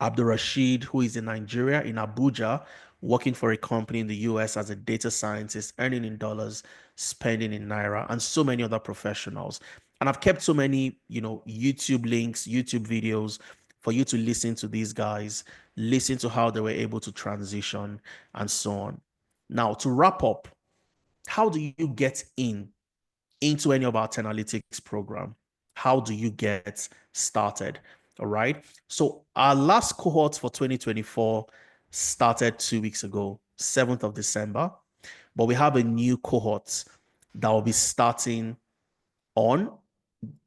[SPEAKER 1] Abdul Rashid, who is in Nigeria, in Abuja, working for a company in the US as a data scientist, earning in dollars, spending in Naira, and so many other professionals. And I've kept so many, YouTube links, YouTube videos for you to listen to these guys, listen to how they were able to transition, and so on. Now, to wrap up, how do you get into any of our 10 analytics program? How do you get started? All right. So our last cohort for 2024 started 2 weeks ago, 7th of December, but we have a new cohort that will be starting on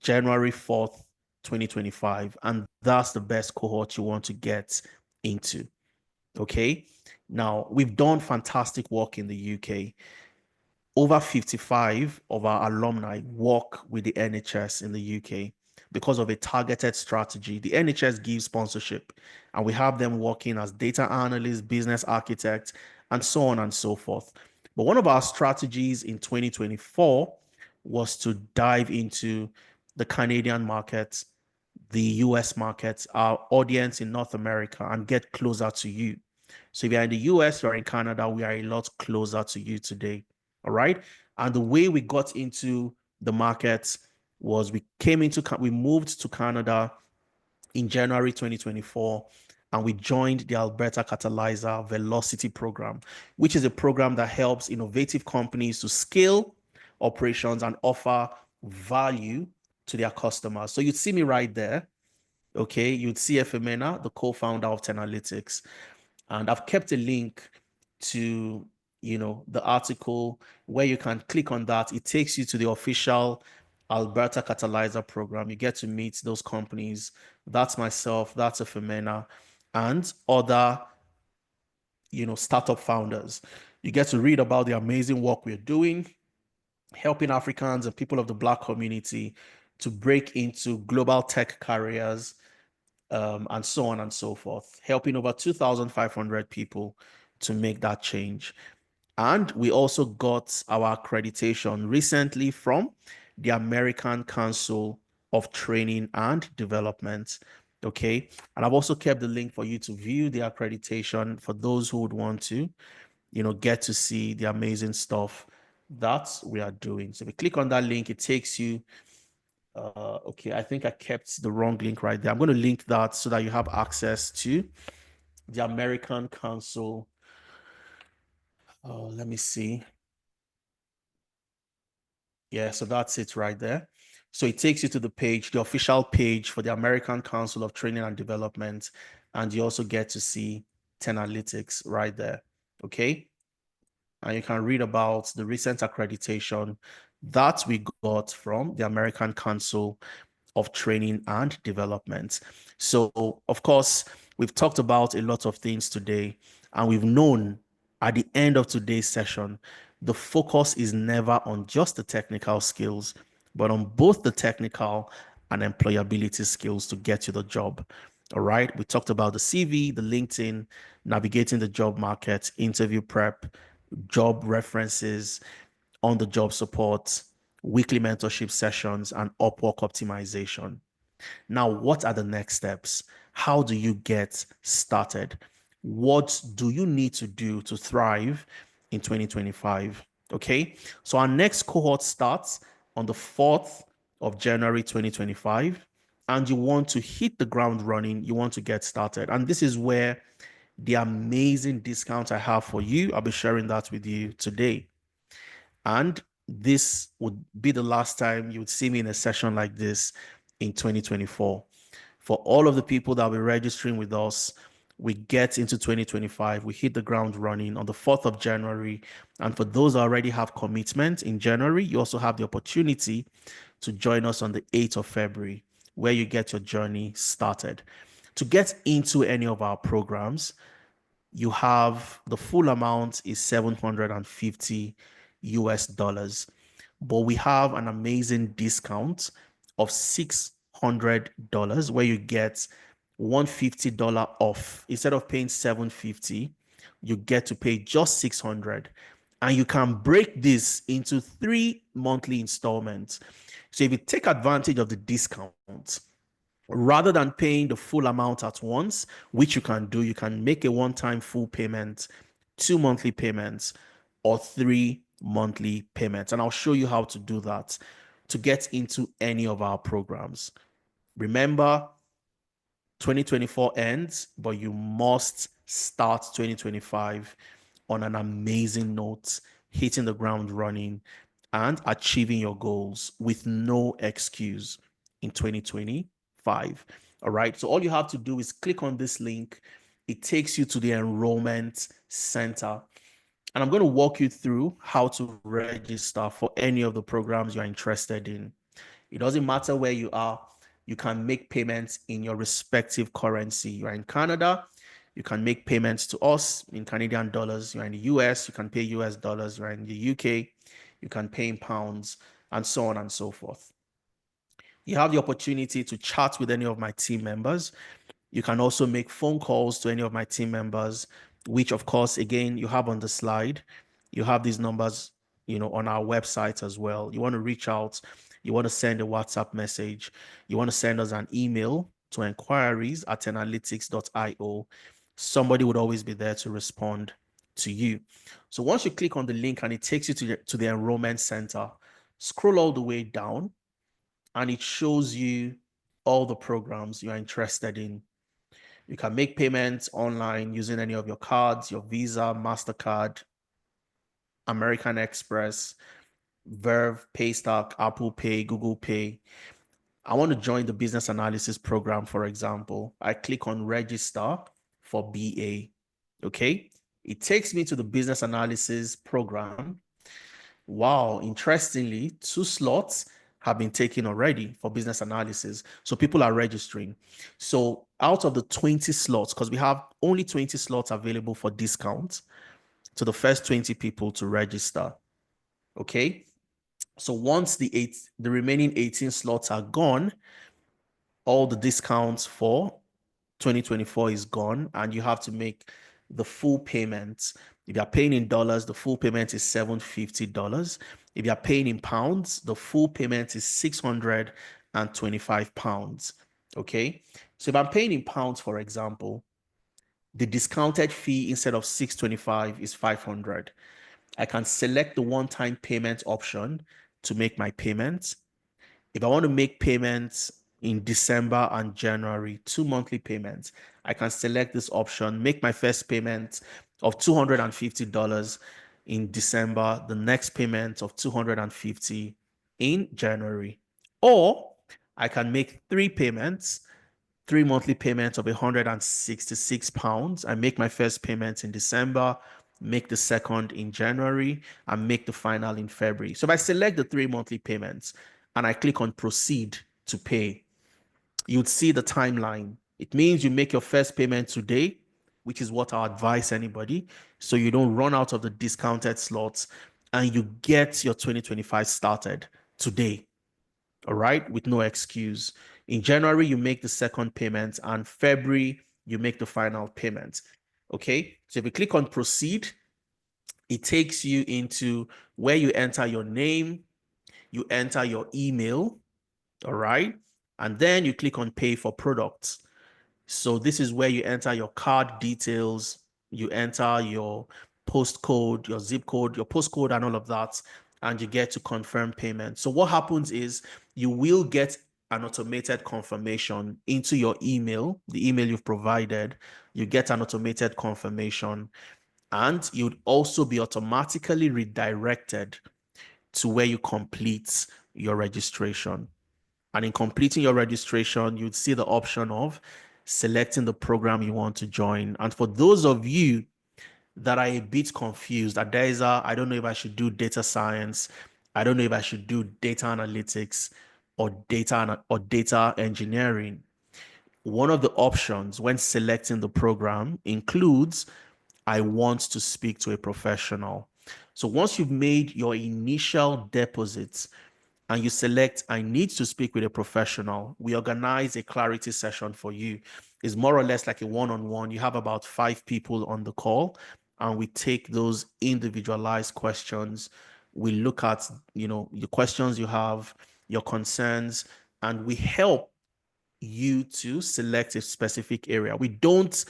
[SPEAKER 1] January 4th, 2025. And that's the best cohort you want to get into. Okay. Now, we've done fantastic work in the UK. Over 55 of our alumni work with the NHS in the UK because of a targeted strategy. The NHS gives sponsorship, and we have them working as data analysts, business architects, and so on and so forth. But one of our strategies in 2024 was to dive into the Canadian market, the US market, our audience in North America, and get closer to you. So if you're in the US, you're in Canada, we are a lot closer to you today. All right. And the way we got into the market was we moved to Canada in January 2024, and we joined the Alberta Catalyzer Velocity Program, which is a program that helps innovative companies to scale operations and offer value to their customers. So you'd see me right there. Okay. You'd see Efemena, the co-founder of Tenalytics. And I've kept a link to, the article where you can click on that. It takes you to the official Alberta Catalyzer program. You get to meet those companies. That's myself, that's Efemena, and other, startup founders. You get to read about the amazing work we're doing, helping Africans and people of the Black community to break into global tech careers, and so on and so forth, helping over 2,500 people to make that change. And we also got our accreditation recently from the American Council of Training and Development. Okay. And I've also kept the link for you to view the accreditation for those who would want to, get to see the amazing stuff that we are doing. So if you click on that link, it takes you okay, I think I kept the wrong link right there. I'm going to link that so that you have access to the American Council. Oh, let me see. Yeah, so that's it right there. So it takes you to the page, the official page for the American Council of Training and Development. And you also get to see Tenalytics right there. Okay. And you can read about the recent accreditation that we got from the American Council of Training and Development. So, of course, we've talked about a lot of things today, and we've known at the end of today's session, the focus is never on just the technical skills, but on both the technical and employability skills to get you the job. All right. We talked about the CV, the LinkedIn, navigating the job market, interview prep, job references, on the job support, weekly mentorship sessions, and Upwork optimization. Now, what are the next steps? How do you get started? What do you need to do to thrive in 2025? Okay, so our next cohort starts on the 4th of January 2025, and you want to hit the ground running. You want to get started. And this is where the amazing discount I have for you, I'll be sharing that with you today. And this would be the last time you would see me in a session like this in 2024. For all of the people that will be registering with us, we get into 2025, we hit the ground running on the 4th of January. And for those that already have commitment in January, you also have the opportunity to join us on the 8th of February, where you get your journey started. To get into any of our programs, you have the full amount is 750 US dollars, but we have an amazing discount of $600 where you get $150 off. Instead of paying 750, you get to pay just 600, and you can break this into 3 monthly installments. So if you take advantage of the discount, rather than paying the full amount at once, which you can do, you can make a one-time full payment, 2 monthly payments, or 3 monthly payments. And I'll show you how to do that to get into any of our programs. Remember, 2024 ends, but you must start 2025 on an amazing note, hitting the ground running and achieving your goals with no excuse in 2025. All right. So all you have to do is click on this link. It takes you to the enrollment center. And I'm going to walk you through how to register for any of the programs you're interested in. It doesn't matter where you are. You can make payments in your respective currency. You're in Canada, you can make payments to us in Canadian dollars. You're in the US, you can pay US dollars. You're in the UK, you can pay in pounds, and so on and so forth. You have the opportunity to chat with any of my team members. You can also make phone calls to any of my team members, which of course, again, you have on the slide. You have these numbers, on our website as well. You want to reach out, you want to send a WhatsApp message, you want to send us an email to enquiries@analytics.io. Somebody would always be there to respond to you. So once you click on the link and it takes you to the enrollment center, scroll all the way down and it shows you all the programs you're interested in. You can make payments online using any of your cards, your Visa, MasterCard, American Express, Verve, Paystack, Apple Pay, Google Pay. I want to join the business analysis program, for example. I click on register for BA. Okay. It takes me to the business analysis program. Wow, interestingly, 2 slots have been taken already for business analysis. So people are registering. So out of the 20 slots, because we have only 20 slots available for discount, to the first 20 people to register. Okay. So once the remaining 18 slots are gone, all the discounts for 2024 is gone, and you have to make the full payment. If you're paying in dollars, the full payment is $750. If you're paying in pounds, the full payment is 625 pounds. Okay. So if I'm paying in pounds, for example, the discounted fee instead of 625 is 500. I can select the one-time payment option to make my payments. If I want to make payments in December and January, 2 monthly payments, I can select this option, make my first payment of $250 in December, the next payment of $250 in January. Or I can make 3 payments, 3 monthly payments of £166. I make my first payment in December, make the second in January, and make the final in February. So if I select the 3 monthly payments and I click on proceed to pay, you'd see the timeline. It means you make your first payment today, which is what I advise anybody, so you don't run out of the discounted slots and you get your 2025 started today. All right, with no excuse. In January, you make the second payment, and February, you make the final payment. Okay, so if you click on proceed, it takes you into where you enter your name, you enter your email, all right, and then you click on pay for products. So this is where you enter your card details, you enter your postcode, your zip code, your postcode, and all of that, and you get to confirm payment. So what happens is you will get an automated confirmation into your email, the email you've provided. You get an automated confirmation, and you'd also be automatically redirected to where you complete your registration. And in completing your registration, you'd see the option of selecting the program you want to join. And for those of you that are a bit confused, Adeza, I don't know if I should do data science, I don't know if I should do data analytics or data engineering. One of the options when selecting the program includes I want to speak to a professional. So once you've made your initial deposits and you select I need to speak with a professional, we organize a clarity session for you. It's more or less like a one-on-one. You have about 5 people on the call, and we take those individualized questions. We look at, the questions you have, your concerns, and we help you to select a specific area. We don't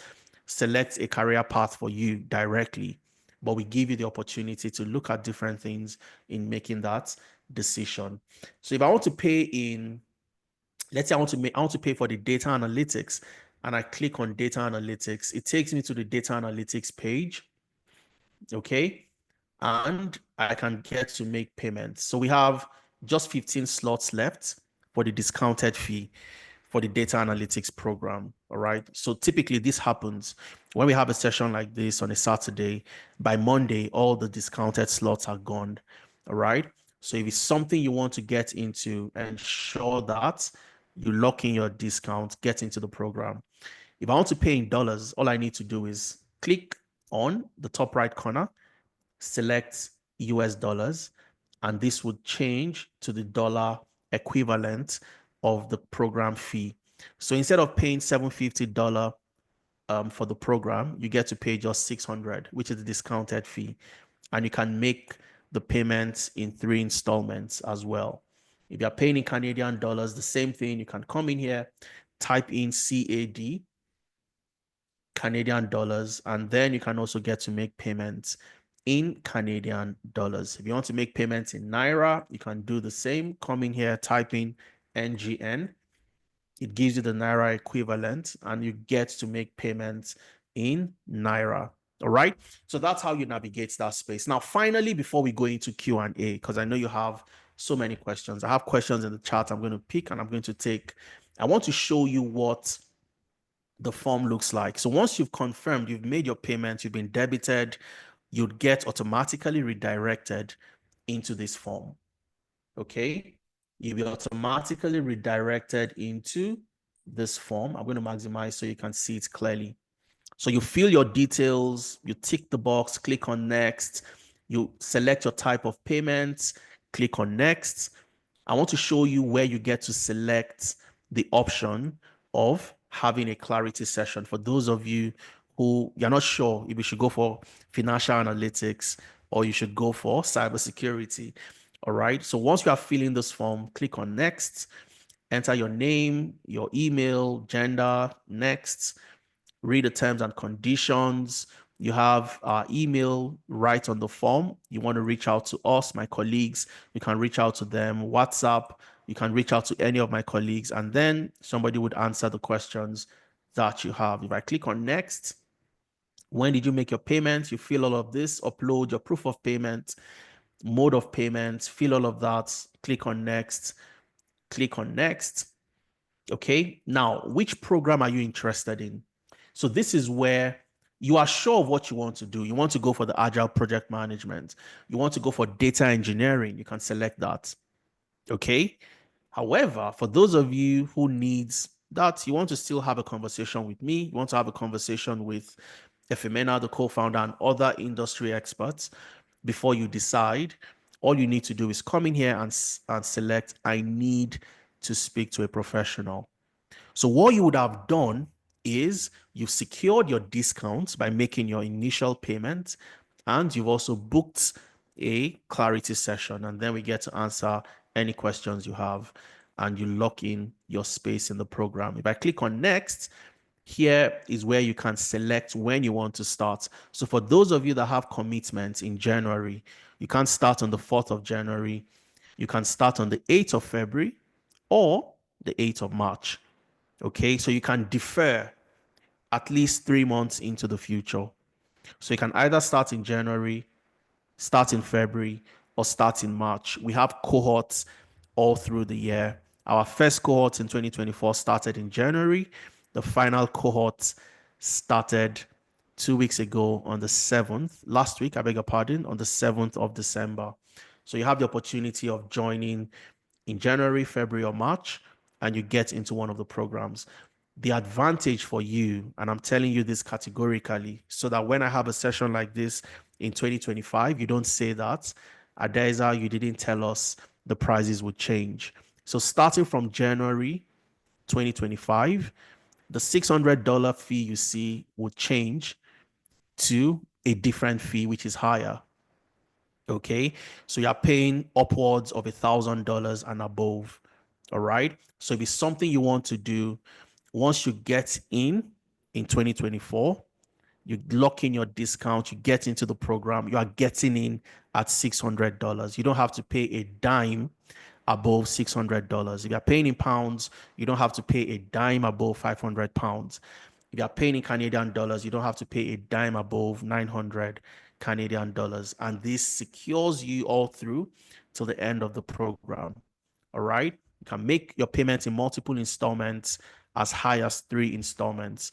[SPEAKER 1] select a career path for you directly, but we give you the opportunity to look at different things in making that decision. So if I want to pay in, let's say I want to pay for the data analytics, and I click on data analytics, it takes me to the data analytics page. Okay. And I can get to make payments. So we have just 15 slots left for the discounted fee for the data analytics program. All right. So typically this happens when we have a session like this on a Saturday. By Monday, all the discounted slots are gone. All right. So if it's something you want to get into, ensure that you lock in your discount, get into the program. If I want to pay in dollars, all I need to do is click on the top right corner, select US dollars, and this would change to the dollar equivalent of the program fee. So instead of paying $750 for the program, you get to pay just $600, which is the discounted fee. And you can make the payments in 3 installments as well. If you're paying in Canadian dollars, the same thing. You can come in here, type in CAD, Canadian dollars, and then you can also get to make payments in Canadian dollars. If you want to make payments in Naira, you can do the same. Come in here, type in NGN. It gives you the Naira equivalent, and you get to make payments in Naira. All right. So that's how you navigate that space. Now, finally, before we go into Q&A, because I know you have so many questions, I have questions in the chat I'm going to pick and I'm going to take. I want to show you what the form looks like. So once you've confirmed, you've made your payment, you've been debited, you'd get automatically redirected into this form. Okay. You'll be automatically redirected into this form. I'm going to maximize so you can see it clearly. So you fill your details, you tick the box, click on next, you select your type of payments, click on next. I want to show you where you get to select the option of having a clarity session for those of you who you're not sure if you should go for financial analytics or you should go for cybersecurity. All right. So once you are filling this form, click on next, enter your name, your email, gender, next, read the terms and conditions. You have our email right on the form. You want to reach out to us, my colleagues, you can reach out to them. WhatsApp, you can reach out to any of my colleagues, and then somebody would answer the questions that you have. If I click on next, when did you make your payments? You fill all of this, upload your proof of payment, mode of payments, fill all of that, click on next, click on next. Okay, now which program are you interested in? So this is where you are sure of what you want to do. You want to go for the agile project management. You want to go for data engineering. You can select that. Okay. However, for those of you who needs that, you want to still have a conversation with me. You want to have a conversation with Efimena, the co-founder, and other industry experts before you decide. All you need to do is come in here and select, I need to speak to a professional. So what you would have done is you've secured your discounts by making your initial payment, and you've also booked a clarity session, and then we get to answer any questions you have, and you lock in your space in the program. If I click on next, here is where you can select when you want to start. So for those of you that have commitments in January, you can start on the 4th of January, you can start on the 8th of February, or the 8th of March. Okay, so you can defer at least 3 months into the future. So you can either start in January, start in February, or start in March. We have cohorts all through the year. Our first cohort in 2024 started in January. The final cohort started 2 weeks ago on the 7th, last week, I beg your pardon, on the 7th of December. So you have the opportunity of joining in January, February, or March, and you get into one of the programs. The advantage for you, and I'm telling you this categorically, so that when I have a session like this in 2025, you don't say that, Adeza, you didn't tell us the prices would change. So starting from January 2025, the $600 fee you see would change to a different fee, which is higher. Okay, so you're paying upwards of $1,000 and above. All right, so if it's something you want to do, once you get in 2024, you lock in your discount, you get into the program, you are getting in at $600. You don't have to pay a dime above $600. If you're paying in pounds, you don't have to pay a dime above 500 pounds. If you're paying in Canadian dollars, you don't have to pay a dime above 900 Canadian dollars. And this secures you all through till the end of the program. All right. You can make your payments in multiple installments as high as 3 installments.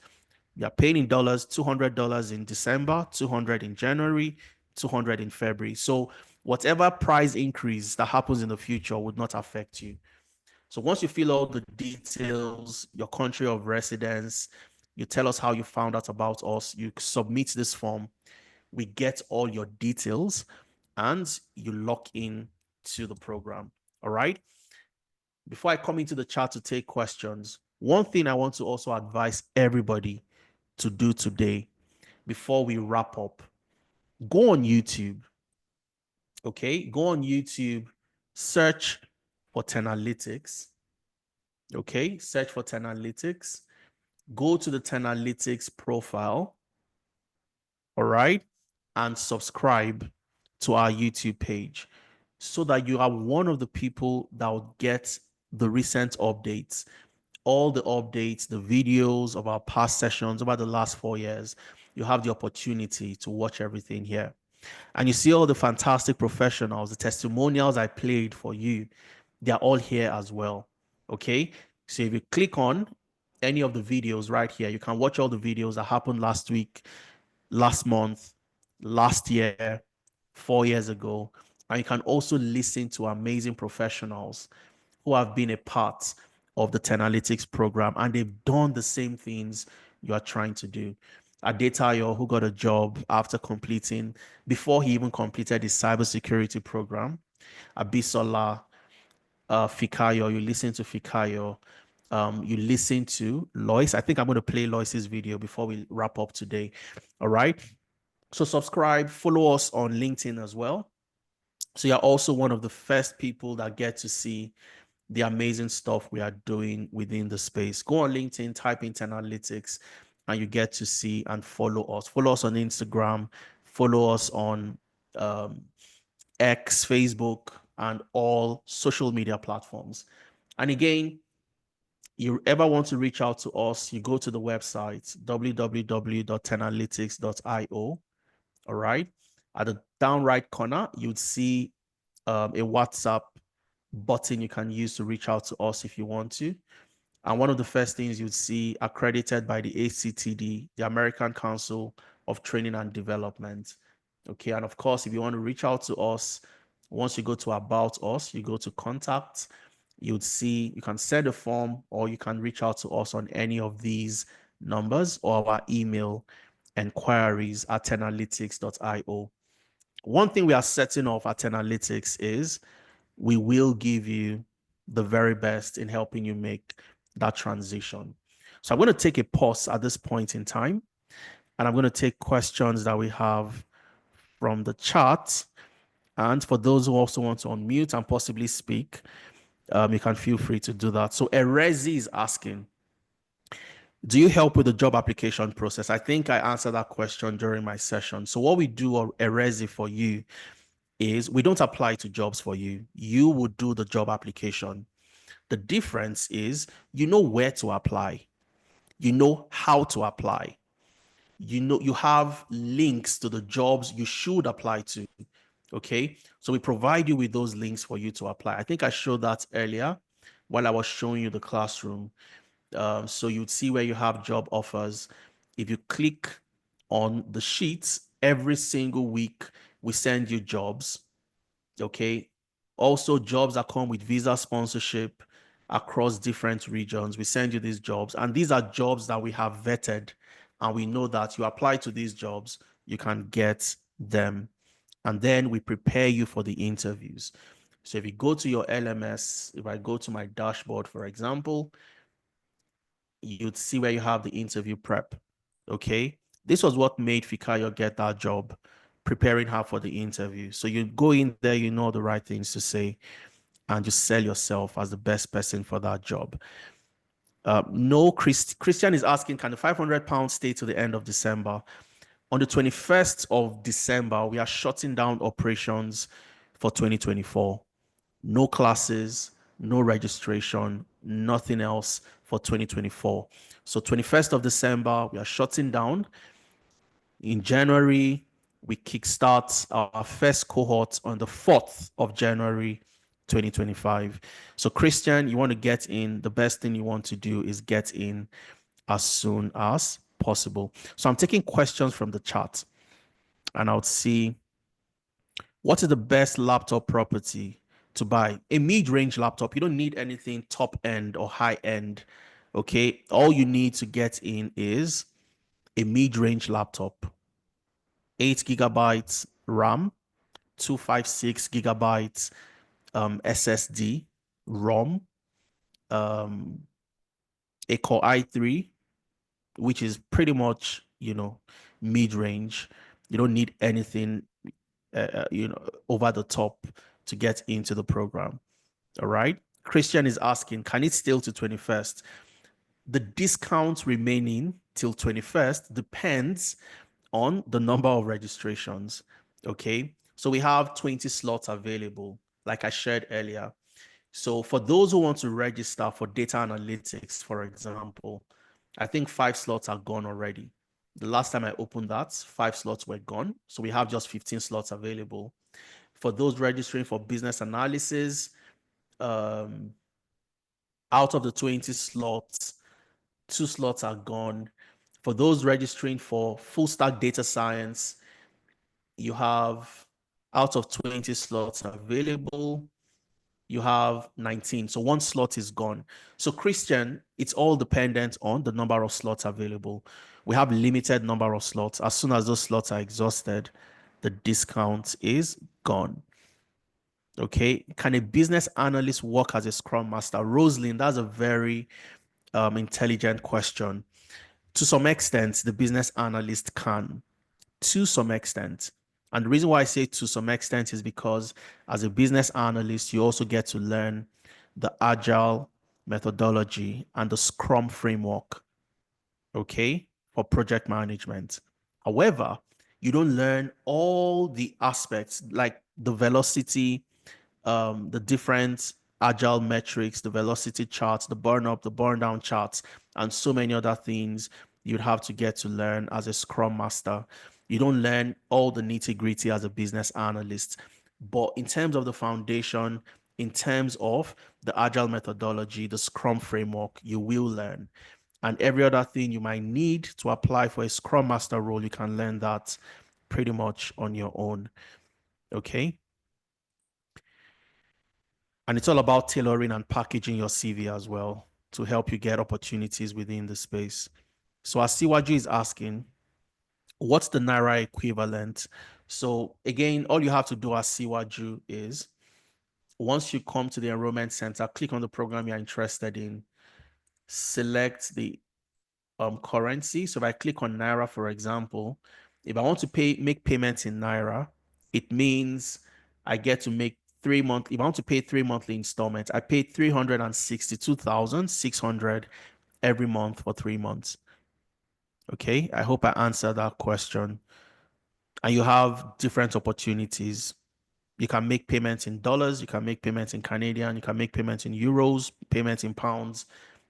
[SPEAKER 1] You're paying in dollars, $200 in December, 200 in January, 200 in February. So whatever price increase that happens in the future would not affect you. So once you fill all the details, your country of residence, you tell us how you found out about us, you submit this form, we get all your details, and you lock in to the program. All right. Before I come into the chat to take questions, one thing I want to also advise everybody to do today before we wrap up, go on YouTube. Okay, go on YouTube, search for Tenalytics. Okay, search for Tenalytics. Go to the Tenalytics profile. All right, and subscribe to our YouTube page so that you are one of the people that will get the recent updates, all the updates, the videos of our past sessions over the last 4 years. You have the opportunity to watch everything here. And you see all the fantastic professionals, the testimonials I played for you, they're all here as well. Okay. So if you click on any of the videos right here, you can watch all the videos that happened last week, last month, last year, 4 years ago. And you can also listen to amazing professionals who have been a part of the Tenalytics program, and they've done the same things you are trying to do. Adetayo, who got a job after completing, before he even completed his cybersecurity program. Abisola, Fikayo, you listen to Fikayo. You listen to Lois. I think I'm going to play Lois's video before we wrap up today. All right. So subscribe, follow us on LinkedIn as well. So you're also one of the first people that get to see the amazing stuff we are doing within the space. Go on LinkedIn, type in Tenalytics, and you get to see and follow us. Follow us on Instagram, follow us on X, Facebook, and all social media platforms. And again, you ever want to reach out to us, you go to the website, www.tenalytics.io. All right. At the down right corner, you'd see a WhatsApp button you can use to reach out to us if you want to. And one of the first things you'd see, accredited by the ACTD, the American Council of Training and Development. Okay. And of course, if you want to reach out to us, once you go to About Us, you go to Contact, you'd see you can send a form or you can reach out to us on any of these numbers or our email enquiries@tenalytics.io. One thing we are setting off at Tenalytics is we will give you the very best in helping you make that transition. So I'm going to take a pause at this point in time, and I'm going to take questions that we have from the chat. And for those who also want to unmute and possibly speak, you can feel free to do that. So Erezi is asking, do you help with the job application process? I think I answered that question during my session. So what we do, Erezi, for you is we don't apply to jobs for you. You would do the job application. The difference is you know where to apply. You know how to apply. You know you have links to the jobs you should apply to. Okay, so we provide you with those links for you to apply. I think I showed that earlier while I was showing you the classroom. So you'd see where you have job offers. If you click on the sheets, every single week we send you jobs. Okay, also jobs that come with visa sponsorship across different regions. We send you these jobs, and these are jobs that we have vetted, and we know that you apply to these jobs, you can get them. And then we prepare you for the interviews. So if you go to your LMS, if I go to my dashboard, for example, you'd see where you have the interview prep. Okay. This was what made Fikayo get that job, preparing her for the interview. So you go in there, you know the right things to say, and just sell yourself as the best person for that job. No, Christian is asking, can the £500 stay to the end of December? On the 21st of December, we are shutting down operations for 2024. No classes, no registration, nothing else for 2024. So 21st of December, we are shutting down. In January, we kickstart our first cohort on the 4th of January 2025. So Christian, you want to get in, the best thing you want to do is get in as soon as possible. So I'm taking questions from the chat, and I would see what is the best laptop property to buy? A mid-range laptop. You don't need anything top end or high end. Okay. All you need to get in is a mid-range laptop, 8 GB RAM, 256 GB SSD, ROM, a Core i3, which is pretty much, mid-range. You don't need anything, over the top to get into the program. All right. Christian is asking, can it still to 21st? The discount remaining till 21st depends on the number of registrations. Okay. So we have 20 slots available, like I shared earlier. So for those who want to register for data analytics, for example, I think 5 slots are gone already. The last time I opened that, 5 slots were gone. So we have just 15 slots available. For those registering for business analysis, out of the 20 slots, 2 slots are gone. For those registering for full stack data science, you have, out of 20 slots available, you have 19. So 1 slot is gone. So Christian, it's all dependent on the number of slots available. We have limited number of slots. As soon as those slots are exhausted, the discount is gone. Okay. Can a business analyst work as a scrum master? Rosalind, that's a very intelligent question. To some extent, the business analyst can, to some extent. And the reason why I say to some extent is because as a business analyst, you also get to learn the agile methodology and the scrum framework, okay, for project management. However, you don't learn all the aspects like the velocity, the different agile metrics, the velocity charts, the burn up, the burn down charts, and so many other things you'd have to get to learn as a scrum master. You don't learn all the nitty gritty as a business analyst. But in terms of the foundation, in terms of the agile methodology, the scrum framework, you will learn. And every other thing you might need to apply for a scrum master role, you can learn that pretty much on your own. Okay. And it's all about tailoring and packaging your CV as well to help you get opportunities within the space. So Asiwaju is asking, what's the Naira equivalent? So again, all you have to do as Siwaju is once you come to the enrollment center, click on the program you're interested in, select the currency. So if I click on Naira, for example, if I want to make payments in Naira, it means I get to make 3 monthly. If I want to pay 3 monthly installments, I pay 362,600 every month for 3 months. Okay, I hope I answered that question. And you have different opportunities. You can make payments in dollars, you can make payments in Canadian, you can make payments in euros, payments in pounds.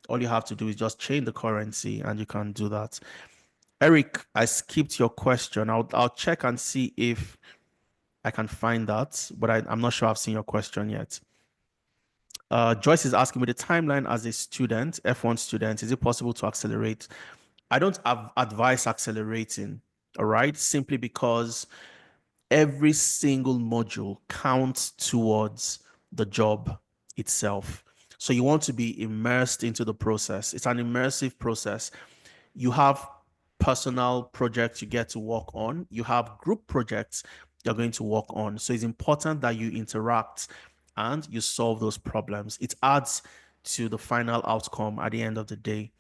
[SPEAKER 1] All you have to do is just change the currency and you can do that. Eric, I skipped your question. I'll check and see if I can find that, but I'm not sure I've seen your question yet. Joyce is asking, with the timeline as a student, F1 student, is it possible to accelerate? I don't advise accelerating, all right? Simply because every single module counts towards the job itself. So you want to be immersed into the process. It's an immersive process. You have personal projects you get to work on. You have group projects you're going to work on. So it's important that you interact and you solve those problems. It adds to the final outcome at the end of the day.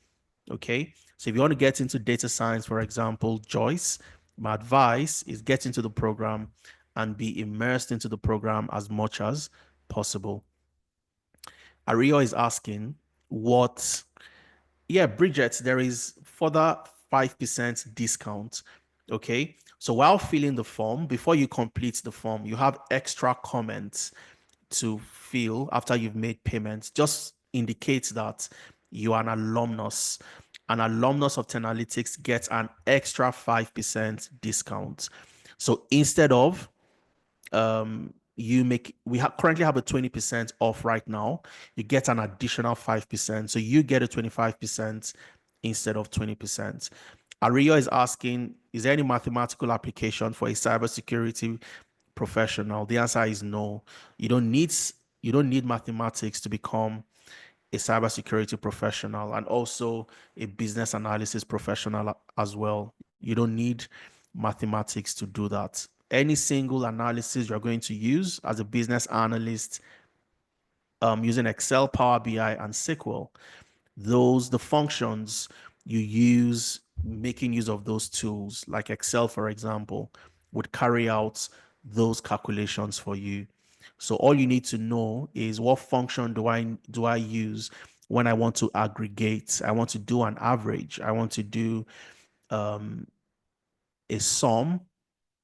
[SPEAKER 1] Okay. So if you want to get into data science, for example, Joyce, my advice is get into the program and be immersed into the program as much as possible. Ario is asking what, yeah, Bridget, there is further 5% discount. Okay. So while filling the form, before you complete the form, you have extra comments to fill after you've made payments. Just indicates that you are an alumnus. An alumnus of Tenalytics gets an extra 5% discount. So instead of we currently have a 20% off right now, you get an additional 5%. So you get a 25% instead of 20%. Aria is asking, is there any mathematical application for a cybersecurity professional? The answer is no. You don't need mathematics to become a cybersecurity professional and also a business analysis professional as well. You don't need mathematics to do that. Any single analysis you're going to use as a business analyst, using Excel, Power BI, and SQL, the functions you use, making use of those tools like Excel, for example, would carry out those calculations for you. So all you need to know is what function do I use when I want to aggregate, I want to do an average, I want to do a sum,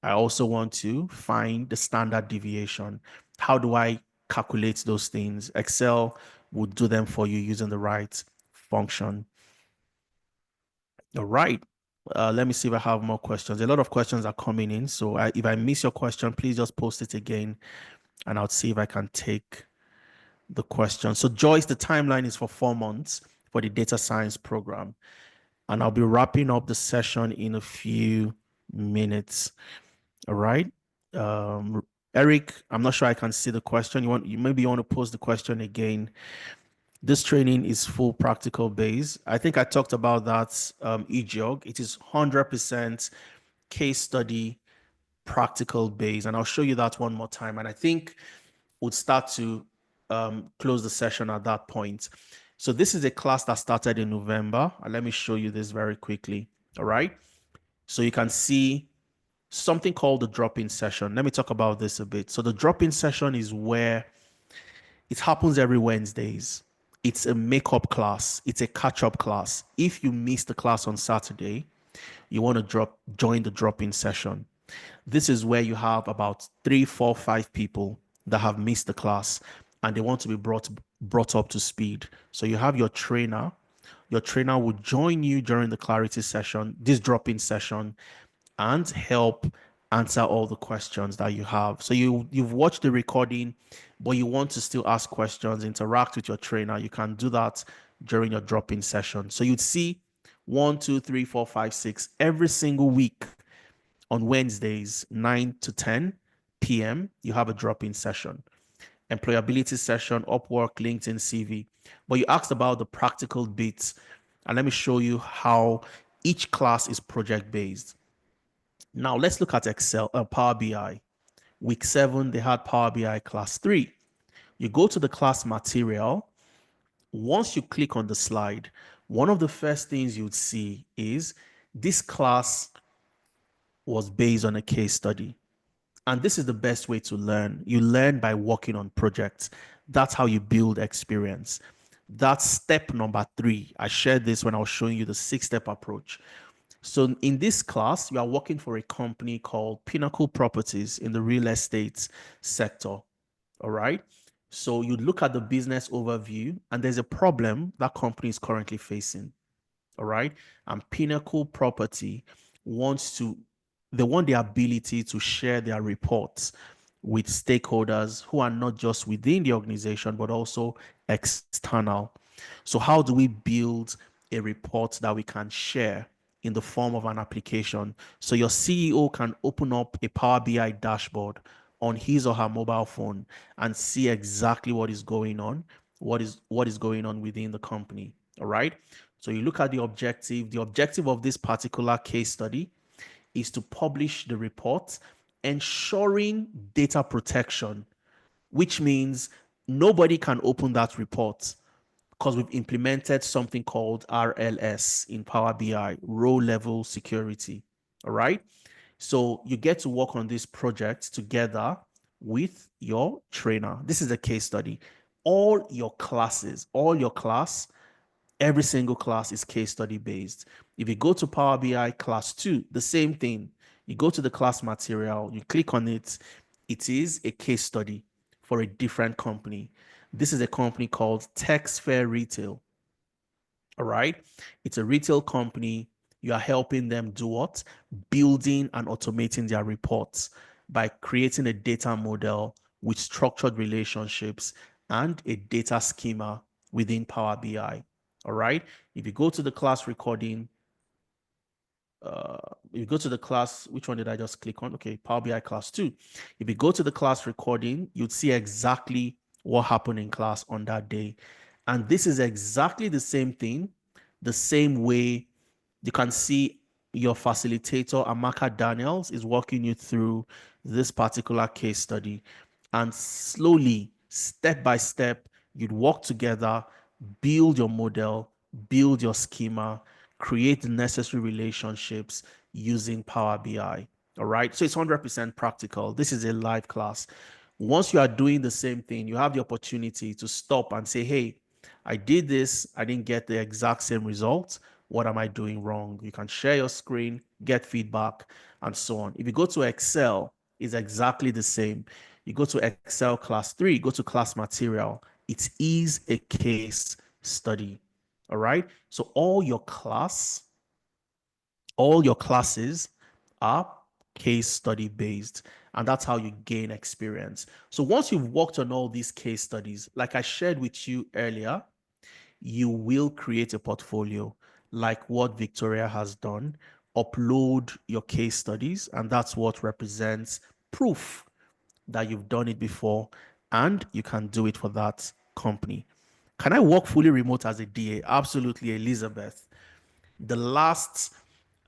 [SPEAKER 1] I also want to find the standard deviation. How do I calculate those things? Excel will do them for you using the right function. All right. Let me see if I have more questions. A lot of questions are coming in. So if I miss your question, please just post it again and I'll see if I can take the question. So Joyce, the timeline is for 4 months for the data science program. And I'll be wrapping up the session in a few minutes. All right. Eric, I'm not sure I can see the question. Maybe you want to post the question again. This training is full practical base. I think I talked about that, EGOG. It is 100% case study practical base. And I'll show you that one more time. And I think we'll start to close the session at that point. So this is a class that started in November. And let me show you this very quickly. All right. So you can see something called the drop-in session. Let me talk about this a bit. So the drop-in session is where it happens every Wednesdays. It's a makeup class. It's a catch-up class. If you miss the class on Saturday, you want to join the drop-in session. This is where you have about 3, 4, 5 people that have missed the class and they want to be brought up to speed. So you have your trainer. Your trainer will join you during the clarity session, this drop-in session, and help answer all the questions that you have. So you've watched the recording, but you want to still ask questions, interact with your trainer. You can do that during your drop-in session. So you'd see 1, 2, 3, 4, 5, 6 every single week on Wednesdays, 9 to 10 p.m. You have a drop-in session, employability session, Upwork, LinkedIn, CV. But you asked about the practical bits, and let me show you how each class is project-based. Now let's look at Excel, Power BI. Week 7, they had Power BI class 3. You go to the class material. Once you click on the slide, one of the first things you'd see is this class was based on a case study. And this is the best way to learn. You learn by working on projects. That's how you build experience. That's step number 3. I shared this when I was showing you the 6-step approach. So in this class, you are working for a company called Pinnacle Properties in the real estate sector. All right. So you look at the business overview and there's a problem that company is currently facing. All right. And Pinnacle Property wants to They want the ability to share their reports with stakeholders who are not just within the organization, but also external. So, how do we build a report that we can share in the form of an application? So, your CEO can open up a Power BI dashboard on his or her mobile phone and see exactly what is going on, what is going on within the company. All right. So, you look at the objective. The objective of this particular case study is to publish the report, ensuring data protection, which means nobody can open that report because we've implemented something called RLS in Power BI, row level security. All right. So you get to work on this project together with your trainer. This is a case study. All your classes, all your class, every single class is case study based. If you go to Power BI class 2, the same thing. You go to the class material, you click on it. It is a case study for a different company. This is a company called TextFair Retail. All right. It's a retail company. You are helping them do what? Building and automating their reports by creating a data model with structured relationships and a data schema within Power BI. All right. If you go to the class recording, if you go to the class, which one did I just click on? Okay, Power BI class 2. If you go to the class recording, you'd see exactly what happened in class on that day. And this is exactly the same thing, the same way you can see your facilitator, Amaka Daniels, is walking you through this particular case study. And slowly, step by step, you'd walk together, build your model, build your schema, create the necessary relationships using Power BI. All right. So it's 100% practical. This is a live class. Once you are doing the same thing, you have the opportunity to stop and say, hey, I did this. I didn't get the exact same result. What am I doing wrong? You can share your screen, get feedback, and so on. If you go to Excel, it's exactly the same. You go to Excel class 3, go to class material. It is a case study. All right. So all your classes are case study based, and that's how you gain experience. So once you've worked on all these case studies, like I shared with you earlier, you will create a portfolio like what Victoria has done. Upload your case studies, and that's what represents proof that you've done it before and you can do it for that company. Can I work fully remote as a DA? Absolutely, Elizabeth. The last,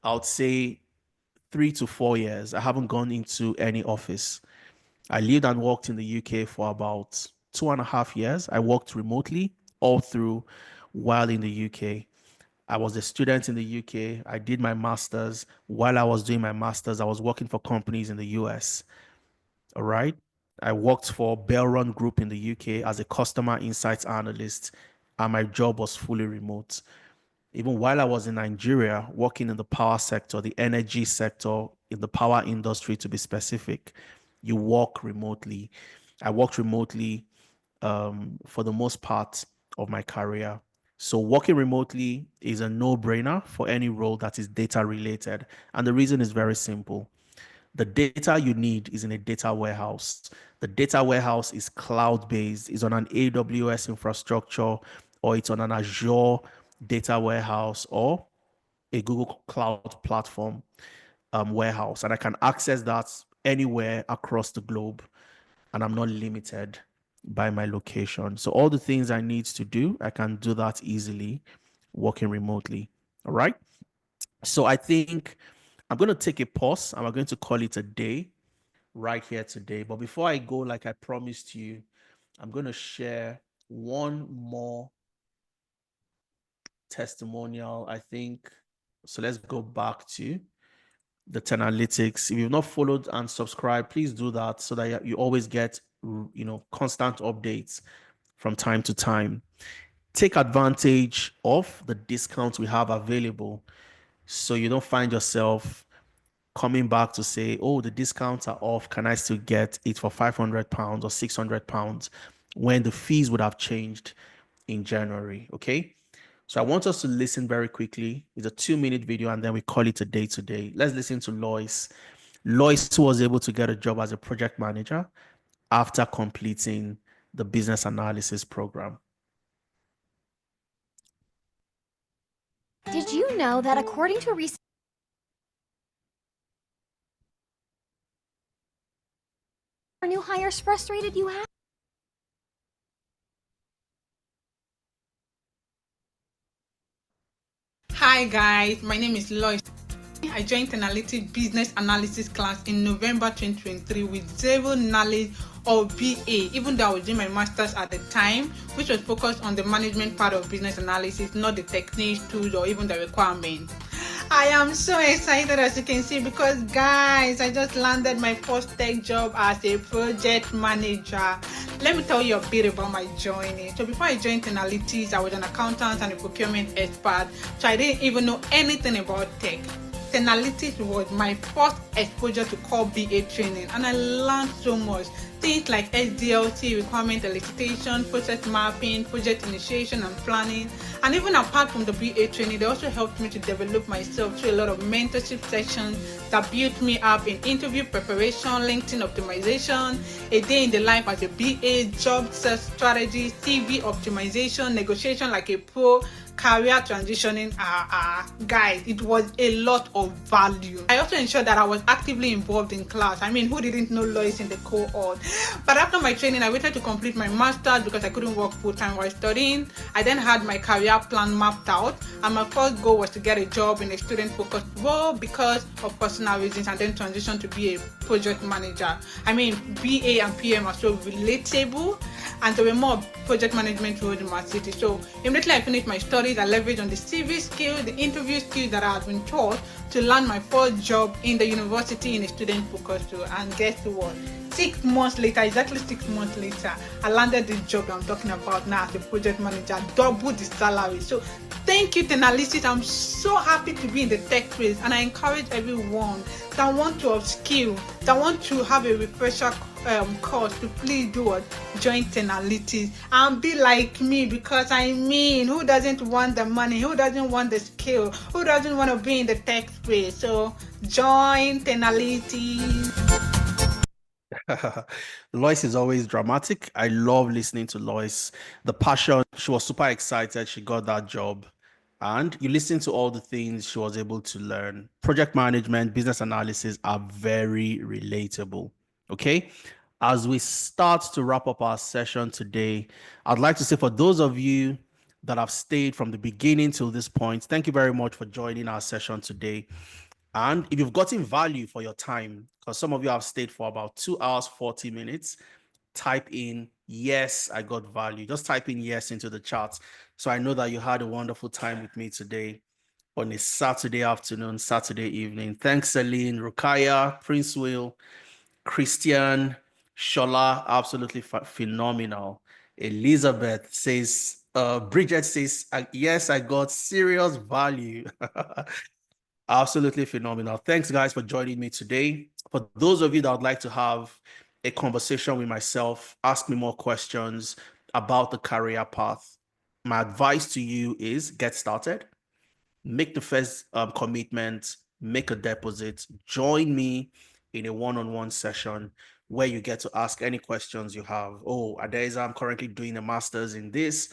[SPEAKER 1] I would say, 3 to 4 years, I haven't gone into any office. I lived and worked in the UK for about 2.5 years. I worked remotely all through while in the UK. I was a student in the UK. I did my master's. While I was doing my master's, I was working for companies in the US. All right. I worked for Belron Group in the UK as a customer insights analyst, and my job was fully remote. Even while I was in Nigeria, working in the power sector, the energy sector, in the power industry to be specific, you work remotely. I worked remotely for the most part of my career. So working remotely is a no-brainer for any role that is data related. And the reason is very simple. The data you need is in a data warehouse. The data warehouse is cloud-based, is on an AWS infrastructure, or it's on an Azure data warehouse or a Google Cloud platform warehouse. And I can access that anywhere across the globe. And I'm not limited by my location. So all the things I need to do, I can do that easily working remotely. All right. So I think I'm going to take a pause and we're going to call it a day right here today. But before I go, like I promised you, I'm going to share one more testimonial, I think. So let's go back to the 10 analytics. If you've not followed and subscribed, please do that so that you always get, constant updates from time to time. Take advantage of the discounts we have available so you don't find yourself coming back to say, oh, the discounts are off. Can I still get it for £500 or £600 when the fees would have changed in January? Okay. So I want us to listen very quickly. It's a 2-minute video, and then we call it a day today. Let's listen to Lois. Lois was able to get a job as a project manager after completing the business analysis program.
[SPEAKER 4] Did you know that according to a recent new hires frustrated you have?
[SPEAKER 5] Hi guys, my name is Lois. I joined Analytic Business Analysis class in November 2023 with zero knowledge of BA, even though I was doing my master's at the time, which was focused on the management part of business analysis, not the techniques, tools, or even the requirements. I am so excited, as you can see, because guys, I just landed my first tech job as a project manager. Let me tell you a bit about my journey. So before I joined Analytics, I was an accountant and a procurement expert, so I didn't even know anything about tech. Analytics was my first exposure to core BA training, and I learned so much. Things like SDLC, requirement elicitation, process mapping, project initiation and planning. And even apart from the BA training, they also helped me to develop myself through a lot of mentorship sessions that built me up in interview preparation, LinkedIn optimization, a day in the life as a BA, job search strategy, CV optimization, negotiation like a pro, career transitioning. Guys, it was a lot of value. I also ensured that I was actively involved in class. I mean, who didn't know Lois in the cohort? But after my training, I waited to complete my master's because I couldn't work full-time while studying. I then had my career plan mapped out, and my first goal was to get a job in a student-focused role because of personal reasons, and then transition to be a project manager. I mean, BA and PM are so relatable, and there were more project management roles in my city. So immediately I finished my studies, I leveraged on the CV skills, the interview skills that I had been taught to land my first job in the university in a student-focused role. And guess what? 6 months later, exactly 6 months later, I landed the job I'm talking about now as a project manager, doubled the salary. So thank you, Tenalysis. I'm so happy to be in the tech space, and I encourage everyone that want to upskill, that want to have a refresher course, to please do what? Join Tenalytics and be like me, because I mean, who doesn't want the money? Who doesn't want the skill? Who doesn't want to be in the tech space? So join Tenalytics.
[SPEAKER 1] Lois is always dramatic. I love listening to Lois. The passion, she was super excited. She got that job. And you listen to all the things she was able to learn. Project management, business analysis are very relatable. Okay. As we start to wrap up our session today, I'd like to say for those of you that have stayed from the beginning till this point, thank you very much for joining our session today. And if you've gotten value for your time, because some of you have stayed for about 2 hours, 40 minutes, type in, yes, I got value. Just type in yes into the chat. So I know that you had a wonderful time with me today on a Saturday afternoon, Saturday evening. Thanks, Celine, Rukaya, Prince Will, Christian, Shola, absolutely phenomenal. Elizabeth says, Bridget says, yes, I got serious value. Absolutely phenomenal. Thanks, guys, for joining me today. For those of you that would like to have a conversation with myself, ask me more questions about the career path, my advice to you is get started, make the first commitment, make a deposit, join me in a one-on-one session where you get to ask any questions you have. Oh, Adeza, I'm currently doing a master's in this.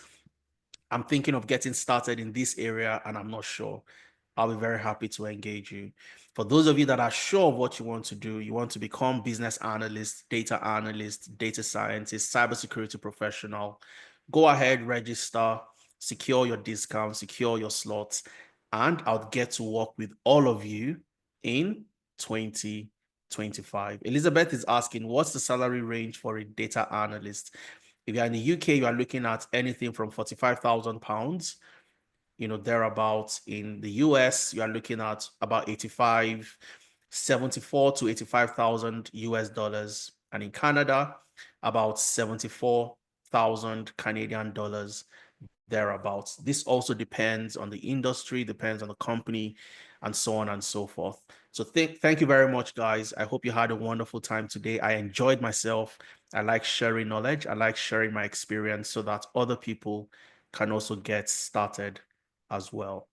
[SPEAKER 1] I'm thinking of getting started in this area and I'm not sure. I'll be very happy to engage you. For those of you that are sure of what you want to do, you want to become business analyst, data scientist, cybersecurity professional, go ahead, register, secure your discount, secure your slots, and I'll get to work with all of you in 2025. Elizabeth is asking, what's the salary range for a data analyst? If you're in the UK, you are looking at anything from £45,000, thereabouts. In the US, you are looking at about 74 to 85,000 US dollars. And in Canada, about 74,000 Canadian dollars, thereabouts. This also depends on the industry, depends on the company, and so on and so forth. So thank you very much, guys. I hope you had a wonderful time today. I enjoyed myself. I like sharing knowledge. I like sharing my experience so that other people can also get started as well.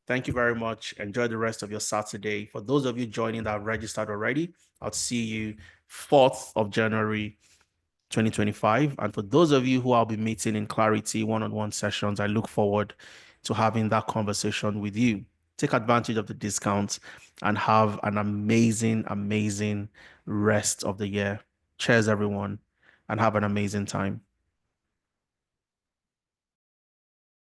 [SPEAKER 1] Thank you very much. Enjoy the rest of your Saturday. For those of you joining that have registered already, I'll see you 4th of January 2025. And for those of you who I'll be meeting in Clarity one-on-one sessions, I look forward to having that conversation with you. Take advantage of the discounts and have an amazing, amazing rest of the year. Cheers, everyone, and have an amazing time.